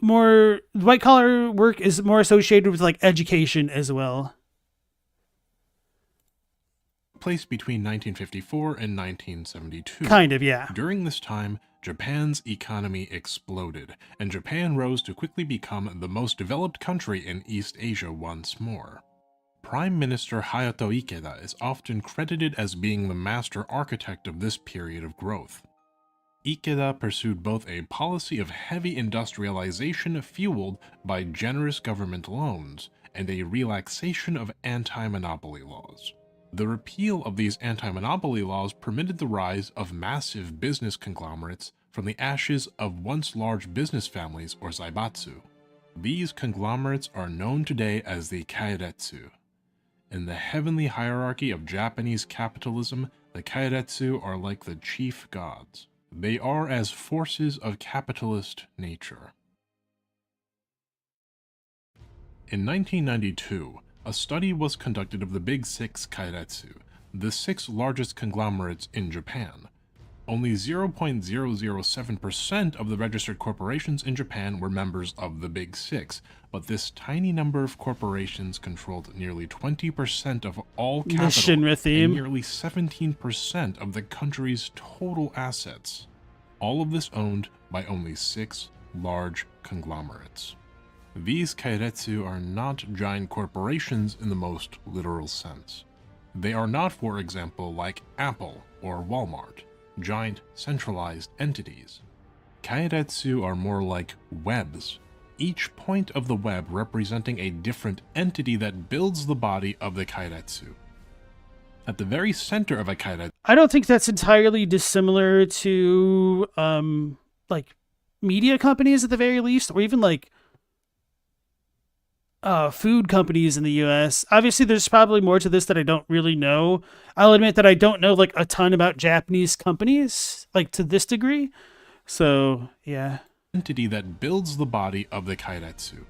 more white collar work is more associated with like education as well. Place between 1954 and 1972. Kind of, yeah. During this time, Japan's economy exploded, and Japan rose to quickly become the most developed country in East Asia once more. Prime Minister Hayato Ikeda is often credited as being the master architect of this period of growth. Ikeda pursued both a policy of heavy industrialization fueled by generous government loans and a relaxation of anti-monopoly laws. The repeal of these anti-monopoly laws permitted the rise of massive business conglomerates from the ashes of once large business families or zaibatsu. These conglomerates are known today as the kairetsu. In the heavenly hierarchy of Japanese capitalism, the kairetsu are like the chief gods. They are as forces of capitalist nature. In 1992, a study was conducted of the Big Six kairetsu, the 6 largest conglomerates in Japan. Only 0.007% of the registered corporations in Japan were members of the Big Six, but this tiny number of corporations controlled nearly 20% of all capital Shinra theme. and nearly 17% of the country's total assets. All of this owned by only 6 large conglomerates. These kairetsu are not giant corporations in the most literal sense. They are not, for example, like Apple or Walmart, giant centralized entities. Kairetsu are more like webs, each point of the web representing a different entity that builds the body of the kairetsu. At the very center of a kairetsu, I don't think that's entirely dissimilar to like media companies at the very least, or even like food companies in the US. Obviously, there's probably more to this that I don't really know. I'll admit that I don't know like a ton about Japanese companies, like to this degree. So, yeah. entity that builds the body of the kairetsu.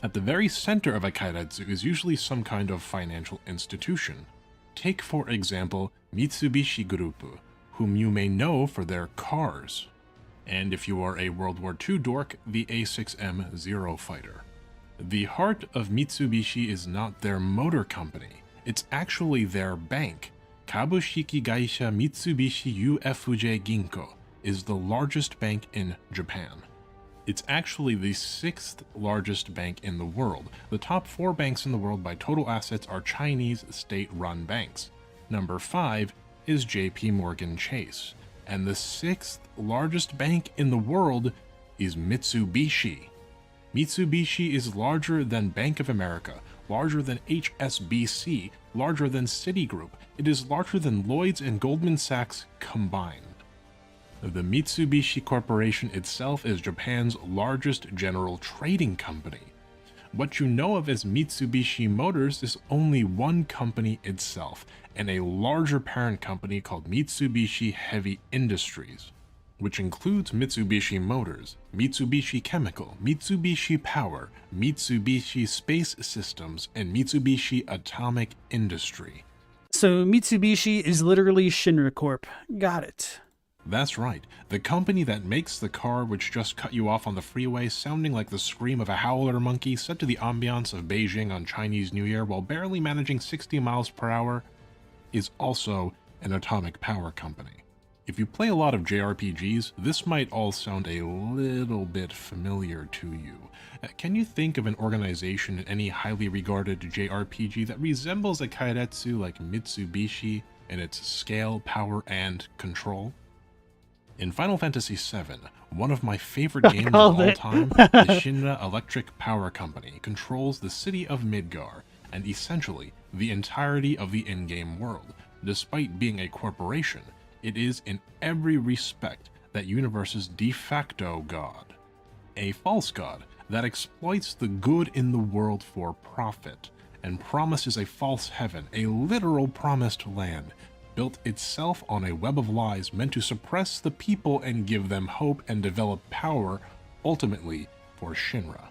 At the very center of a kairetsu is usually some kind of financial institution. Take, for example, Mitsubishi Group, whom you may know for their cars. And if you are a World War II dork, the A6M Zero Fighter. The heart of Mitsubishi is not their motor company, it's actually their bank. Kabushiki Gaisha Mitsubishi UFJ Ginko is the largest bank in Japan. It's actually the 6th largest bank in the world. The top 4 banks in the world by total assets are Chinese state-run banks. Number 5 is JP Morgan Chase. And the 6th largest bank in the world is Mitsubishi. Mitsubishi is larger than Bank of America, larger than HSBC, larger than Citigroup. It is larger than Lloyd's and Goldman Sachs combined. The Mitsubishi Corporation itself is Japan's largest general trading company. What you know of as Mitsubishi Motors is only one company itself, and a larger parent company called Mitsubishi Heavy Industries, which includes Mitsubishi Motors, Mitsubishi Chemical, Mitsubishi Power, Mitsubishi Space Systems, and Mitsubishi Atomic Industry. So Mitsubishi is literally Shinra Corp. Got it. That's right, the company that makes the car which just cut you off on the freeway sounding like the scream of a howler monkey set to the ambiance of Beijing on Chinese New Year while barely managing 60 miles per hour is also an atomic power company. If you play a lot of JRPGs, this might all sound a little bit familiar to you. Can you think of an organization in any highly regarded JRPG that resembles a kairetsu like Mitsubishi in its scale, power, and control? In Final Fantasy VII, one of my favorite games of all time, the Shinra Electric Power Company controls the city of Midgar, and essentially the entirety of the in-game world. Despite being a corporation, it is in every respect that universe's de facto god. A false god that exploits the good in the world for profit, and promises a false heaven, a literal promised land, built itself on a web of lies meant to suppress the people and give them hope and develop power, ultimately for Shinra.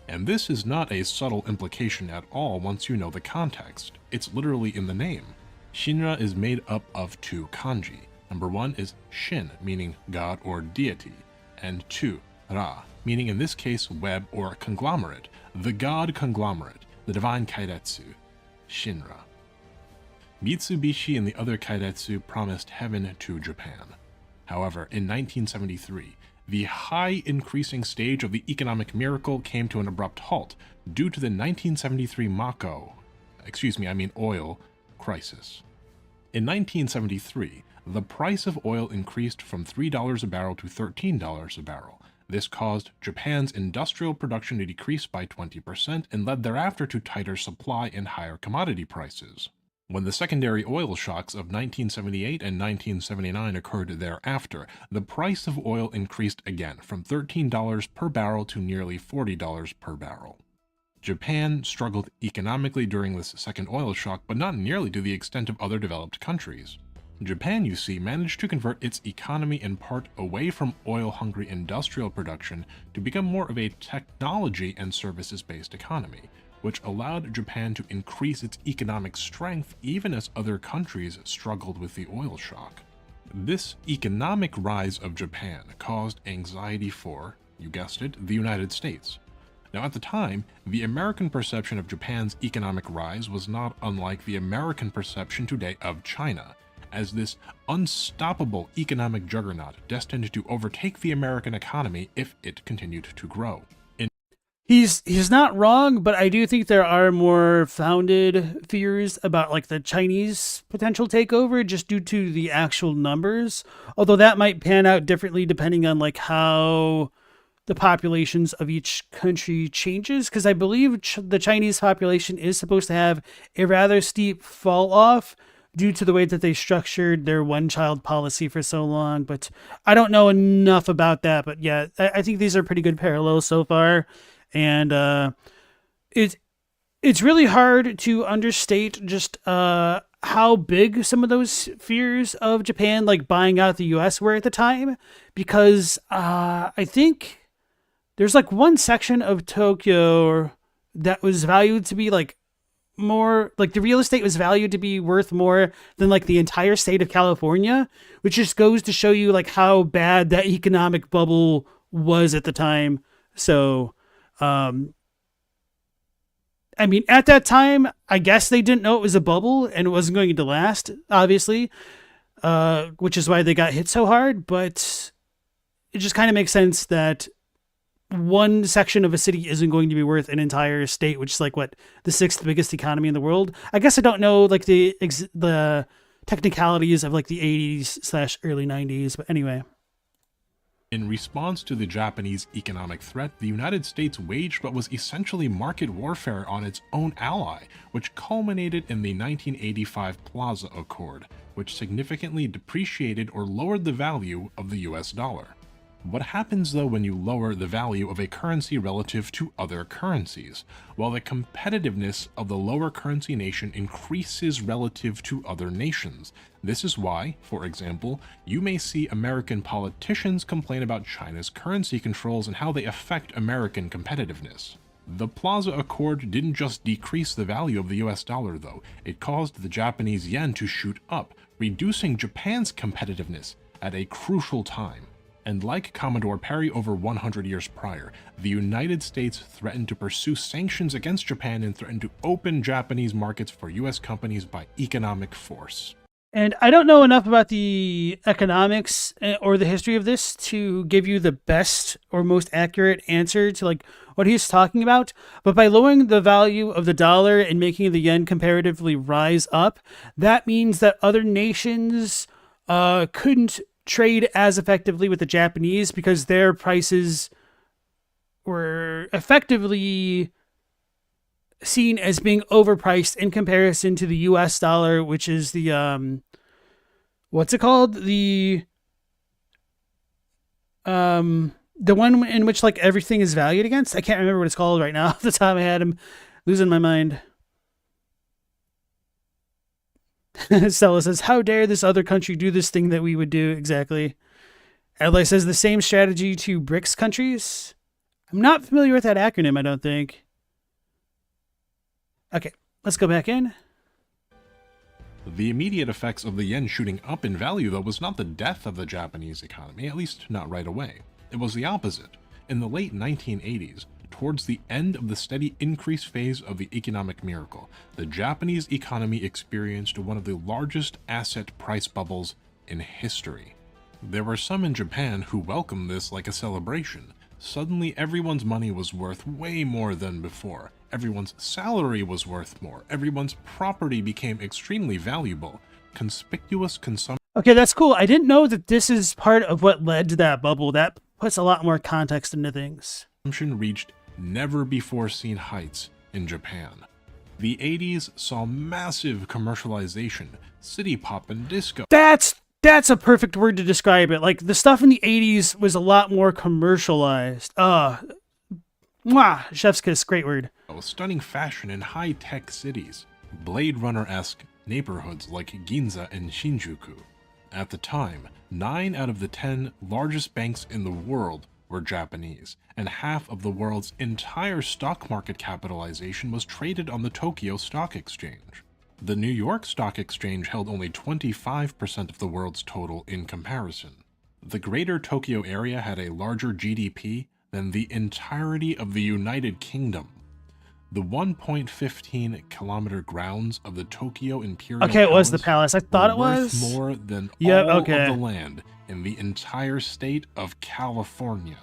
And this is not a subtle implication at all once you know the context. It's literally in the name. Shinra is made up of 2 kanji. Number 1 is Shin, meaning god or deity, and 2, Ra, meaning in this case web or conglomerate, the god conglomerate, the divine kairetsu, Shinra. Mitsubishi and the other kairetsu promised heaven to Japan. However, in 1973, the high increasing stage of the economic miracle came to an abrupt halt due to the 1973 oil crisis. In 1973, the price of oil increased from $3 a barrel to $13 a barrel. This caused Japan's industrial production to decrease by 20% and led thereafter to tighter supply and higher commodity prices. When the secondary oil shocks of 1978 and 1979 occurred thereafter, the price of oil increased again from $13 per barrel to nearly $40 per barrel. Japan struggled economically during this second oil shock, but not nearly to the extent of other developed countries. Japan, you see, managed to convert its economy in part away from oil-hungry industrial production to become more of a technology and services-based economy, which allowed Japan to increase its economic strength even as other countries struggled with the oil shock. This economic rise of Japan caused anxiety for, you guessed it, the United States. Now at the time, the American perception of Japan's economic rise was not unlike the American perception today of China, as this unstoppable economic juggernaut destined to overtake the American economy if it continued to grow. He's not wrong, but I do think there are more founded fears about like the Chinese potential takeover just due to the actual numbers, although that might pan out differently depending on like how the populations of each country changes, because I believe the Chinese population is supposed to have a rather steep fall off due to the way that they structured their one-child policy for so long. But I don't know enough about that. But yeah, I think these are pretty good parallels so far. And it's really hard to understate just how big some of those fears of Japan, like buying out the US, were at the time. Because I think there's like one section of Tokyo that was valued to be like more, like the real estate was valued to be worth more than like the entire state of California, which just goes to show you like how bad that economic bubble was at the time. So, I mean, at that time, I guess they didn't know it was a bubble and it wasn't going to last, obviously, which is why they got hit so hard. But it just kind of makes sense that one section of a city isn't going to be worth an entire state, which is like what, the sixth biggest economy in the world. I guess I don't know like the technicalities of like the 80s / early 90s, but anyway. In response to the Japanese economic threat, the United States waged what was essentially market warfare on its own ally, which culminated in the 1985 Plaza Accord, which significantly depreciated or lowered the value of the US dollar. What happens though when you lower the value of a currency relative to other currencies? Well, the competitiveness of the lower currency nation increases relative to other nations. This is why, for example, you may see American politicians complain about China's currency controls and how they affect American competitiveness. The Plaza Accord didn't just decrease the value of the US dollar though, it caused the Japanese yen to shoot up, reducing Japan's competitiveness at a crucial time. And like Commodore Perry over 100 years prior, the United States threatened to pursue sanctions against Japan and threatened to open Japanese markets for US companies by economic force. And I don't know enough about the economics or the history of this to give you the best or most accurate answer to like what he's talking about. But by lowering the value of the dollar and making the yen comparatively rise up, that means that other nations couldn't trade as effectively with the Japanese because their prices were effectively seen as being overpriced in comparison to the US dollar, which is the what's it called? The one in which like everything is valued against. I can't remember what it's called right now off the top of my head. I'm losing my mind. Stella says, how dare this other country do this thing that we would do? Exactly. Adlai says the same strategy to BRICS countries. I'm not familiar with that acronym, I don't think. Okay, let's go back in. The immediate effects of the yen shooting up in value, though, was not the death of the Japanese economy, at least not right away. It was the opposite. In the late 1980s, towards the end of the steady increase phase of the economic miracle, the Japanese economy experienced one of the largest asset price bubbles in history. There were some in Japan who welcomed this like a celebration. Suddenly everyone's money was worth way more than before. Everyone's salary was worth more. Everyone's property became extremely valuable. conspicuous consumption Okay, that's cool. I didn't know that this is part of what led to that bubble. That puts a lot more context into things. reached never-before-seen heights in Japan. The 80s saw massive commercialization, city pop and disco. That's a perfect word to describe it. Like, the stuff in the 80s was a lot more commercialized. Mwah, chef's kiss, great word. Stunning fashion in high-tech cities, Blade Runner-esque neighborhoods like Ginza and Shinjuku. At the time, 9 out of the 10 largest banks in the world were Japanese, and half of the world's entire stock market capitalization was traded on the Tokyo Stock Exchange. The New York Stock Exchange held only 25% of the world's total in comparison. The greater Tokyo area had a larger GDP than the entirety of the United Kingdom. The 1.15 kilometer grounds of the Tokyo Imperial Okay, it was the palace. I thought it were worth was more than Yeah, all okay. of the land in the entire state of California.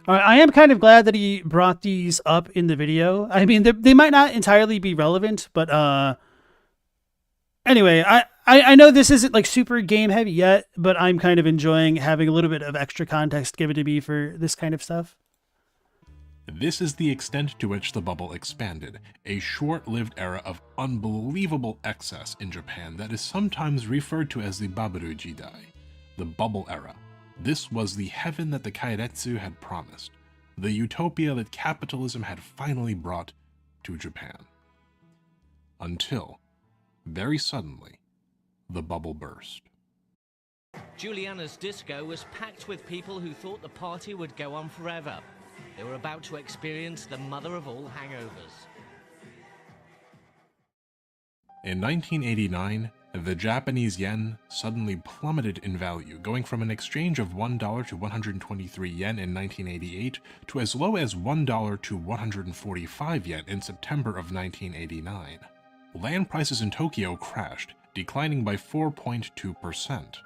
All right, I am kind of glad that he brought these up in the video. I mean, they might not entirely be relevant, but anyway, I know this isn't like super game heavy yet, but I'm kind of enjoying having a little bit of extra context given to me for this kind of stuff. This is the extent to which the bubble expanded, a short-lived era of unbelievable excess in Japan that is sometimes referred to as the Babaru Jidai, the bubble era. This was the heaven that the Kairetsu had promised, the utopia that capitalism had finally brought to Japan. Until, very suddenly, the bubble burst. Juliana's disco was packed with people who thought the party would go on forever. They were about to experience the mother of all hangovers. In 1989, the Japanese yen suddenly plummeted in value, going from an exchange of $1 to 123 yen in 1988 to as low as $1 to 145 yen in September of 1989. Land prices in Tokyo crashed, declining by 4.2%.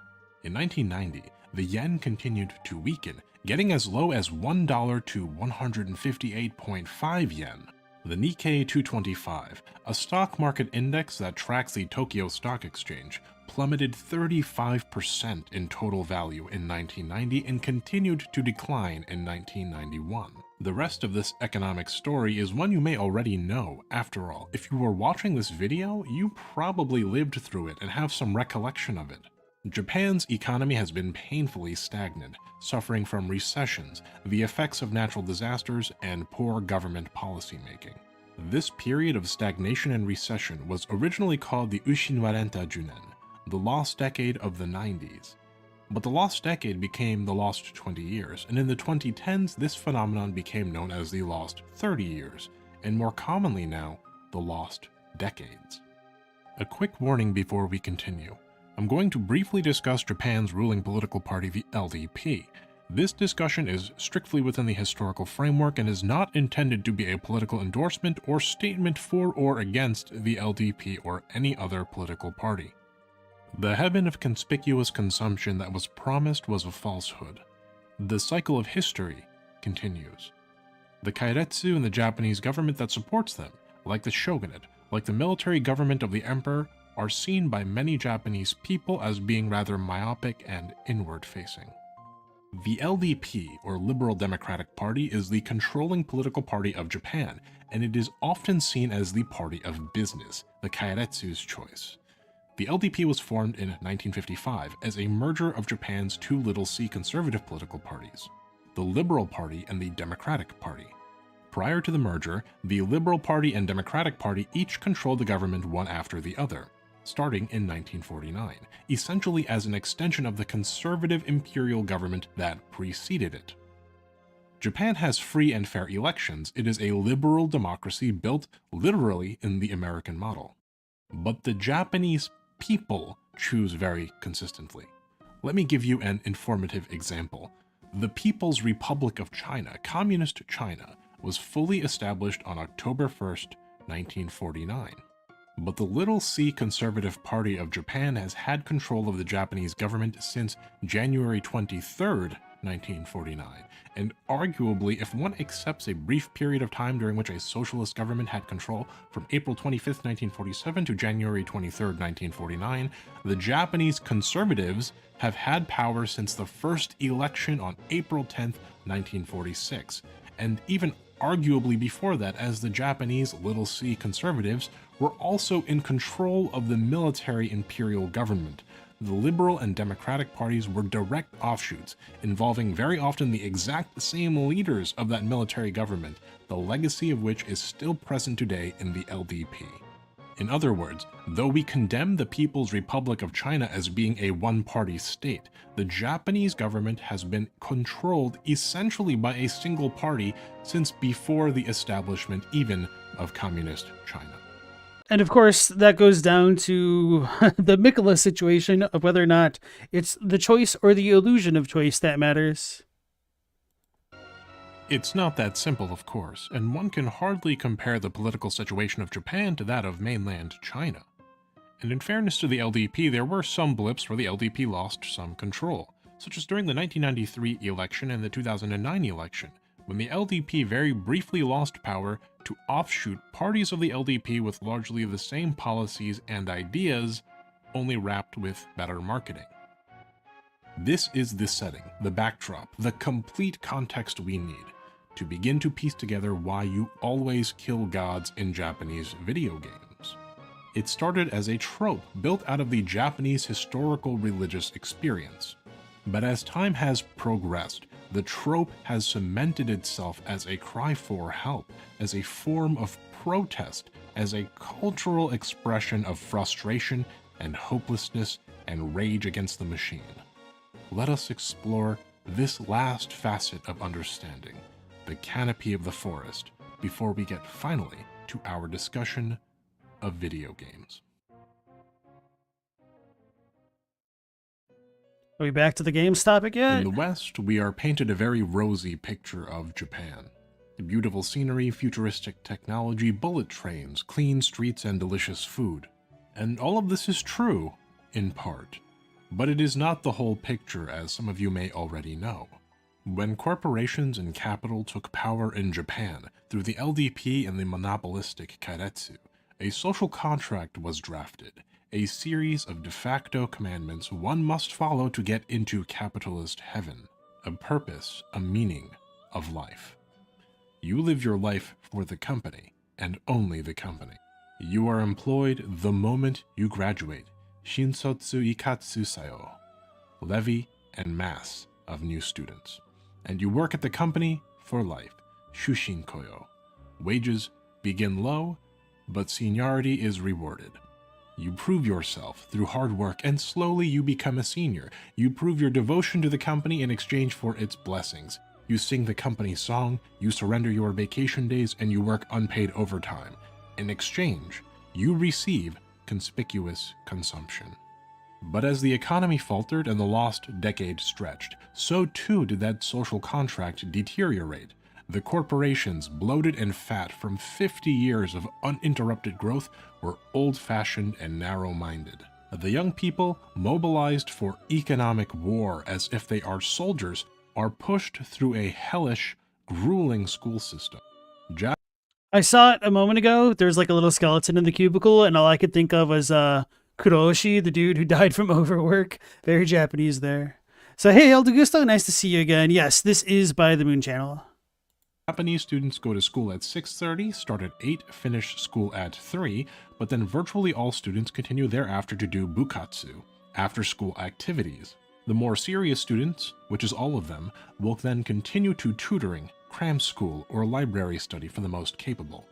In 1990, the yen continued to weaken, getting as low as $1 to 158.5 yen. The Nikkei 225, a stock market index that tracks the Tokyo Stock Exchange, plummeted 35% in total value in 1990 and continued to decline in 1991. The rest of this economic story is one you may already know. After all, if you were watching this video, you probably lived through it and have some recollection of it. Japan's economy has been painfully stagnant, suffering from recessions, the effects of natural disasters, and poor government policymaking. This period of stagnation and recession was originally called the Ushinwarenta Junen, the lost decade of the 90s. But the lost decade became the lost 20 years, and in the 2010s this phenomenon became known as the lost 30 years, and more commonly now, the lost decades. A quick warning before we continue. I'm going to briefly discuss Japan's ruling political party, the LDP. This discussion is strictly within the historical framework and is not intended to be a political endorsement or statement for or against the LDP or any other political party. The heaven of conspicuous consumption that was promised was a falsehood. The cycle of history continues. The Kairetsu and the Japanese government that supports them, like the shogunate, like the military government of the emperor, are seen by many Japanese people as being rather myopic and inward-facing. The LDP, or Liberal Democratic Party, is the controlling political party of Japan, and it is often seen as the party of business, the Kairetsu's choice. The LDP was formed in 1955 as a merger of Japan's two little c conservative political parties, the Liberal Party and the Democratic Party. Prior to the merger, the Liberal Party and Democratic Party each controlled the government one after the other, starting in 1949, essentially as an extension of the conservative imperial government that preceded it. Japan has free and fair elections. It is a liberal democracy built literally in the American model. But the Japanese people choose very consistently. Let me give you an informative example. The People's Republic of China, Communist China, was fully established on October 1st, 1949. But the Little C Conservative Party of Japan has had control of the Japanese government since January 23rd, 1949, and arguably, if one accepts a brief period of time during which a socialist government had control from April 25th, 1947 to January 23rd, 1949, the Japanese conservatives have had power since the first election on April 10th, 1946, and even arguably before that, as the Japanese little c conservatives were also in control of the military imperial government. The Liberal and Democratic parties were direct offshoots, involving very often the exact same leaders of that military government, the legacy of which is still present today in the LDP. In other words, though we condemn the People's Republic of China as being a one-party state, the Japanese government has been controlled essentially by a single party since before the establishment even of Communist China. And of course, that goes down to the Miquella situation of whether or not it's the choice or the illusion of choice that matters. It's not that simple, of course, and one can hardly compare the political situation of Japan to that of mainland China. And in fairness to the LDP, there were some blips where the LDP lost some control, such as during the 1993 election and the 2009 election, when the LDP very briefly lost power to offshoot parties of the LDP with largely the same policies and ideas, only wrapped with better marketing. This is the setting, the backdrop, the complete context we need to begin to piece together why you always kill gods in Japanese video games. It started as a trope built out of the Japanese historical religious experience. But as time has progressed, the trope has cemented itself as a cry for help, as a form of protest, as a cultural expression of frustration and hopelessness and rage against the machine. Let us explore this last facet of understanding, the canopy of the forest, before we get finally to our discussion of video games. Are we back to the games topic yet? In the West, we are painted a very rosy picture of Japan. Beautiful scenery, futuristic technology, bullet trains, clean streets, and delicious food. And all of this is true, in part. But it is not the whole picture, as some of you may already know. When corporations and capital took power in Japan through the LDP and the monopolistic Keiretsu, a social contract was drafted, a series of de facto commandments one must follow to get into capitalist heaven, a purpose, a meaning of life. You live your life for the company, and only the company. You are employed the moment you graduate, shinsotsu ikatsu sayo, levy and mass of new students. And you work at the company for life, shushin koyo. Wages begin low, but seniority is rewarded. You prove yourself through hard work, and slowly you become a senior. You prove your devotion to the company in exchange for its blessings. You sing the company song, you surrender your vacation days, and you work unpaid overtime. In exchange, you receive conspicuous consumption. But as the economy faltered and the lost decade stretched, so too did that social contract deteriorate. The corporations, bloated and fat from 50 years of uninterrupted growth, were old-fashioned and narrow-minded. The young people, mobilized for economic war as if they are soldiers, are pushed through a hellish, grueling school system. I saw it a moment ago. There's like a little skeleton in the cubicle, and all I could think of was Kuroshi, the dude who died from overwork. Very Japanese there. So hey, El Gusto, nice to see you again. Yes, this is By the Moon Channel. Japanese students go to school at 6:30, start at 8, finish school at 3, but then virtually all students continue thereafter to do bukatsu, after-school activities. The more serious students, which is all of them, will then continue to tutoring, cram school, or library study for the most capable.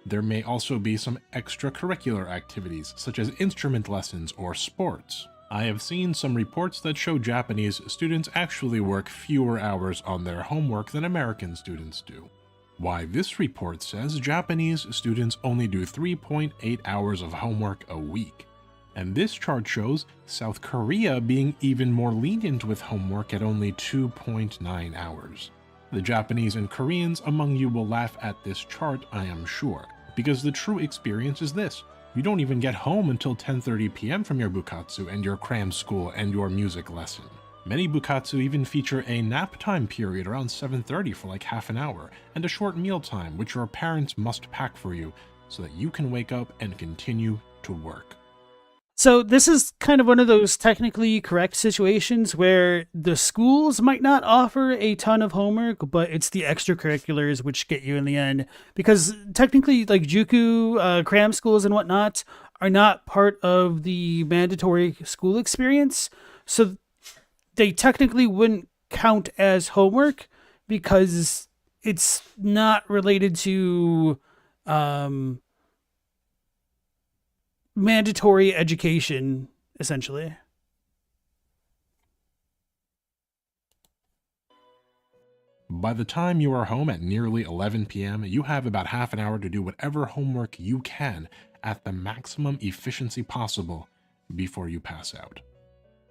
There may also be some extracurricular activities, such as instrument lessons or sports. I have seen some reports that show Japanese students actually work fewer hours on their homework than American students do. Why, this report says Japanese students only do 3.8 hours of homework a week. And this chart shows South Korea being even more lenient with homework at only 2.9 hours. The Japanese and Koreans among you will laugh at this chart, I am sure, because the true experience is this. You don't even get home until 10:30 p.m. from your bukatsu and your cram school and your music lesson. Many bukatsu even feature a nap time period around 7:30 for like half an hour, and a short meal time which your parents must pack for you so that you can wake up and continue to work. So this is kind of one of those technically correct situations where the schools might not offer a ton of homework, but it's the extracurriculars which get you in the end. Because technically, like Juku, cram schools and whatnot are not part of the mandatory school experience. So they technically wouldn't count as homework because it's not related to mandatory education, essentially. By the time you are home at nearly 11 p.m., you have about half an hour to do whatever homework you can at the maximum efficiency possible before you pass out.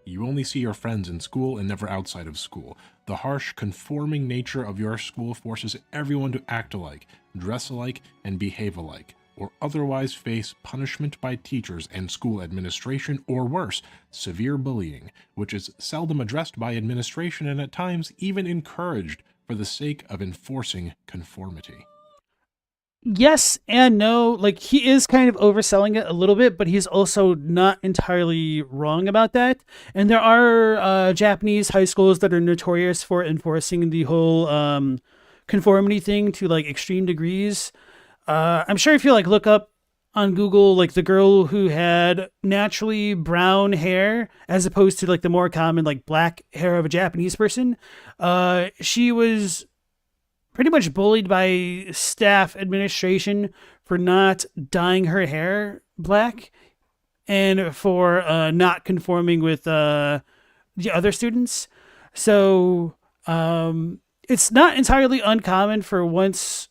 You only see your friends in school and never outside of school. The harsh, conforming nature of your school forces everyone to act alike, dress alike, and behave alike, or otherwise face punishment by teachers and school administration, or worse, severe bullying, which is seldom addressed by administration and at times even encouraged for the sake of enforcing conformity. Yes and no. Like, he is kind of overselling it a little bit, but he's also not entirely wrong about that. And there are Japanese high schools that are notorious for enforcing the whole conformity thing to like extreme degrees. I'm sure if you like look up on Google, like the girl who had naturally brown hair as opposed to like the more common like black hair of a Japanese person, she was pretty much bullied by staff administration for not dyeing her hair black and for not conforming with the other students. So it's not entirely uncommon for once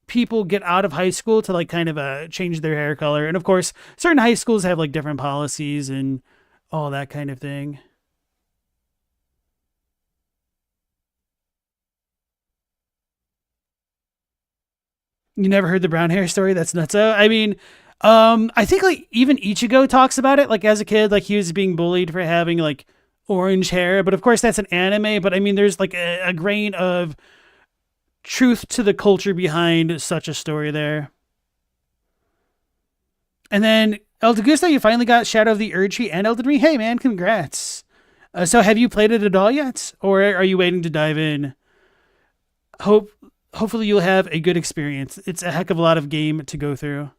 people get out of high school to like kind of change their hair color. And of course, certain high schools have like different policies and all that kind of thing. You never heard the brown hair story? That's nuts. I mean, I think like even Ichigo talks about it. Like as a kid, like he was being bullied for having like orange hair, but of course that's an anime. But I mean, there's like a grain of truth to the culture behind such a story there. And then El Degusta, you finally got Shadow of the Erdtree and Elden Ring. Hey man, congrats. So have you played it at all yet? Or are you waiting to dive in? Hopefully you'll have a good experience. It's a heck of a lot of game to go through.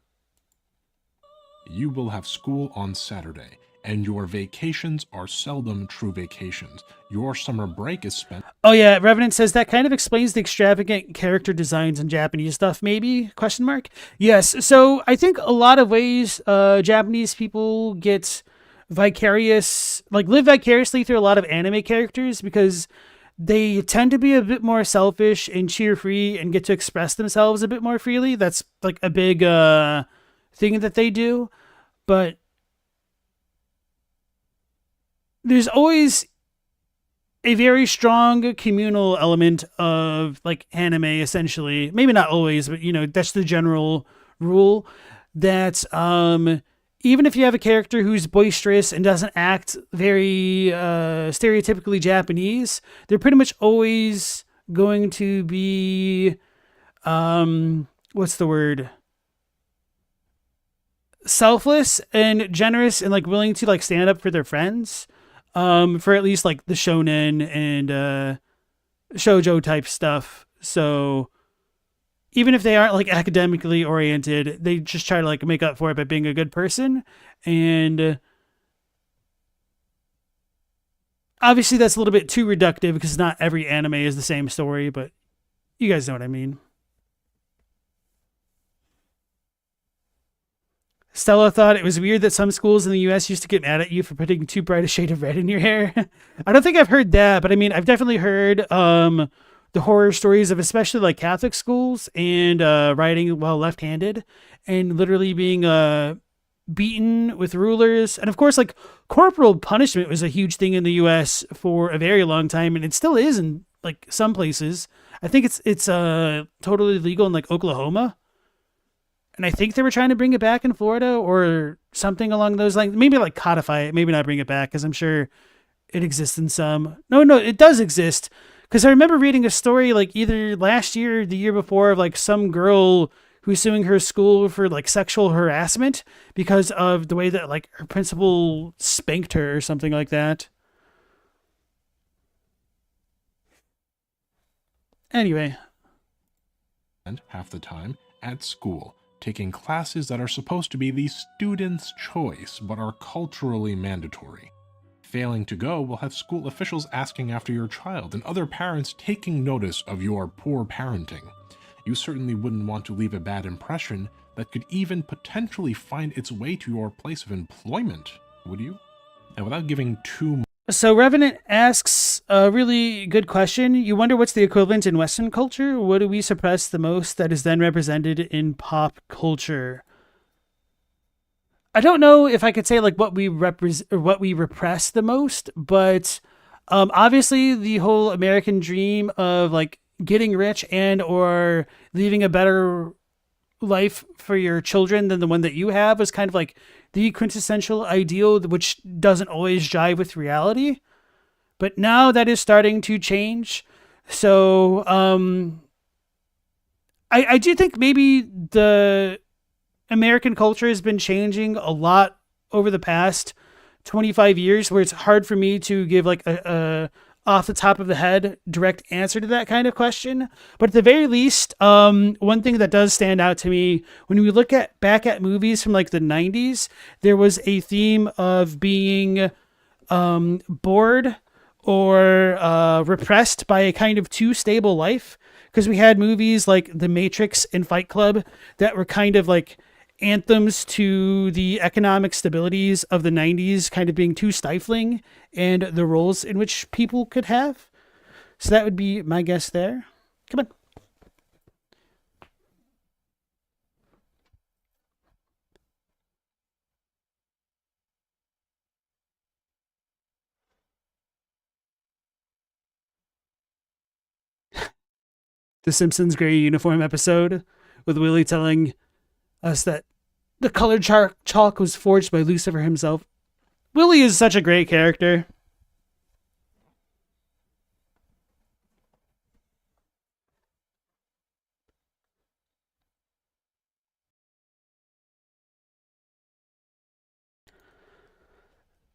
You will have school on Saturday, and your vacations are seldom true vacations. Your summer break is spent... Oh yeah, Revenant says that kind of explains the extravagant character designs in Japanese stuff, maybe? Question mark? Yes, so I think a lot of ways Japanese people get live vicariously through a lot of anime characters because they tend to be a bit more selfish and cheer-free and get to express themselves a bit more freely. That's like a big thing that they do. But there's always a very strong communal element of like anime, essentially. Maybe not always, but that's the general rule that even if you have a character who's boisterous and doesn't act very stereotypically Japanese, they're pretty much always going to be, what's the word? Selfless and generous and like willing to like stand up for their friends, for at least like the shonen and shoujo type stuff. So even if they aren't like academically oriented, they just try to like make up for it by being a good person. And obviously that's a little bit too reductive because not every anime is the same story, but you guys know what I mean. Stella thought it was weird that some schools in the US used to get mad at you for putting too bright a shade of red in your hair. I don't think I've heard that, but I mean, I've definitely heard the horror stories of especially like Catholic schools and writing while left-handed and literally being beaten with rulers. And of course, like corporal punishment was a huge thing in the US for a very long time, and it still is in like some places. I think it's totally legal in like Oklahoma. And I think they were trying to bring it back in Florida or something along those lines. Maybe like codify it, maybe not bring it back, because I'm sure it exists in some. No, it does exist. Because I remember reading a story like either last year or the year before of like some girl who's suing her school for like sexual harassment because of the way that like her principal spanked her or something like that. Anyway. And half the time at school, taking classes that are supposed to be the student's choice but are culturally mandatory. Failing to go will have school officials asking after your child and other parents taking notice of your poor parenting. You certainly wouldn't want to leave a bad impression that could even potentially find its way to your place of employment, would you? And without giving too much. So Revenant asks a really good question. You wonder what's the equivalent in Western culture? What do we suppress the most that is then represented in pop culture? I don't know if I could say like what we repress the most, but obviously the whole American dream of like getting rich and or leaving a better life for your children than the one that you have is kind of like the quintessential ideal, which doesn't always jive with reality. But now that is starting to change. So I do think maybe the American culture has been changing a lot over the past 25 years, where it's hard for me to give like a off the top of the head direct answer to that kind of question. But at the very least, one thing that does stand out to me when we look at back at movies from like the 90s, there was a theme of being bored or repressed by a kind of too stable life, because we had movies like The Matrix and Fight Club that were kind of like anthems to the economic stabilities of the 90s kind of being too stifling and the roles in which people could have. So that would be my guess there. Come on. The Simpsons Gray Uniform episode with Willie telling us that the colored chalk was forged by Lucifer himself. Willie is such a great character.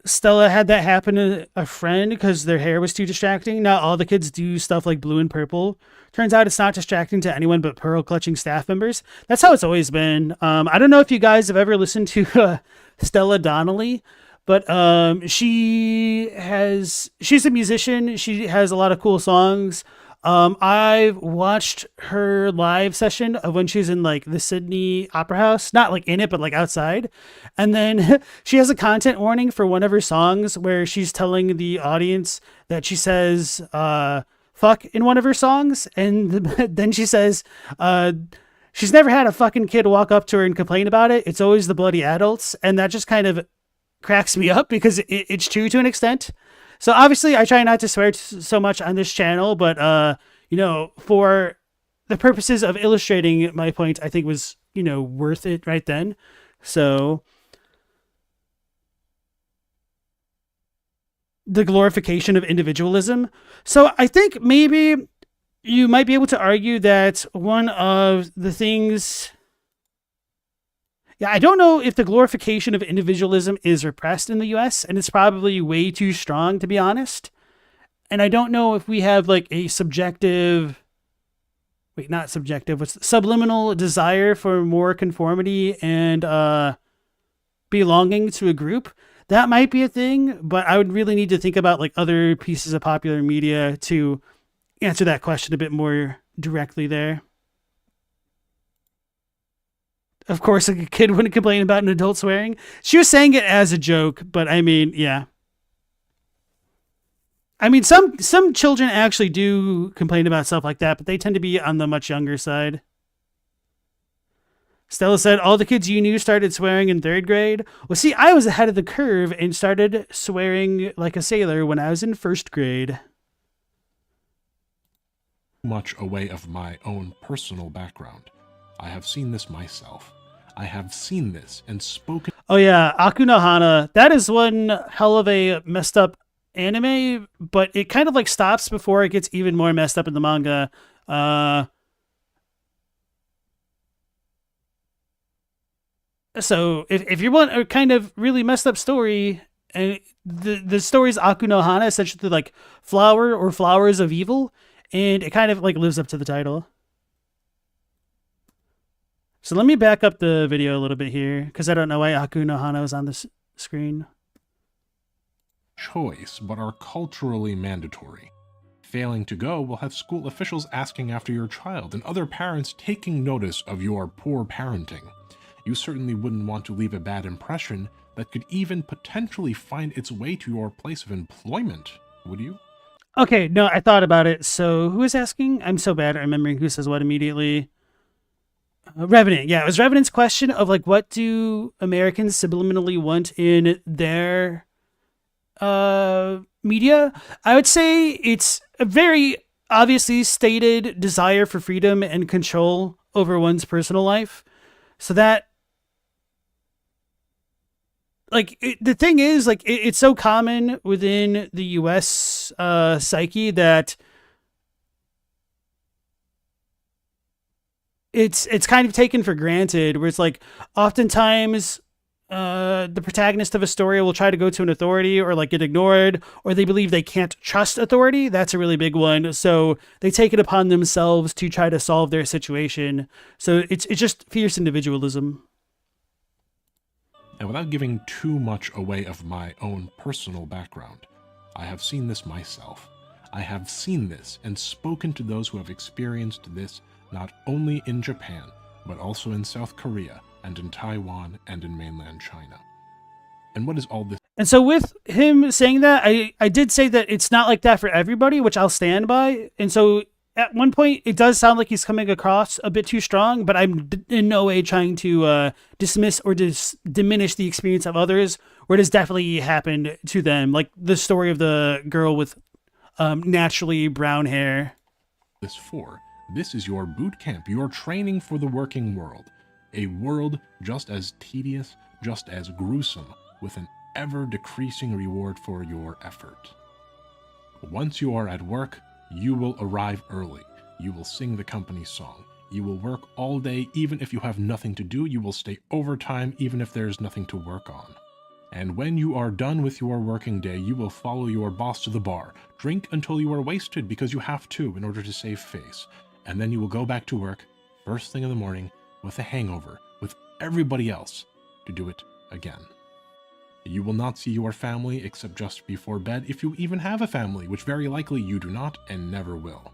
Stella had that happen to a friend because their hair was too distracting. Not all the kids do stuff like blue and purple. Turns out it's not distracting to anyone but pearl clutching staff members. That's how it's always been. I don't know if you guys have ever listened to Stella Donnelly, but she's a musician. She has a lot of cool songs. I've watched her live session of when she's in like the Sydney Opera House, not like in it, but like outside. And then she has a content warning for one of her songs where she's telling the audience that she says, fuck in one of her songs. And then she says, she's never had a fucking kid walk up to her and complain about it. It's always the bloody adults. And that just kind of cracks me up because it's true to an extent. So obviously I try not to swear so much on this channel, but, for the purposes of illustrating my point, I think was, worth it right then. So the glorification of individualism. So I think maybe you might be able to argue that one of the things... Yeah, I don't know if the glorification of individualism is repressed in the US, and it's probably way too strong, to be honest. And I don't know if we have like a subliminal desire for more conformity and belonging to a group. That might be a thing, but I would really need to think about like other pieces of popular media to answer that question a bit more directly there. Of course, a kid wouldn't complain about an adult swearing. She was saying it as a joke, but I mean, yeah. I mean, some children actually do complain about stuff like that, but they tend to be on the much younger side. Stella said, all the kids you knew started swearing in 3rd grade. Well, see, I was ahead of the curve and started swearing like a sailor when I was in 1st grade. Much away of my own personal background. I have seen this myself. I have seen this and spoken. Oh yeah, Aku no Hana. That is one hell of a messed up anime, but it kind of like stops before it gets even more messed up in the manga. So if you want a kind of really messed up story, and the story is Aku no Hana, essentially like flower or flowers of evil, and it kind of like lives up to the title. So let me back up the video a little bit here, because I don't know why Aku no Hana was on this screen. Choice, but are culturally mandatory. Failing to go will have school officials asking after your child and other parents taking notice of your poor parenting. You certainly wouldn't want to leave a bad impression that could even potentially find its way to your place of employment, would you? Okay, no, I thought about it. So who is asking? I'm so bad at remembering who says what immediately. Revenant. Yeah, it was Revenant's question of like, what do Americans subliminally want in their media? I would say it's a very obviously stated desire for freedom and control over one's personal life. So that, like, the thing is, like, it's so common within the U.S. Psyche that it's kind of taken for granted, where it's like oftentimes the protagonist of a story will try to go to an authority or like get ignored, or they believe they can't trust authority. That's a really big one. So they take it upon themselves to try to solve their situation. So it's just fierce individualism. And without giving too much away of my own personal background, I have seen this myself. I have seen this and spoken to those who have experienced this not only in Japan, but also in South Korea and in Taiwan and in mainland China. And what is all this? And so with him saying that, I did say that it's not like that for everybody, which I'll stand by. And so at one point, it does sound like he's coming across a bit too strong, but I'm in no way trying to dismiss or diminish the experience of others where it has definitely happened to them. Like the story of the girl with naturally brown hair. This for? This is your boot camp, your training for the working world. A world just as tedious, just as gruesome, with an ever-decreasing reward for your effort. Once you are at work, you will arrive early. You will sing the company song. You will work all day even if you have nothing to do. You will stay overtime even if there's nothing to work on. And when you are done with your working day, you will follow your boss to the bar, drink until you are wasted because you have to in order to save face. And then you will go back to work, first thing in the morning, with a hangover, with everybody else, to do it again. You will not see your family except just before bed, if you even have a family, which very likely you do not and never will.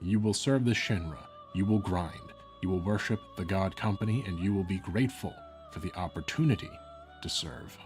You will serve the Shinra, you will grind, you will worship the God Company, and you will be grateful for the opportunity to serve.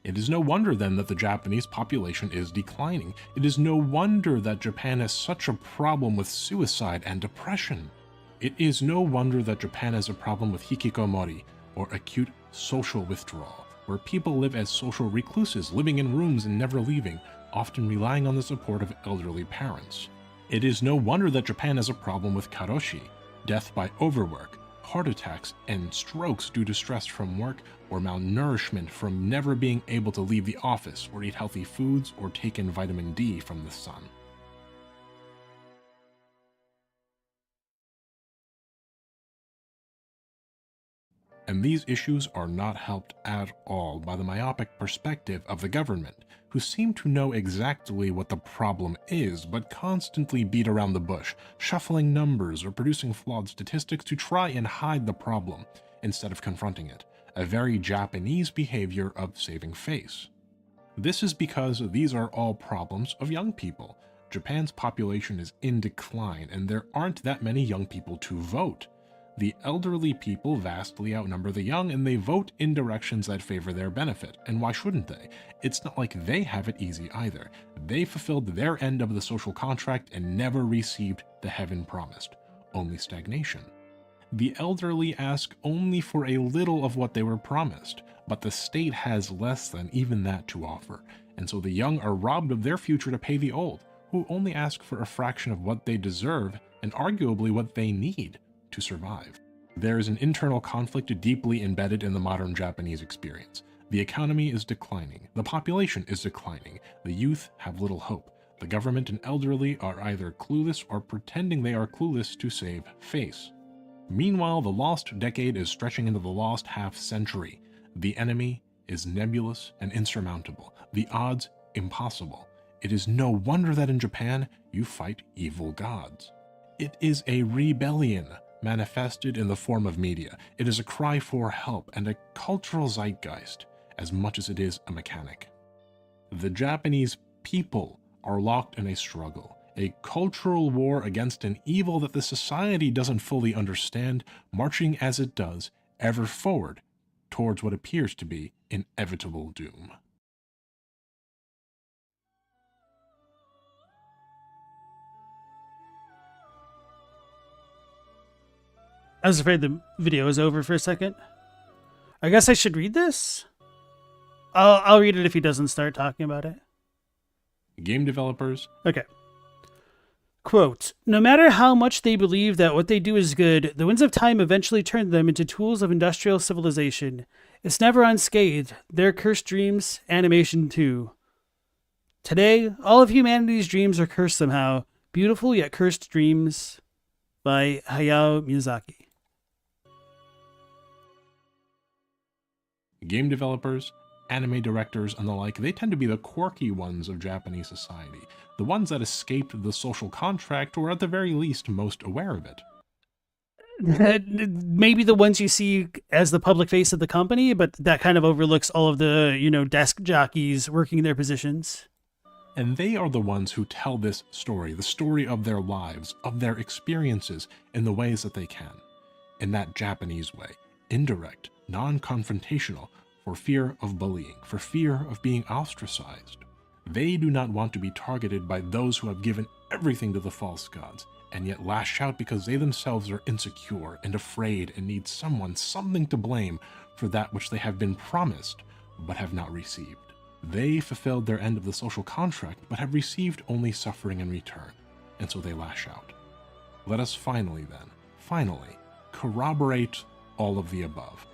It is no wonder then that the Japanese population is declining. It is no wonder that Japan has such a problem with suicide and depression. It is no wonder that Japan has a problem with hikikomori, or acute social withdrawal, where people live as social recluses, living in rooms and never leaving, often relying on the support of elderly parents. It is no wonder that Japan has a problem with karoshi, death by overwork, heart attacks, and strokes due to stress from work, or malnourishment from never being able to leave the office or eat healthy foods or take in vitamin D from the sun. And these issues are not helped at all by the myopic perspective of the government, who seem to know exactly what the problem is, but constantly beat around the bush, shuffling numbers or producing flawed statistics to try and hide the problem, instead of confronting it, a very Japanese behavior of saving face. This is because these are all problems of young people. Japan's population is in decline, and there aren't that many young people to vote. The elderly people vastly outnumber the young, and they vote in directions that favor their benefit. And why shouldn't they? It's not like they have it easy either. They fulfilled their end of the social contract and never received the heaven promised, only stagnation. The elderly ask only for a little of what they were promised, but the state has less than even that to offer, and so the young are robbed of their future to pay the old, who only ask for a fraction of what they deserve and arguably what they need to survive. There is an internal conflict deeply embedded in the modern Japanese experience, The economy is declining. The population is declining. The youth have little hope. The government and elderly are either clueless or pretending they are clueless to save face. Meanwhile, the lost decade is stretching into the lost half-century. The enemy is nebulous and insurmountable. The odds impossible. It is no wonder that in Japan, you fight evil gods. It is a rebellion manifested in the form of media. It is a cry for help and a cultural zeitgeist as much as it is a mechanic. The Japanese people are locked in a struggle, a cultural war against an evil that the society doesn't fully understand, marching as it does ever forward towards what appears to be inevitable doom. I was afraid the video was over for a second. I guess I should read this? I'll read it if he doesn't start talking about it. Game developers. Okay. Quote, no matter how much they believe that what they do is good, the winds of time eventually turn them into tools of industrial civilization. It's never unscathed. Their cursed dreams, animation too. Today, all of humanity's dreams are cursed somehow. Beautiful yet cursed dreams by Hayao Miyazaki. Game developers, anime directors, and the like, they tend to be the quirky ones of Japanese society. The ones that escaped the social contract, or at the very least, most aware of it. Maybe the ones you see as the public face of the company, but that kind of overlooks all of the, desk jockeys working their positions. And they are the ones who tell this story, the story of their lives, of their experiences, in the ways that they can. In that Japanese way, indirect, non-confrontational, for fear of bullying, for fear of being ostracized. They do not want to be targeted by those who have given everything to the false gods, and yet lash out because they themselves are insecure and afraid and need something to blame for that which they have been promised, but have not received. They fulfilled their end of the social contract, but have received only suffering in return, and so they lash out. Let us finally, corroborate all of the above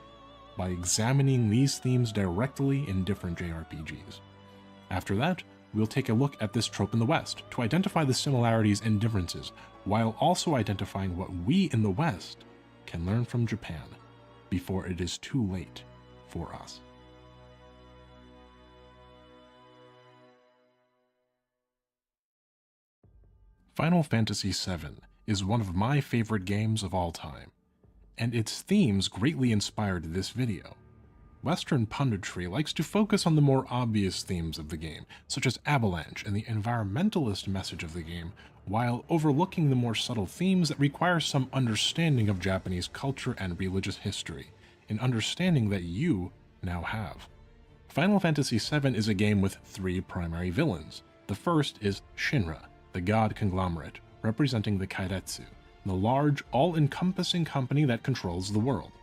by examining these themes directly in different JRPGs. After that, we'll take a look at this trope in the West to identify the similarities and differences, while also identifying what we in the West can learn from Japan before it is too late for us. Final Fantasy VII is one of my favorite games of all time, and its themes greatly inspired this video. Western punditry likes to focus on the more obvious themes of the game, such as Avalanche and the environmentalist message of the game, while overlooking the more subtle themes that require some understanding of Japanese culture and religious history, an understanding that you now have. Final Fantasy VII is a game with three primary villains. The first is Shinra, the god conglomerate, representing the Kairetsu, the large, all-encompassing company that controls the world.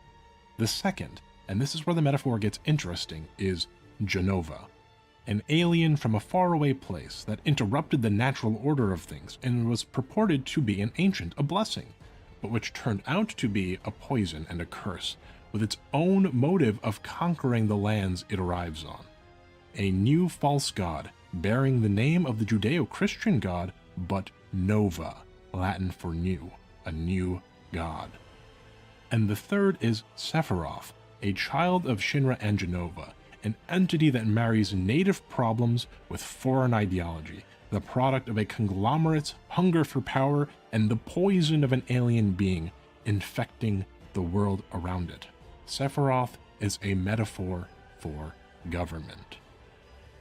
The second, and this is where the metaphor gets interesting, is Jenova, an alien from a faraway place that interrupted the natural order of things and was purported to be an ancient, a blessing, but which turned out to be a poison and a curse, with its own motive of conquering the lands it arrives on. A new false god, bearing the name of the Judeo-Christian god, but Nova, Latin for new, a new god. And the third is Sephiroth, a child of Shinra and Jenova, an entity that marries native problems with foreign ideology, the product of a conglomerate's hunger for power and the poison of an alien being infecting the world around it. Sephiroth is a metaphor for government.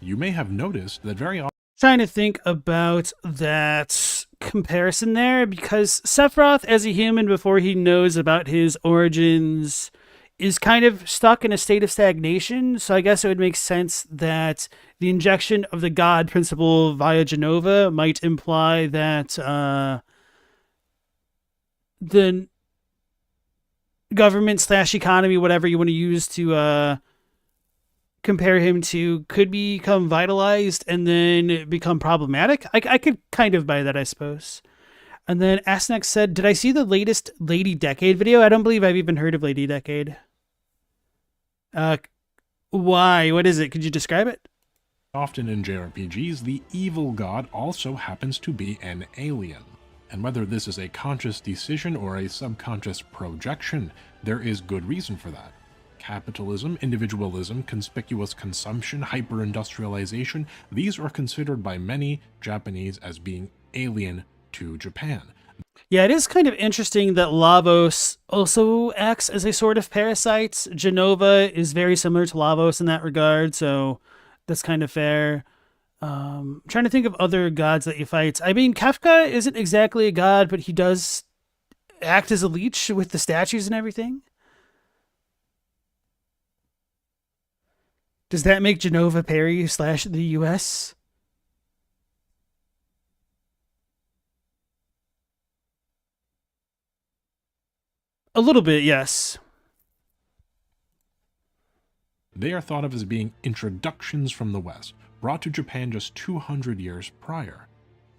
You may have noticed that very often Trying to think about that comparison there, because Sephiroth as a human before he knows about his origins is kind of stuck in a state of stagnation, so I guess it would make sense that the injection of the god principle via Jenova might imply that the government / economy, whatever you want to use to compare him to, could become vitalized and then become problematic. I could kind of buy that, I suppose. And then Asnex said, did I see the latest Lady Decade video? I don't believe I've even heard of Lady Decade. Why? What is it? Could you describe it? Often in JRPGs, the evil god also happens to be an alien. And whether this is a conscious decision or a subconscious projection, there is good reason for that. Capitalism, individualism, conspicuous consumption, hyper-industrialization, these are considered by many Japanese as being alien to Japan. Yeah, it is kind of interesting that Lavos also acts as a sort of parasite. Genova is very similar to Lavos in that regard, so that's kind of fair. Trying to think of other gods that you fight. I mean, Kafka isn't exactly a god, but he does act as a leech with the statues and everything. Does that make Genova Perry / the US? A little bit, yes. They are thought of as being introductions from the West, brought to Japan just 200 years prior.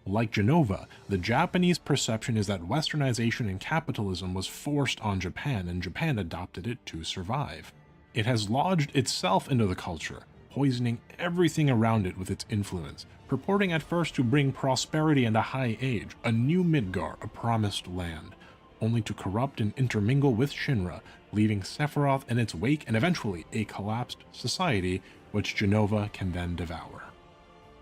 Like Genova, the Japanese perception is that westernization and capitalism was forced on Japan, and Japan adopted it to survive. It has lodged itself into the culture, poisoning everything around it with its influence, purporting at first to bring prosperity and a high age, a new Midgar, a promised land, only to corrupt and intermingle with Shinra, leaving Sephiroth in its wake and eventually a collapsed society which Genova can then devour.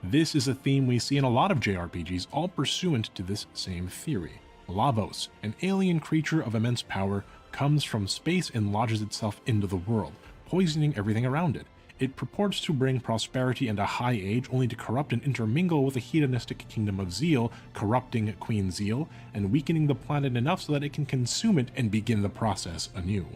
This is a theme we see in a lot of JRPGs, all pursuant to this same theory. Lavos, an alien creature of immense power, comes from space and lodges itself into the world, poisoning everything around it. It purports to bring prosperity and a high age, only to corrupt and intermingle with the hedonistic kingdom of Zeal, corrupting Queen Zeal, and weakening the planet enough so that it can consume it and begin the process anew.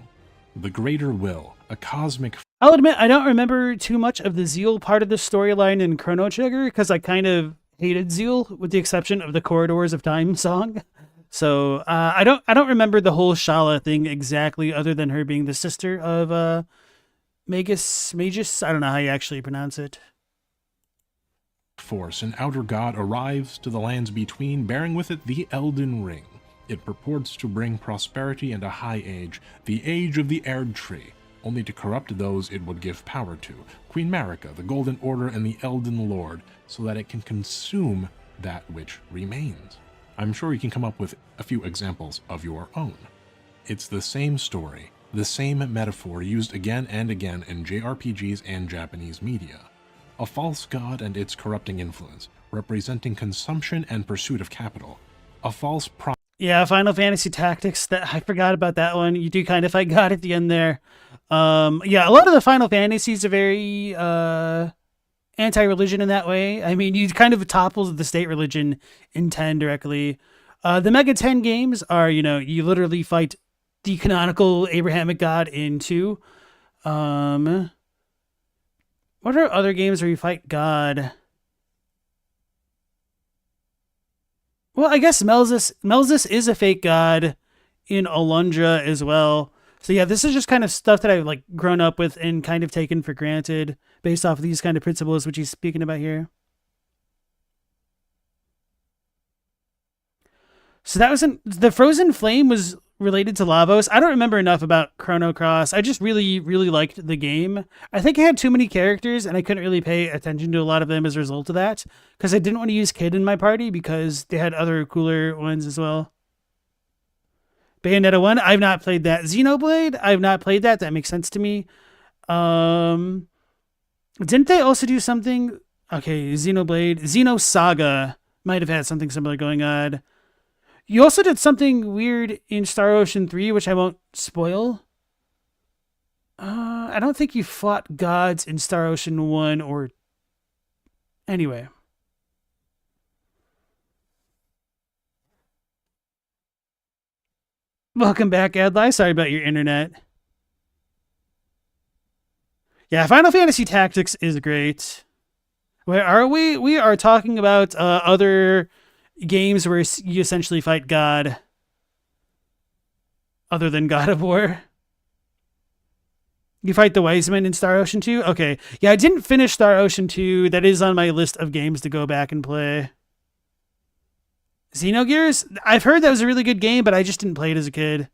The Greater Will, a cosmic... I'll admit, I don't remember too much of the Zeal part of the storyline in Chrono Trigger, because I kind of hated Zeal, with the exception of the Corridors of Time song. So, I don't remember the whole Shala thing exactly, other than her being the sister of, Magus, I don't know how you actually pronounce it. Force, an outer god, arrives to the lands between, bearing with it the Elden Ring. It purports to bring prosperity and a high age, the age of the Erd Tree, only to corrupt those it would give power to, Queen Marika, the Golden Order, and the Elden Lord, so that it can consume that which remains. I'm sure you can come up with a few examples of your own. It's the same story, the same metaphor used again and again in JRPGs and Japanese media. A false god and its corrupting influence, representing consumption and pursuit of capital. A false Yeah, Final Fantasy Tactics, that I forgot about that one. You do kind of fight God at the end there. Yeah, a lot of the Final Fantasies are very anti-religion in that way. I mean, you kind of topple the state religion in 10 directly. The Mega 10 games are, you literally fight the canonical Abrahamic God in 2. What are other games where you fight God? Well, I guess Melzus is a fake god in Alundra as well. So yeah, this is just kind of stuff that I've grown up with and kind of taken for granted based off of these kind of principles which he's speaking about here. So that was the Frozen Flame was related to Lavos. I don't remember enough about Chrono Cross. I just really, really liked the game. I think I had too many characters and I couldn't really pay attention to a lot of them as a result of that, because I didn't want to use Kid in my party because they had other cooler ones as well. Bayonetta 1, I've not played that. Xenoblade, I've not played that. That makes sense to me. Didn't they also do something? Okay, Xenoblade. Xenosaga might have had something similar going on. You also did something weird in Star Ocean 3, which I won't spoil. I don't think you fought gods in Star Ocean 1 or... Anyway. Welcome back, Adlai. Sorry about your internet. Yeah, Final Fantasy Tactics is great. Where are we? We are talking about other games where you essentially fight God other than God of War. You fight the Wiseman in Star Ocean 2? Okay. Yeah, I didn't finish Star Ocean 2. That is on my list of games to go back and play. Xenogears? I've heard that was a really good game, but I just didn't play it as a kid.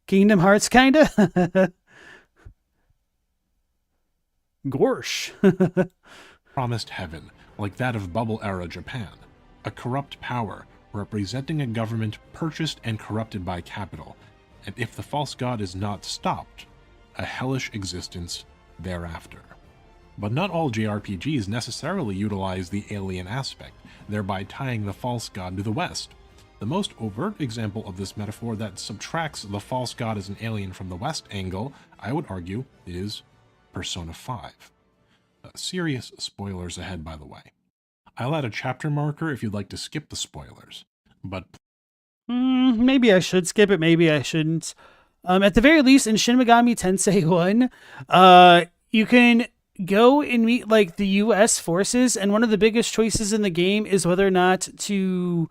Kingdom Hearts, kinda? Gorsh. promised heaven, like that of bubble-era Japan, a corrupt power representing a government purchased and corrupted by capital, and if the false god is not stopped, a hellish existence thereafter. But not all JRPGs necessarily utilize the alien aspect, thereby tying the false god to the West. The most overt example of this metaphor that subtracts the false god as an alien from the West angle, I would argue, is Persona 5. Serious spoilers ahead, by the way. I'll add a chapter marker if you'd like to skip the spoilers, but Maybe I should skip it, maybe I shouldn't. At the very least, in Shin Megami Tensei 1, you can go and meet like the US forces, and one of the biggest choices in the game is whether or not to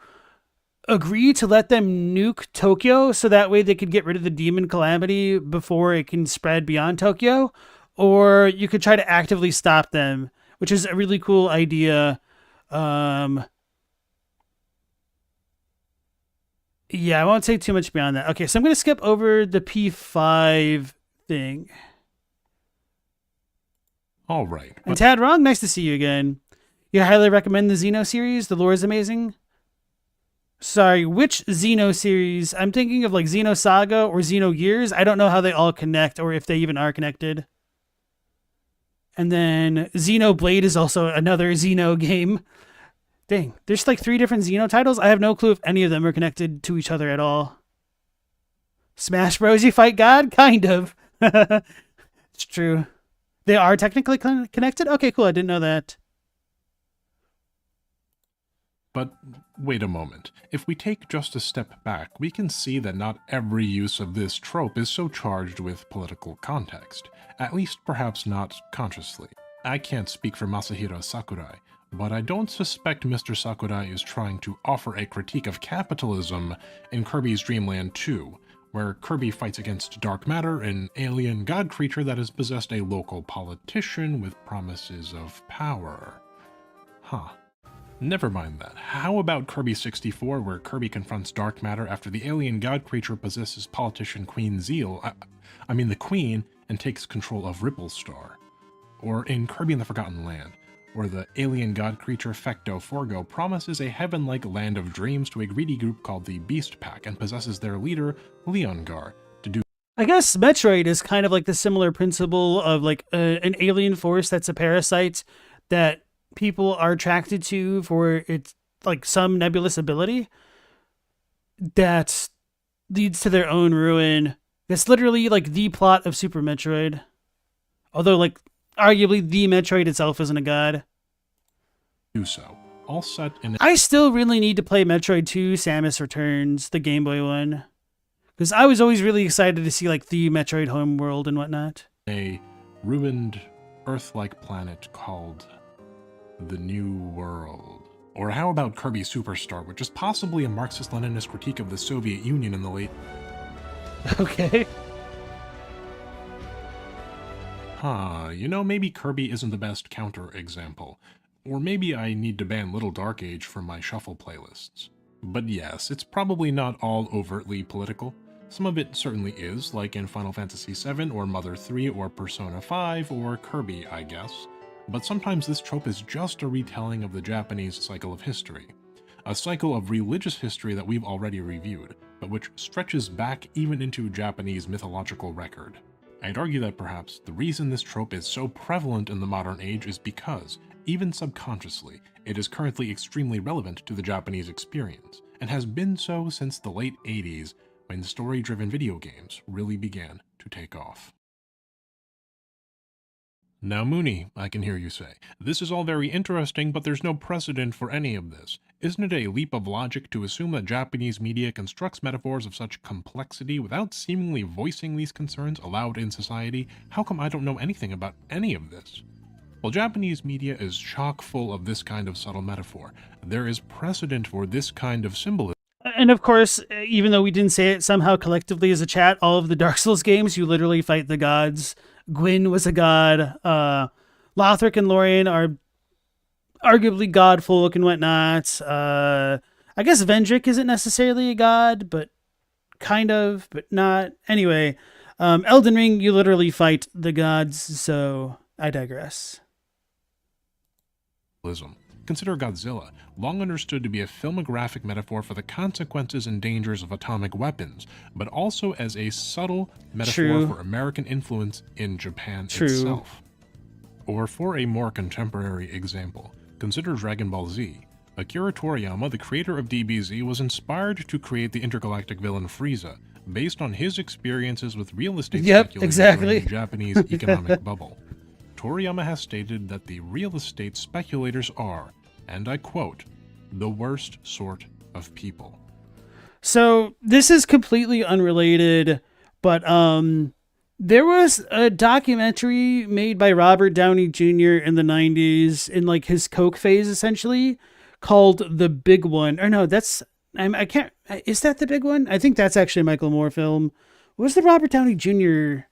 agree to let them nuke Tokyo so that way they could get rid of the demon calamity before it can spread beyond Tokyo, or you could try to actively stop them, which is a really cool idea. Yeah, I won't say too much beyond that. Okay, so I'm going to skip over the P5 thing. all right. And Tad Wrong, nice to see you again. You highly recommend the Xeno series. The lore is amazing. Sorry, which Xeno series? I'm thinking of like Xeno Saga or Xeno Gears. I don't know how they all connect or if they even are connected. And then Xenoblade is also another Xeno game. Dang, there's like 3 different Xeno titles. I have no clue if any of them are connected to each other at all. Smash Bros. You fight God? Kind of. It's true. They are technically connected? Okay, cool. I didn't know that. But wait a moment. If we take just a step back, we can see that not every use of this trope is so charged with political context. At least perhaps not consciously. I can't speak for Masahiro Sakurai, but I don't suspect Mr. Sakurai is trying to offer a critique of capitalism in Kirby's Dream Land 2, where Kirby fights against dark matter, an alien god creature that has possessed a local politician with promises of power. Huh. Never mind that. How about Kirby 64, where Kirby confronts dark matter after the alien god creature possesses politician Queen Zeal, I mean the Queen, and takes control of Ripplestar? Or in Kirby in the Forgotten Land, where the alien god creature Fecto Forgo promises a heaven-like land of dreams to a greedy group called the Beast Pack and possesses their leader, Leongar, to do. I guess Metroid is kind of like the similar principle of like an alien force that's a parasite that people are attracted to for its like some nebulous ability that leads to their own ruin. That's literally like the plot of Super Metroid. Although like arguably the Metroid itself isn't a god. Do so. All set in I still really need to play Metroid 2 Samus Returns, the Game Boy one. Because I was always really excited to see like the Metroid homeworld and whatnot. a ruined Earth-like planet called the New World. Or how about Kirby Superstar, which is possibly a Marxist-Leninist critique of the Soviet Union in the late... Okay. You know, maybe Kirby isn't the best counter-example. Or maybe I need to ban Little Dark Age from my shuffle playlists. But yes, it's probably not all overtly political. Some of it certainly is, like in Final Fantasy VII, or Mother 3, or Persona 5, or Kirby, I guess. But sometimes this trope is just a retelling of the Japanese cycle of history. A cycle of religious history that we've already reviewed, but which stretches back even into Japanese mythological record. I'd argue that perhaps the reason this trope is so prevalent in the modern age is because, even subconsciously, it is currently extremely relevant to the Japanese experience, and has been so since the late 80s, when story-driven video games really began to take off. Now Mooney, I can hear you say, this is all very interesting, but there's no precedent for any of this. Isn't it a leap of logic to assume that Japanese media constructs metaphors of such complexity without seemingly voicing these concerns aloud in society? How come I don't know anything about any of this? Well, Japanese media is chock full of this kind of subtle metaphor. There is precedent for this kind of symbolism. And of course, even though we didn't say it somehow collectively as a chat, all of the Dark Souls games, you literally fight the gods. Gwyn was a god. Lothric and Lorien are arguably god folk and whatnot. I guess Vendrick isn't necessarily a god, but kind of, but not. Anyway, Elden Ring, you literally fight the gods, so I digress. Consider Godzilla, long understood to be a filmographic metaphor for the consequences and dangers of atomic weapons, but also as a subtle metaphor True. for American influence in Japan True. itself. Or for a more contemporary example, consider Dragon Ball Z. Akira Toriyama, the creator of DBZ, was inspired to create the intergalactic villain Frieza, based on his experiences with real estate speculators during the Japanese economic bubble. Toriyama has stated that the real estate speculators are, and I quote, the worst sort of people. So this is completely unrelated, but there was a documentary made by Robert Downey Jr. in the 90s in like his coke phase, essentially, called The Big One. Or no, I can't, is that The Big One? I think that's actually a Michael Moore film. What was the Robert Downey Jr.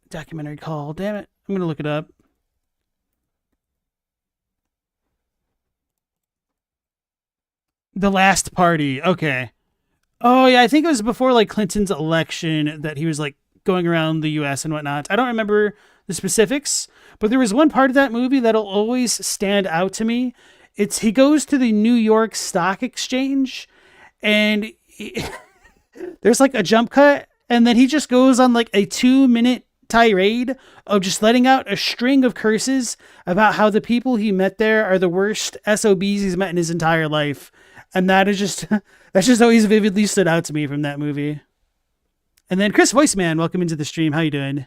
documentary called? Damn it. I'm going to look it up. The Last Party. Okay. Oh, yeah. I think it was before like Clinton's election that he was like going around the U.S. and whatnot. I don't remember the specifics, but there was one part of that movie that'll always stand out to me. He goes to the New York Stock Exchange and there's like a jump cut and then he just goes on like a 2-minute tirade of just letting out a string of curses about how the people he met there are the worst SOBs he's met in his entire life. And that's just always vividly stood out to me from that movie. And then Chris Voiceman, welcome into the stream. How you doing?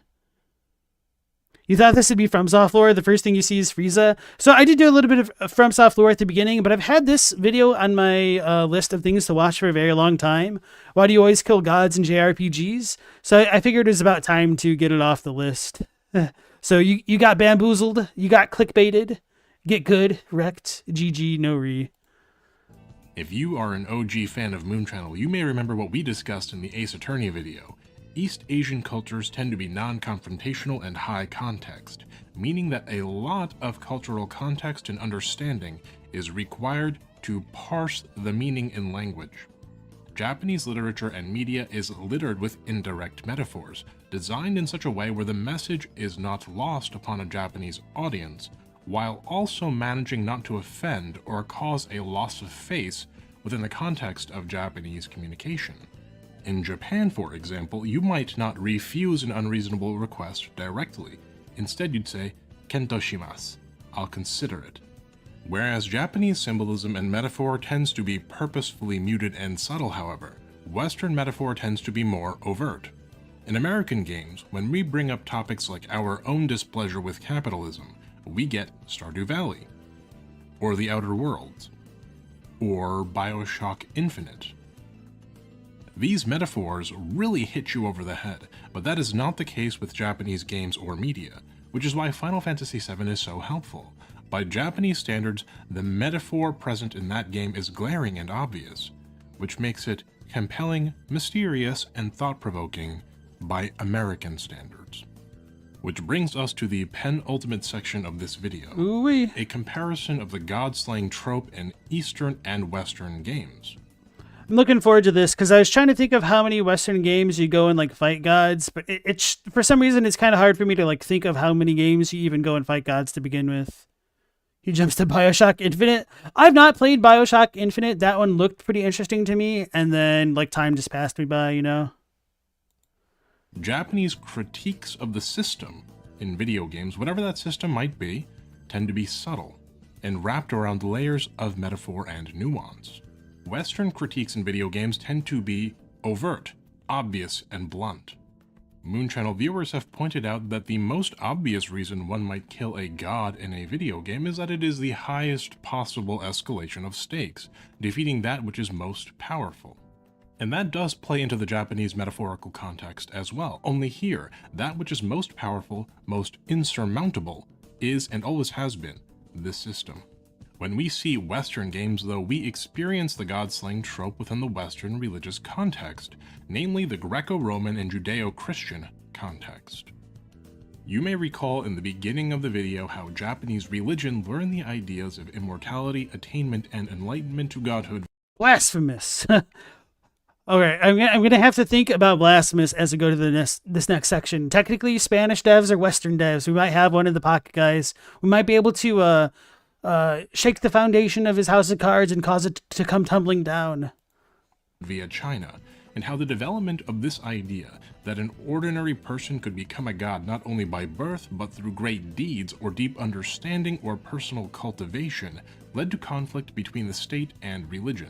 You thought this would be FromSoft lore. The first thing you see is Frieza. So I did do a little bit of FromSoft lore at the beginning, but I've had this video on my list of things to watch for a very long time. Why do you always kill gods in JRPGs? So I figured it was about time to get it off the list. So you got bamboozled. You got clickbaited. Get good. Wrecked. GG. No re. If you are an OG fan of Moon Channel, you may remember what we discussed in the Ace Attorney video. East Asian cultures tend to be non-confrontational and high context, meaning that a lot of cultural context and understanding is required to parse the meaning in language. Japanese literature and media is littered with indirect metaphors, designed in such a way where the message is not lost upon a Japanese audience, while also managing not to offend or cause a loss of face within the context of Japanese communication. In Japan, for example, you might not refuse an unreasonable request directly. Instead, you'd say, "Kento shimasu," I'll consider it. Whereas Japanese symbolism and metaphor tends to be purposefully muted and subtle, however, Western metaphor tends to be more overt. In American games, when we bring up topics like our own displeasure with capitalism, we get Stardew Valley, or The Outer Worlds, or BioShock Infinite. These metaphors really hit you over the head, but that is not the case with Japanese games or media, which is why Final Fantasy VII is so helpful. By Japanese standards, the metaphor present in that game is glaring and obvious, which makes it compelling, mysterious, and thought-provoking by American standards. Which brings us to the penultimate section of this video, Ooh-wee. a comparison of the god-slaying trope in Eastern and Western games. I'm looking forward to this because I was trying to think of how many Western games you go and like fight gods, but it's for some reason it's kind of hard for me to like think of how many games you even go and fight gods to begin with. He jumps to BioShock Infinite. I've not played BioShock Infinite. That one looked pretty interesting to me, and then like time just passed me by, you know. Japanese critiques of the system in video games, whatever that system might be, tend to be subtle and wrapped around layers of metaphor and nuance. Western critiques in video games tend to be overt, obvious, and blunt. Moon Channel viewers have pointed out that the most obvious reason one might kill a god in a video game is that it is the highest possible escalation of stakes, defeating that which is most powerful. And that does play into the Japanese metaphorical context as well, only here, that which is most powerful, most insurmountable, is and always has been this system. When we see Western games, though, we experience the god-slaying trope within the Western religious context, namely the Greco-Roman and Judeo-Christian context. You may recall in the beginning of the video how Japanese religion learned the ideas of immortality, attainment, and enlightenment to godhood. Blasphemous. Okay, I'm gonna have to think about blasphemous as we go to this next section. Technically, Spanish devs or Western devs. We might have one in the pocket, guys. We might be able to shake the foundation of his house of cards and cause it to come tumbling down. Via China, and how the development of this idea that an ordinary person could become a god not only by birth but through great deeds or deep understanding or personal cultivation led to conflict between the state and religion.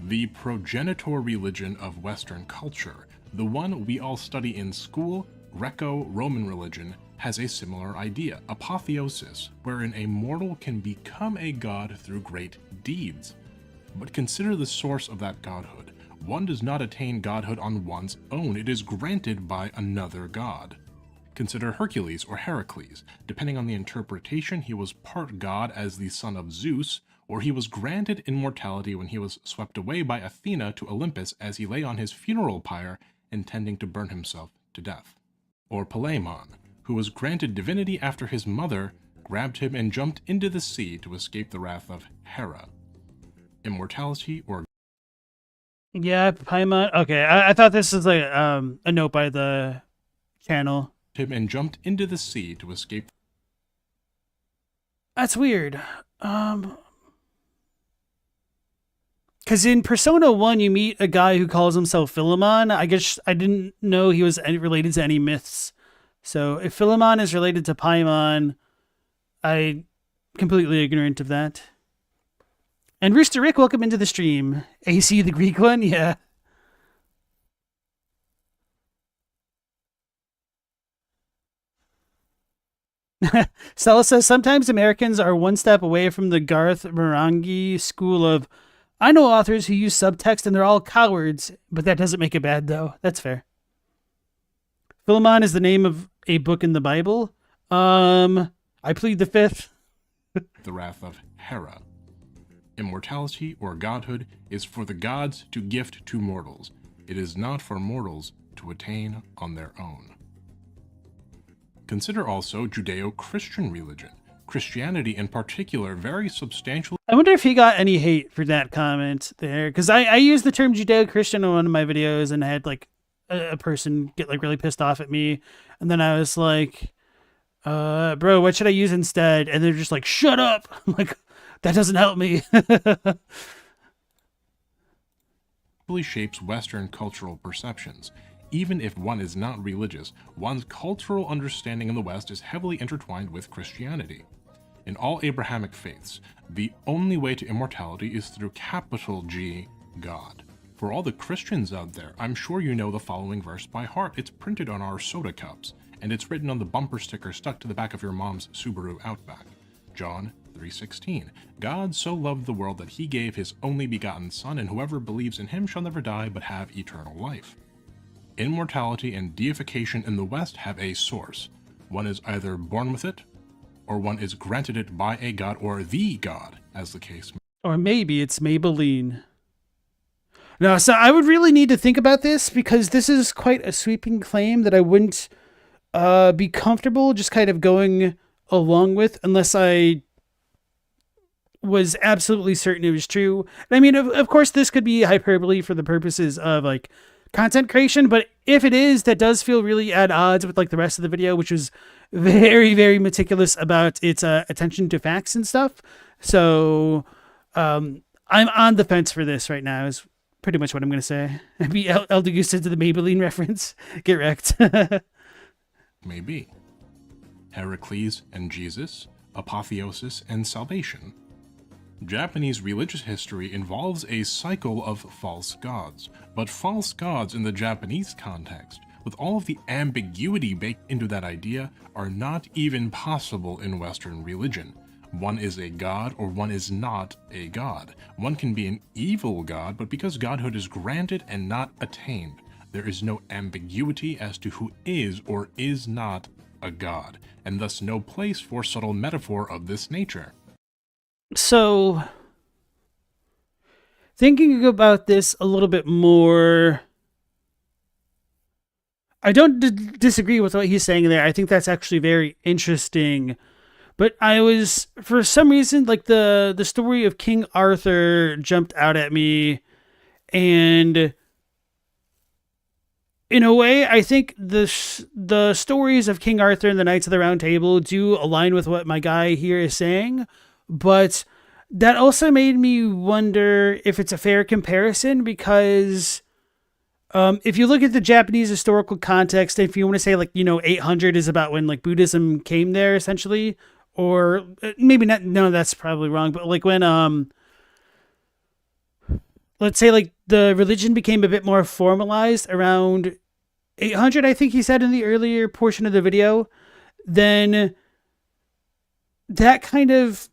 The progenitor religion of Western culture, the one we all study in school, Greco-Roman religion, has a similar idea, apotheosis, wherein a mortal can become a god through great deeds. But consider the source of that godhood. One does not attain godhood on one's own, it is granted by another god. Consider Hercules or Heracles. Depending on the interpretation, he was part god as the son of Zeus, or he was granted immortality when he was swept away by Athena to Olympus as he lay on his funeral pyre intending to burn himself to death. Or Palemon, who was granted divinity after his mother grabbed him and jumped into the sea to escape the wrath of Hera. Immortality or Yeah, Paimon. Okay, I thought this was like a note by the channel. him and jumped into the sea to escape. That's weird. Because in Persona 1, you meet a guy who calls himself Philemon. I guess I didn't know he was related to any myths. So if Philemon is related to Paimon, I'm completely ignorant of that. And Rooster Rick, welcome into the stream. AC, the Greek one? Yeah. Stella says, sometimes Americans are one step away from the Garth Marenghi school of, I know authors who use subtext and they're all cowards, but that doesn't make it bad, though. That's fair. Philemon is the name of a book in the Bible. I plead the fifth. The wrath of Hera. Immortality or godhood is for the gods to gift to mortals. It is not for mortals to attain on their own. Consider also Judeo-Christian religion. Christianity in particular very substantially. I wonder if he got any hate for that comment there, because I used the term Judeo-Christian in one of my videos and I had like a person get like really pissed off at me, and then I was like, bro, what should I use instead? And they're just like, shut up. I'm like, that doesn't help me. Shapes Western cultural perceptions. Even if one is not religious, one's cultural understanding in the West is heavily intertwined with Christianity. In all Abrahamic faiths, the only way to immortality is through capital G, God. For all the Christians out there, I'm sure you know the following verse by heart. It's printed on our soda cups, and it's written on the bumper sticker stuck to the back of your mom's Subaru Outback. John 3:16. God so loved the world that he gave his only begotten Son, and whoever believes in him shall never die but have eternal life. Immortality and deification in the West have a source. One is either born with it, or one is granted it by a god or the god, as the case may be. Or maybe it's Maybelline. No, so I would really need to think about this, because this is quite a sweeping claim that I wouldn't be comfortable just kind of going along with unless I was absolutely certain it was true. And I mean, of course, this could be hyperbole for the purposes of like content creation, but if it is, that does feel really at odds with like the rest of the video, which was very, very meticulous about its attention to facts and stuff. So I'm on the fence for this right now is pretty much what I'm going to say. Maybe Elden Goose to the Maybelline reference. Get wrecked. Maybe. Heracles and Jesus, apotheosis and salvation. Japanese religious history involves a cycle of false gods, but false gods in the Japanese context, with all of the ambiguity baked into that idea, are not even possible in Western religion. One is a god or one is not a god. One can be an evil god, but because godhood is granted and not attained, there is no ambiguity as to who is or is not a god, and thus no place for subtle metaphor of this nature. So, thinking about this a little bit more, I don't disagree with what he's saying there. I think that's actually very interesting. But I was, for some reason, like the story of King Arthur jumped out at me, and in a way, I think the stories of King Arthur and the Knights of the Round Table do align with what my guy here is saying, but that also made me wonder if it's a fair comparison because if you look at the Japanese historical context, if you want to say 800 is about when Buddhism came there essentially, or maybe not, no, that's probably wrong, but when let's say the religion became a bit more formalized around 800, I think he said in the earlier portion of the video, then that kind of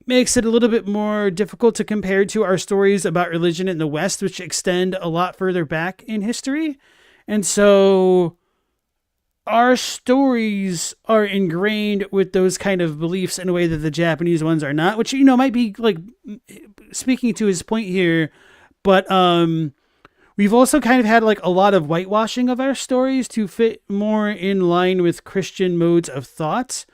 makes it a little bit more difficult to compare to our stories about religion in the West, which extend a lot further back in history. And so our stories are ingrained with those kind of beliefs in a way that the Japanese ones are not, which, might be speaking to his point here. But we've also kind of had a lot of whitewashing of our stories to fit more in line with Christian modes of thought.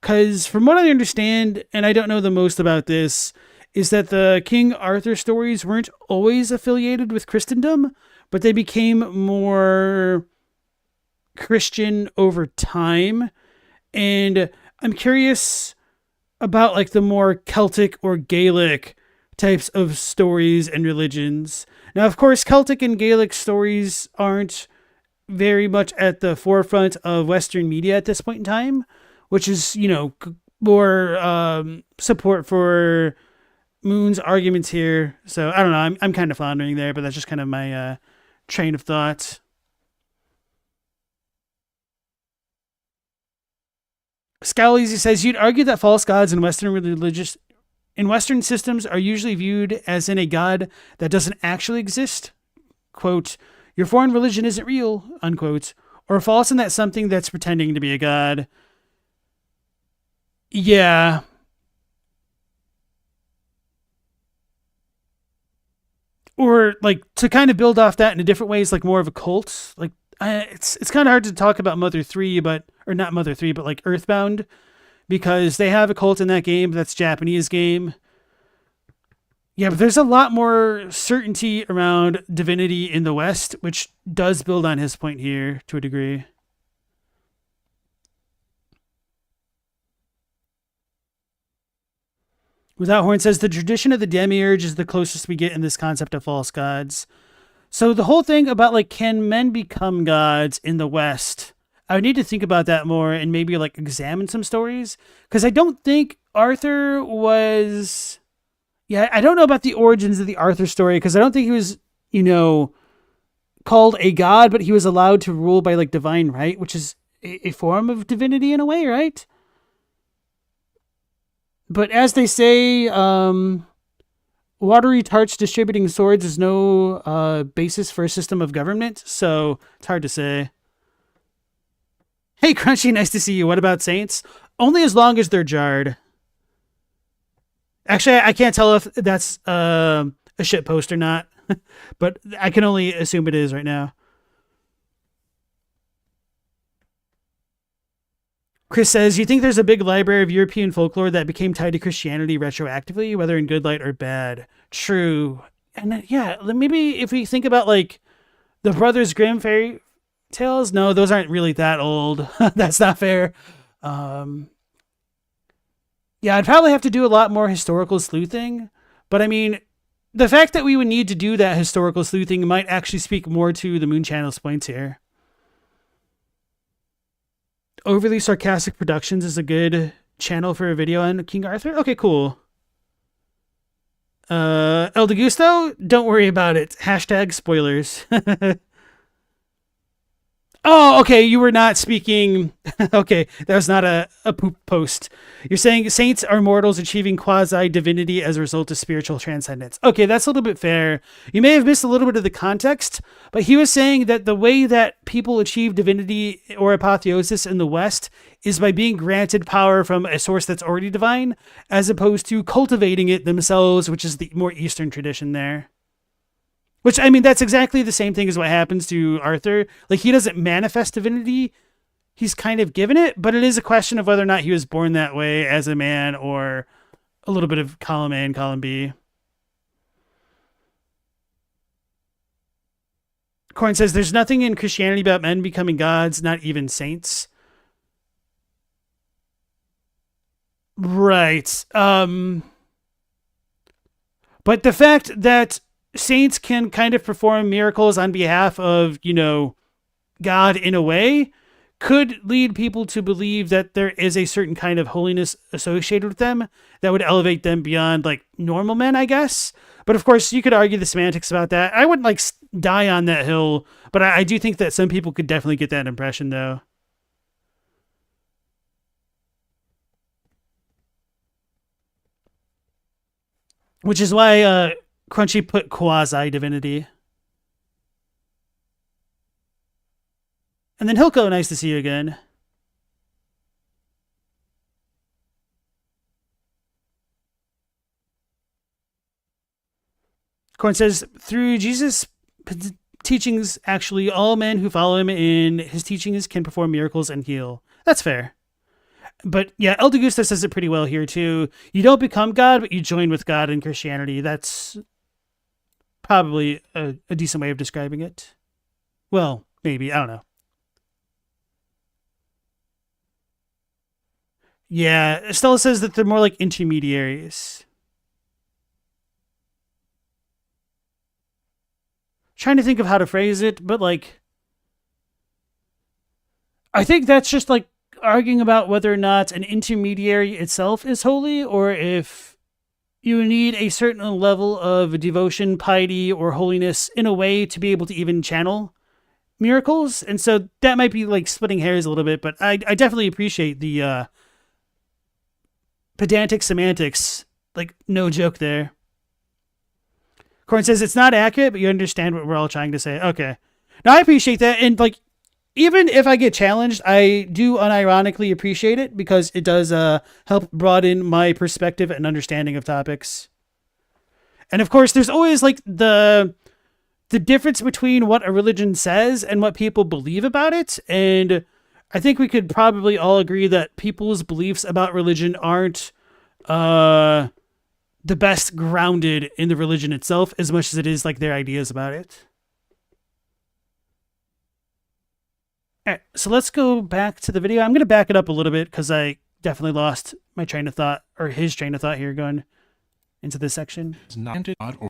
Because from what I understand, and I don't know the most about this, is that the King Arthur stories weren't always affiliated with Christendom, but they became more Christian over time. And I'm curious about the more Celtic or Gaelic types of stories and religions. Now, of course, Celtic and Gaelic stories aren't very much at the forefront of Western media at this point in time, which is, more support for Moon's arguments here. So I don't know. I'm kind of floundering there, but that's just kind of my train of thought. Scowleasy says, you'd argue that false gods in Western systems are usually viewed as in a god that doesn't actually exist. Quote, your foreign religion isn't real, unquote. Or false in that something that's pretending to be a god. Yeah. Or to kind of build off that in a different ways, more of a cult. It's kind of hard to talk about Mother 3, or not Mother 3, but Earthbound, because they have a cult in that game, but that's a Japanese game. Yeah, but there's a lot more certainty around divinity in the West, which does build on his point here to a degree. Without Horn says, the tradition of the demiurge is the closest we get in this concept of false gods. So the whole thing about can men become gods in the West, I would need to think about that more and maybe examine some stories. Because I don't think Arthur was... Yeah, I don't know about the origins of the Arthur story, because I don't think he was, called a god, but he was allowed to rule by divine right, which is a form of divinity in a way, right? But as they say, watery tarts distributing swords is no basis for a system of government, so it's hard to say. Hey, Crunchy, nice to see you. What about saints? Only as long as they're jarred. Actually, I can't tell if that's a shit post or not, but I can only assume it is right now. Chris says, you think there's a big library of European folklore that became tied to Christianity retroactively, whether in good light or bad? True. And yeah, maybe if we think about the Brothers Grimm fairy tales, no, those aren't really that old. That's not fair. Yeah, I'd probably have to do a lot more historical sleuthing, but I mean, the fact that we would need to do that historical sleuthing might actually speak more to the Moon Channel's points here. Overly Sarcastic Productions is a good channel for a video on King Arthur. Okay, cool. El De Gusto, don't worry about it. Hashtag spoilers. Oh, okay, you were not speaking... Okay, that was not a poop post. You're saying saints are mortals achieving quasi-divinity as a result of spiritual transcendence. Okay, that's a little bit fair. You may have missed a little bit of the context, but he was saying that the way that people achieve divinity or apotheosis in the West is by being granted power from a source that's already divine, as opposed to cultivating it themselves, which is the more Eastern tradition there. Which, I mean, that's exactly the same thing as what happens to Arthur. He doesn't manifest divinity. He's kind of given it, but it is a question of whether or not he was born that way as a man or a little bit of column A and column B. Corn says there's nothing in Christianity about men becoming gods, not even saints. Right. But the fact that saints can kind of perform miracles on behalf of, God in a way could lead people to believe that there is a certain kind of holiness associated with them that would elevate them beyond like normal men, I guess. But of course, you could argue the semantics about that. I wouldn't die on that hill, but I do think that some people could definitely get that impression, though. Which is why Crunchy put quasi-divinity. And then Hilko, nice to see you again. Corn says, through Jesus' teachings, actually, all men who follow him in his teachings can perform miracles and heal. That's fair. But yeah, El Degusta says it pretty well here, too. You don't become God, but you join with God in Christianity. That's probably a decent way of describing it. Well, maybe. I don't know. Yeah, Stella says that they're more like intermediaries. Trying to think of how to phrase it, but I think that's just arguing about whether or not an intermediary itself is holy, or if you need a certain level of devotion, piety, or holiness in a way to be able to even channel miracles. And so that might be splitting hairs a little bit, but I definitely appreciate the pedantic semantics. No joke there. Corn says it's not accurate, but you understand what we're all trying to say. Okay. Now I appreciate that. And even if I get challenged, I do unironically appreciate it because it does help broaden my perspective and understanding of topics. And of course, there's always the difference between what a religion says and what people believe about it. And I think we could probably all agree that people's beliefs about religion aren't the best grounded in the religion itself as much as it is their ideas about it. All right, so let's go back to the video. I'm going to back it up a little bit because I definitely lost my train of thought, or his train of thought here going into this section. It's not God or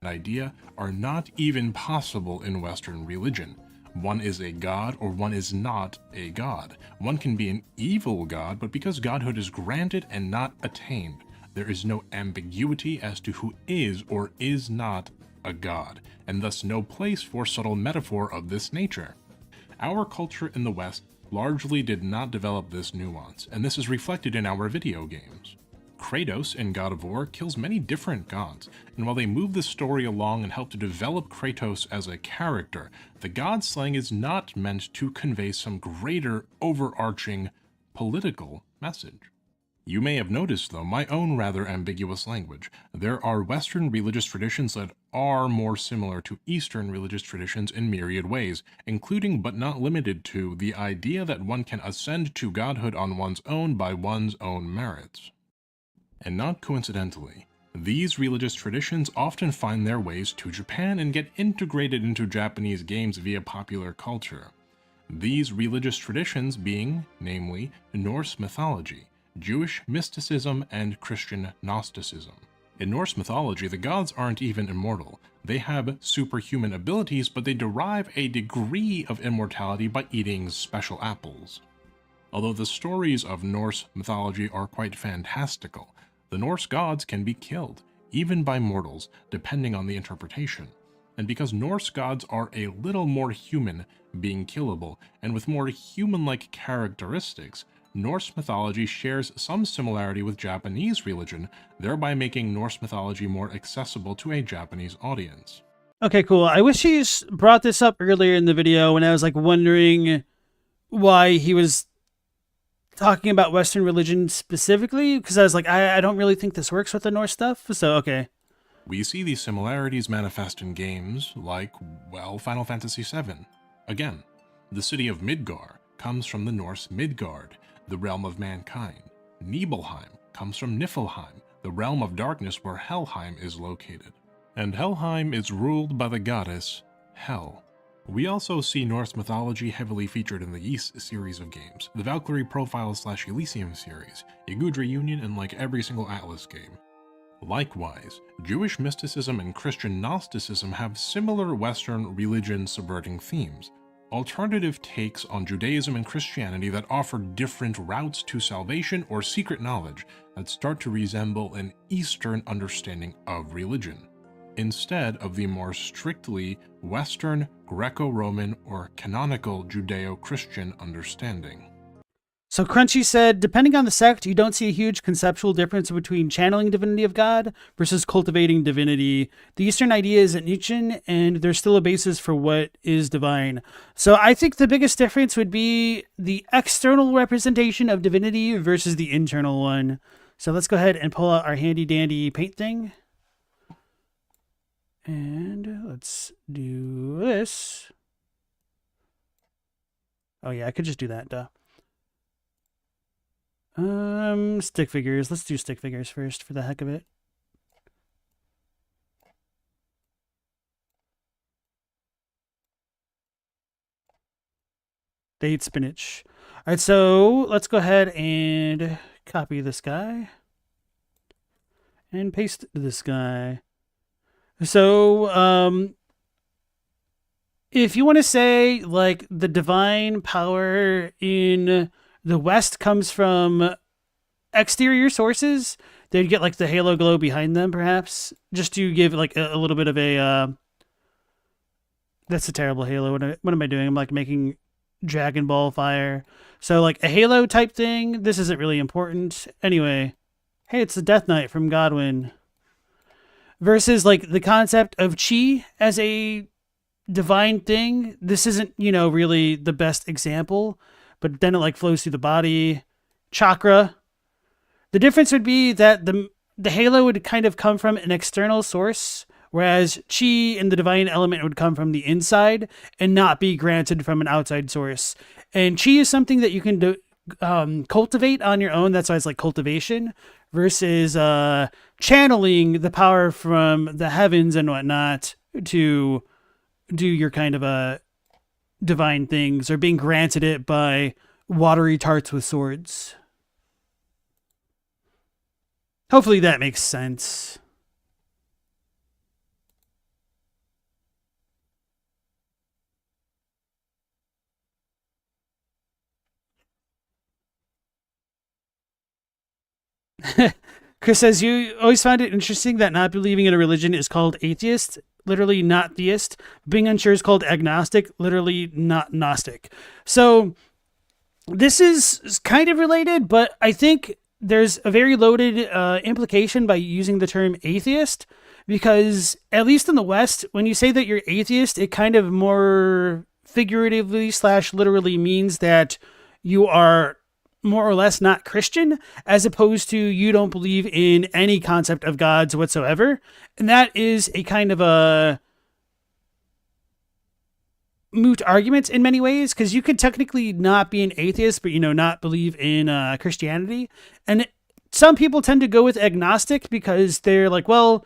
an idea are not even possible in Western religion. One is a god or one is not a god. One can be an evil god, but because godhood is granted and not attained, there is no ambiguity as to who is or is not a god, and thus no place for subtle metaphor of this nature. Our culture in the West largely did not develop this nuance, and this is reflected in our video games. Kratos in God of War kills many different gods, and while they move the story along and help to develop Kratos as a character, the god slaying is not meant to convey some greater, overarching, political message. You may have noticed, though, my own rather ambiguous language. There are Western religious traditions that are more similar to Eastern religious traditions in myriad ways, including but not limited to the idea that one can ascend to godhood on one's own by one's own merits. And not coincidentally, these religious traditions often find their ways to Japan and get integrated into Japanese games via popular culture. These religious traditions being, namely, Norse mythology, Jewish mysticism, and Christian Gnosticism. In Norse mythology, the gods aren't even immortal. They have superhuman abilities, but they derive a degree of immortality by eating special apples. Although the stories of Norse mythology are quite fantastical, the Norse gods can be killed, even by mortals, depending on the interpretation. And because Norse gods are a little more human, being killable, and with more human-like characteristics, Norse mythology shares some similarity with Japanese religion, thereby making Norse mythology more accessible to a Japanese audience. Okay, cool. I wish he brought this up earlier in the video when I was wondering why he was talking about Western religion specifically, because I was I don't really think this works with the Norse stuff, so okay. We see these similarities manifest in games like, Final Fantasy VII. Again, the city of Midgar comes from the Norse Midgard, the realm of mankind. Nibelheim comes from Niflheim, the realm of darkness where Helheim is located. And Helheim is ruled by the goddess hell. We also see Norse mythology heavily featured in the Ys series of games, the Valkyrie Profiles / Elysium series, Yagudra Union, and like every single Atlas game. Likewise, Jewish mysticism and Christian Gnosticism have similar Western religion-subverting themes, alternative takes on Judaism and Christianity that offer different routes to salvation or secret knowledge that start to resemble an Eastern understanding of religion, instead of the more strictly Western, Greco-Roman, or canonical Judeo-Christian understanding. So Crunchy said, depending on the sect, you don't see a huge conceptual difference between channeling divinity of God versus cultivating divinity. The Eastern idea isn't Nietzschean, and there's still a basis for what is divine. So I think the biggest difference would be the external representation of divinity versus the internal one. So let's go ahead and pull out our handy dandy paint thing. And let's do this. Oh yeah, I could just do that, duh. Stick figures. Let's do stick figures first for the heck of it. They eat spinach. All right, so let's go ahead and copy this guy and paste this guy. So, if you want to say like the divine power in the West comes from exterior sources, they'd get like the halo glow behind them, perhaps, just to give like a little bit of a, that's a terrible halo. What am I doing? I'm like making Dragon Ball fire. So like a halo type thing. This isn't really important. Anyway, hey, it's the Death Knight from Godwin. Versus like the concept of chi as a divine thing. This isn't, really the best example, but then it like flows through the body. Chakra. The difference would be that the halo would kind of come from an external source, whereas chi and the divine element would come from the inside and not be granted from an outside source. And chi is something that you can cultivate on your own. That's why it's like cultivation versus channeling the power from the heavens and whatnot to do your kind of divine things, or being granted it by watery tarts with swords. Hopefully that makes sense. Chris says, you always find it interesting that not believing in a religion is called atheist, literally not theist. Being unsure is called agnostic, literally not Gnostic. So this is kind of related, but I think there's a very loaded implication by using the term atheist, because at least in the West, when you say that you're atheist, it kind of more figuratively / literally means that you are more or less not Christian, as opposed to you don't believe in any concept of gods whatsoever. And that is a kind of a moot argument in many ways, because you could technically not be an atheist, but, not believe in Christianity. And some people tend to go with agnostic because they're like, well,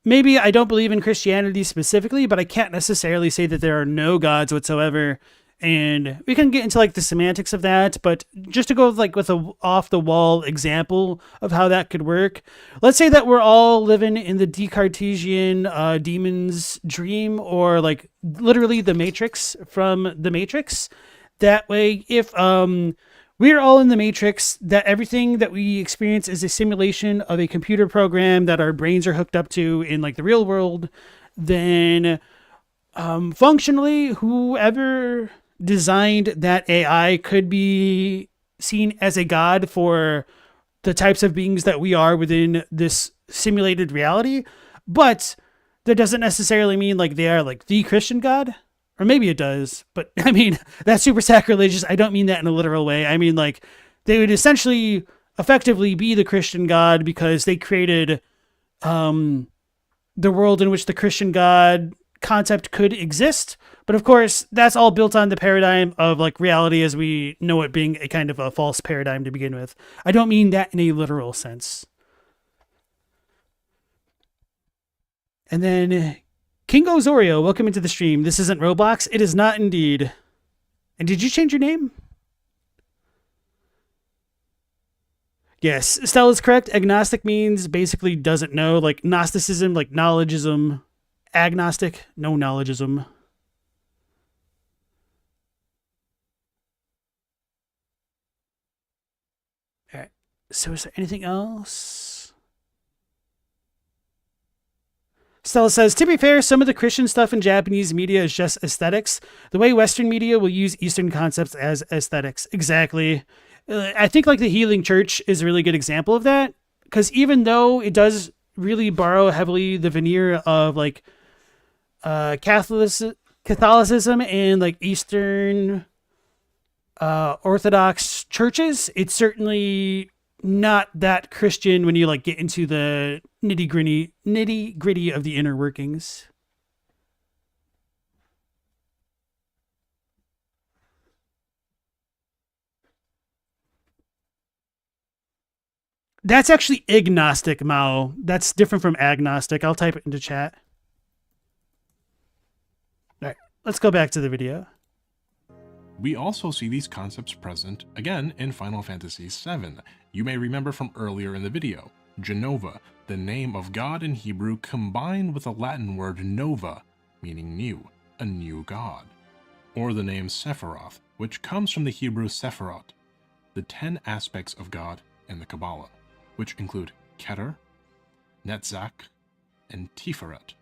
maybe I don't believe in Christianity specifically, but I can't necessarily say that there are no gods whatsoever. And we can get into like the semantics of that, but just to go with a off the wall example of how that could work. Let's say that we're all living in the Descartesian demon's dream, or like literally the Matrix from the Matrix. That way, if we're all in the Matrix, that everything that we experience is a simulation of a computer program that our brains are hooked up to in like the real world, then functionally, whoever designed that AI could be seen as a god for the types of beings that we are within this simulated reality. But that doesn't necessarily mean like they are like the Christian god, or maybe it does, but I mean, that's super sacrilegious. I don't mean that in a literal way. I mean, like, they would essentially effectively be the Christian god because they created the world in which the Christian god concept could exist. But of course, that's all built on the paradigm of like reality as we know it being a kind of a false paradigm to begin with. I don't mean that in a literal sense. And then Kingo Zorio, welcome into the stream. This isn't Roblox. It is not indeed. And did you change your name? Yes, Stella's correct. Agnostic means basically doesn't know, like Gnosticism, like knowledgeism. Agnostic, no knowledgeism. All right. So is there anything else? Stella says, to be fair, some of the Christian stuff in Japanese media is just aesthetics. The way Western media will use Eastern concepts as aesthetics. Exactly. I think like the Healing Church is a really good example of that. Because even though it does really borrow heavily the veneer of like Catholicism and like Eastern Orthodox churches, it's certainly not that Christian when you like get into the nitty gritty of the inner workings. That's actually agnostic, Mao. That's different from agnostic. I'll type it into chat. All right, let's go back to the video. We also see these concepts present again in Final Fantasy VII. You may remember from earlier in the video, Genova, the name of God in Hebrew combined with the Latin word nova, meaning new, a new god. Or the name Sephiroth, which comes from the Hebrew Sephirot, the 10 aspects of God in the Kabbalah, which include Keter, Netzach, and Tiferet,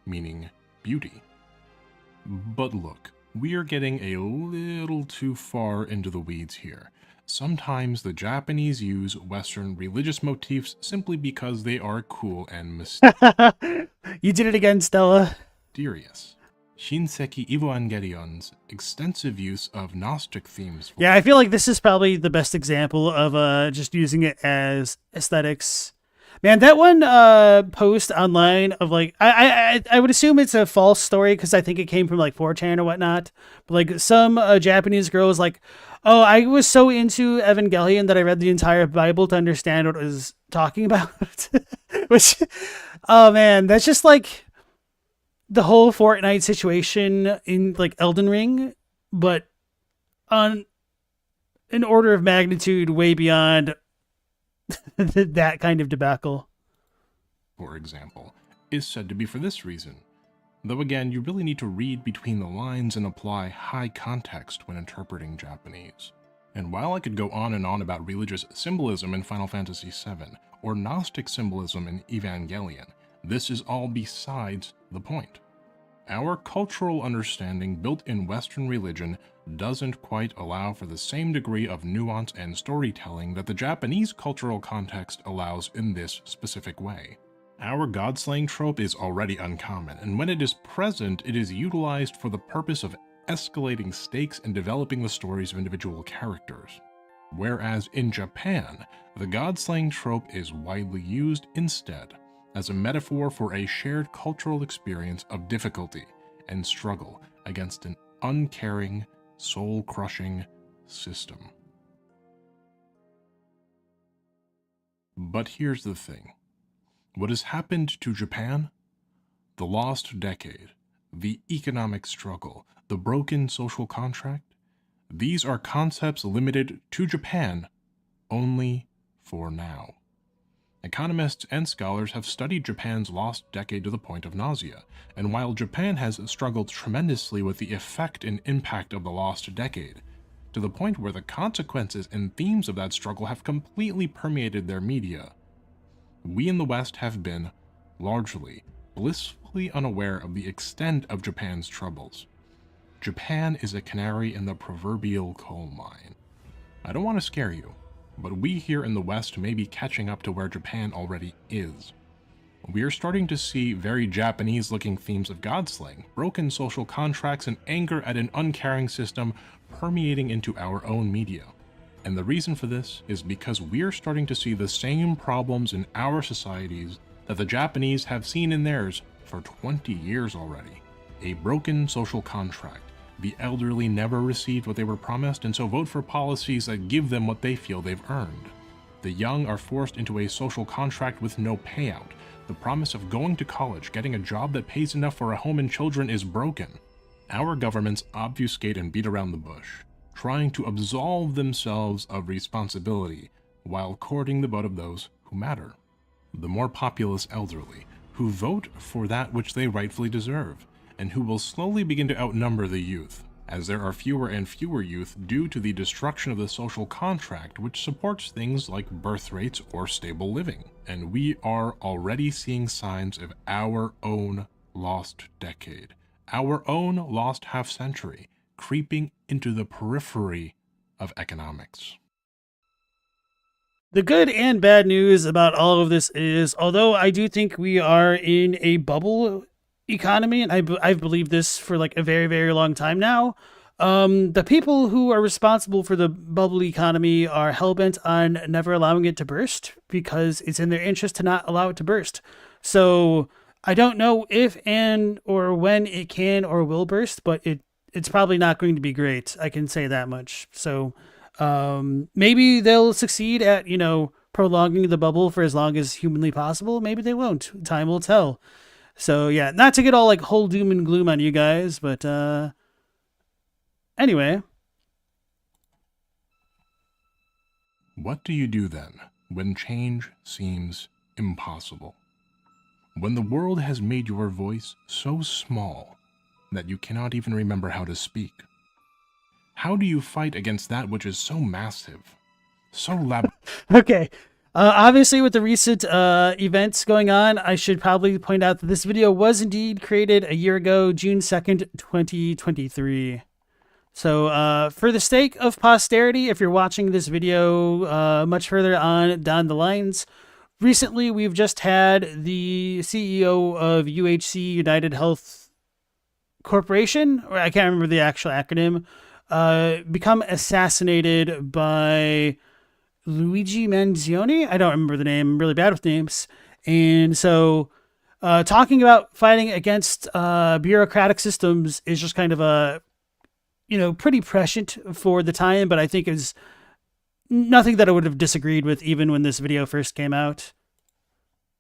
meaning beauty. But look, we are getting a little too far into the weeds here. Sometimes the Japanese use Western religious motifs simply because they are cool and mysterious. You did it again, Stella. Shinseki Evangelion's extensive use of Gnostic themes. Yeah, I feel like this is probably the best example of just using it as aesthetics. Man, that one post online of like I would assume it's a false story because I think it came from like 4chan or whatnot. But like some Japanese girl was like, "Oh, I was so into Evangelion that I read the entire Bible to understand what it was talking about." Which, oh man, that's just like the whole Fortnite situation in like Elden Ring, but on an order of magnitude way beyond that kind of debacle. For example, is said to be for this reason. Though again, you really need to read between the lines and apply high context when interpreting Japanese. And while I could go on and on about religious symbolism in Final Fantasy VII, or Gnostic symbolism in Evangelion, this is all besides the point. Our cultural understanding built in Western religion doesn't quite allow for the same degree of nuance and storytelling that the Japanese cultural context allows in this specific way. Our god-slaying trope is already uncommon, and when it is present, it is utilized for the purpose of escalating stakes and developing the stories of individual characters. Whereas in Japan, the god-slaying trope is widely used instead as a metaphor for a shared cultural experience of difficulty and struggle against an uncaring, soul-crushing system. But here's the thing. What has happened to Japan? The lost decade, the economic struggle, the broken social contract? These are concepts limited to Japan only for now. Economists and scholars have studied Japan's lost decade to the point of nausea, and while Japan has struggled tremendously with the effect and impact of the lost decade, to the point where the consequences and themes of that struggle have completely permeated their media, we in the West have been, largely, blissfully unaware of the extent of Japan's troubles. Japan is a canary in the proverbial coal mine. I don't want to scare you, but we here in the West may be catching up to where Japan already is. We are starting to see very Japanese-looking themes of godslaying, broken social contracts, and anger at an uncaring system permeating into our own media. And the reason for this is because we're starting to see the same problems in our societies that the Japanese have seen in theirs for 20 years already. A broken social contract. The elderly never received what they were promised, and so vote for policies that give them what they feel they've earned. The young are forced into a social contract with no payout. The promise of going to college, getting a job that pays enough for a home and children is broken. Our governments obfuscate and beat around the bush, trying to absolve themselves of responsibility while courting the vote of those who matter. The more populous elderly, who vote for that which they rightfully deserve, and who will slowly begin to outnumber the youth, as there are fewer and fewer youth due to the destruction of the social contract which supports things like birth rates or stable living. And we are already seeing signs of our own lost decade, our own lost half-century, creeping into the periphery of economics. The good and bad news about all of this is, although I do think we are in a bubble economy, and I've believed this for like a very, very long time now, the people who are responsible for the bubble economy are hell-bent on never allowing it to burst because it's in their interest to not allow it to burst. So I don't know if and or when it can or will burst, but it's probably not going to be great. I can say that much. So maybe they'll succeed at, prolonging the bubble for as long as humanly possible. Maybe they won't. Time will tell. So yeah, not to get all like whole doom and gloom on you guys, but anyway. What do you do then when change seems impossible? When the world has made your voice so small that you cannot even remember how to speak? How do you fight against that which is so massive, so Okay. Obviously, with the recent events going on, I should probably point out that this video was indeed created a year ago, June 2nd, 2023. So for the sake of posterity, if you're watching this video much further on down the lines, recently we've just had the CEO of UHC, United Health Corporation, or I can't remember the actual acronym, become assassinated by Luigi Manzioni. I don't remember the name. I'm really bad with names. And so talking about fighting against bureaucratic systems is just kind of a, pretty prescient for the time, but I think is nothing that I would have disagreed with even when this video first came out.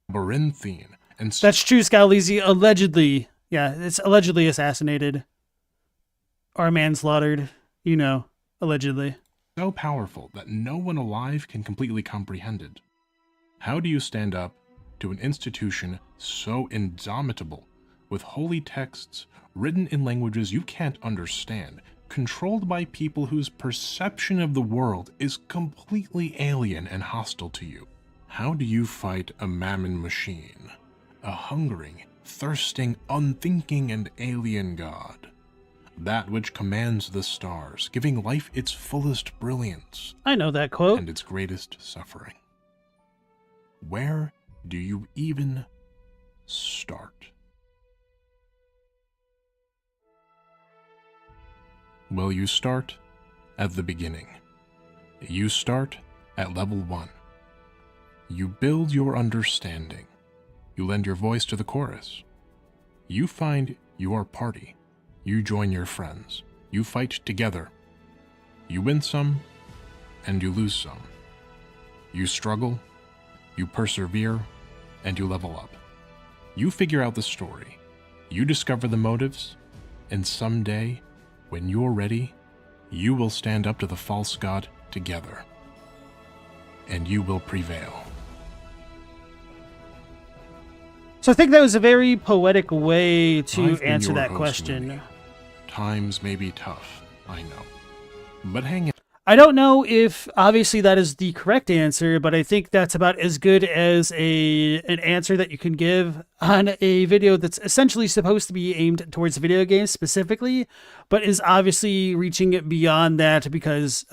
Labyrinthine. And that's true, Scalisi. Allegedly. Yeah, it's allegedly assassinated. Or manslaughtered. Allegedly. So powerful that no one alive can completely comprehend it. How do you stand up to an institution so indomitable, with holy texts written in languages you can't understand, controlled by people whose perception of the world is completely alien and hostile to you? How do you fight a mammon machine, a hungering, thirsting, unthinking, and alien god? That which commands the stars, giving life its fullest brilliance. I know that quote. And its greatest suffering. Where do you even start? Well, you start at the beginning. You start at level 1. You build your understanding. You lend your voice to the chorus. You find your party. You join your friends. You fight together. You win some, and you lose some. You struggle, you persevere, and you level up. You figure out the story. You discover the motives, and someday, when you're ready, you will stand up to the false god together. And you will prevail. So I think that was a very poetic way to I've been answer your that host, question. Mooney. Times may be tough, I know. But hang in. I don't know if obviously that is the correct answer, but I think that's about as good as an answer that you can give on a video that's essentially supposed to be aimed towards video games specifically, but is obviously reaching it beyond that because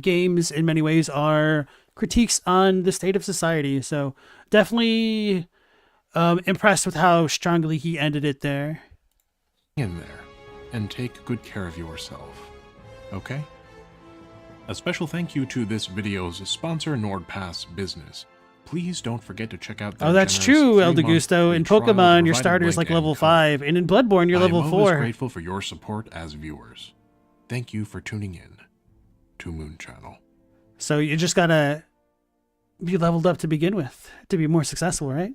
games in many ways are critiques on the state of society. So definitely impressed with how strongly he ended it there. In there and take good care of yourself, okay? A special thank you to this video's sponsor, NordPass Business. Please don't forget to check out. Oh, that's true, El Degusto. In Pokemon, your starter is like level 5, and in Bloodborne, you're level 4. I'm always grateful for your support as viewers. Thank you for tuning in to Moon Channel. So you just gotta be leveled up to begin with to be more successful, right?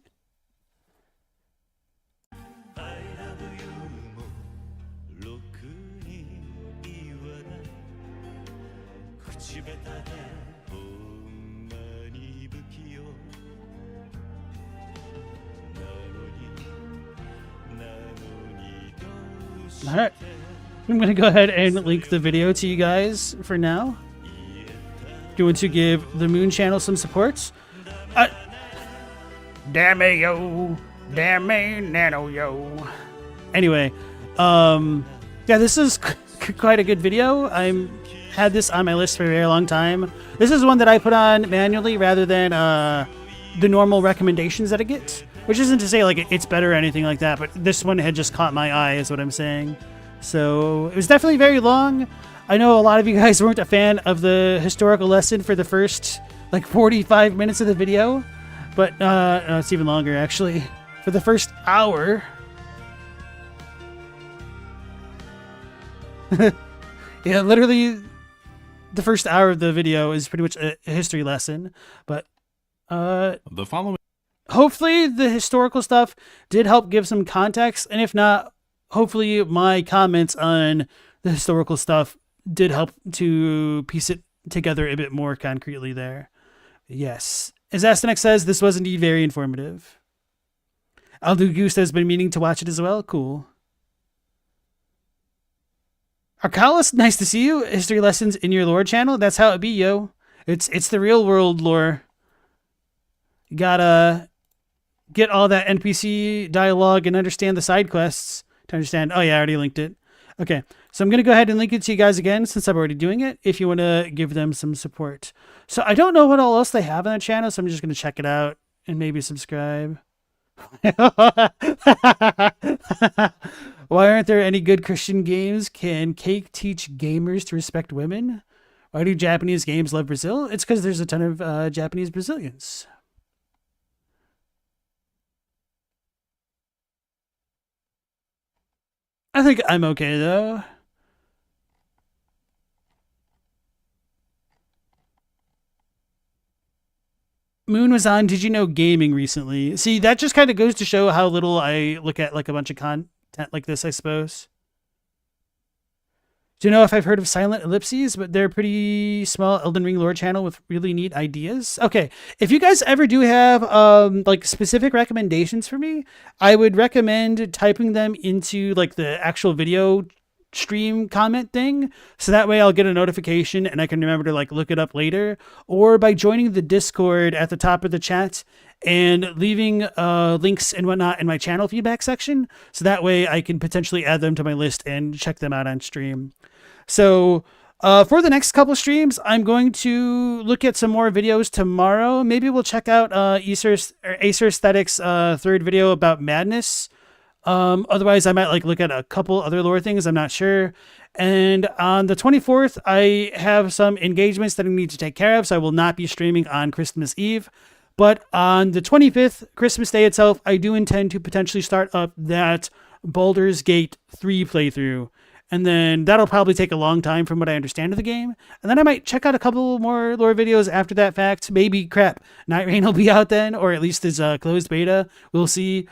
All right. I'm going to go ahead and link the video to you guys for now. Going to give the Moon channel some support. Damn it, yo. Damn me, nano, yo. Anyway, yeah, this is quite a good video. I'm had this on my list for a very long time. This is one that I put on manually rather than the normal recommendations that I get, which isn't to say like it's better or anything like that, but this one had just caught my eye is what I'm saying. So it was definitely very long. I know a lot of you guys weren't a fan of the historical lesson for the first like 45 minutes of the video, but no, it's even longer actually. For the first hour. Yeah, literally the first hour of the video is pretty much a history lesson, but The following hopefully the historical stuff did help give some context, and if not, hopefully my comments on the historical stuff did help to piece it together a bit more concretely there. Yes. As Astanek says, this was indeed very informative. Aldo Goose has been meaning to watch it as well. Cool. Arcalis, nice to see you. History lessons in your lore channel. That's how it be, yo. It's the real world lore. You gotta get all that NPC dialogue and understand the side quests to understand. Oh yeah, I already linked it. Okay, so I'm going to go ahead and link it to you guys again since I'm already doing it if you want to give them some support. So I don't know what all else they have on the channel, so I'm just going to check it out and maybe subscribe. Why aren't there any good Christian games? Can Cake teach gamers to respect women? Why do Japanese games love Brazil? It's because there's a ton of Japanese Brazilians. I think I'm okay, though. Moon was on Did You Know Gaming recently. See, that just kind of goes to show how little I look at like a bunch of content like this, I suppose. Do you know if I've heard of Silent Ellipses? But they're a pretty small Elden Ring lore channel with really neat ideas. Okay, if you guys ever do have like specific recommendations for me, I would recommend typing them into like the actual video stream comment thing, so that way I'll get a notification and I can remember to like look it up later, or by joining the Discord at the top of the chat and leaving links and whatnot in my channel feedback section, so that way I can potentially add them to my list and check them out on stream. So for the next couple streams, I'm going to look at some more videos tomorrow. Maybe we'll check out Acer Aesthetics' third video about madness. Otherwise, I might like look at a couple other lore things. I'm not sure. And on the 24th, I have some engagements that I need to take care of, so I will not be streaming on Christmas Eve. But on the 25th, Christmas Day itself, I do intend to potentially start up that Baldur's Gate 3 playthrough. And then that'll probably take a long time from what I understand of the game. And then I might check out a couple more lore videos after that fact. Maybe, Night Rain will be out then, or at least as a closed beta. We'll see.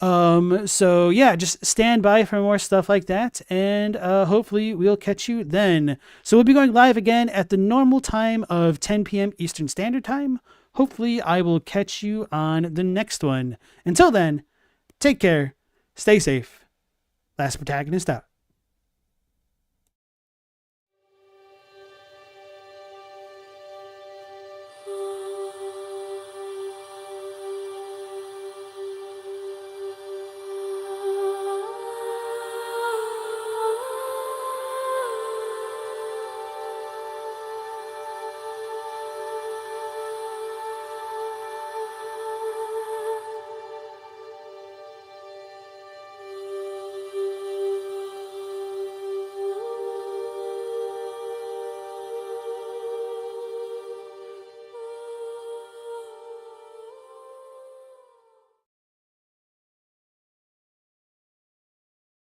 So yeah, just stand by for more stuff like that, and hopefully we'll catch you then. So we'll be going live again at the normal time of 10 p.m. Eastern Standard Time. Hopefully I will catch you on the next one. Until then, take care, stay safe. Last Protagonist out.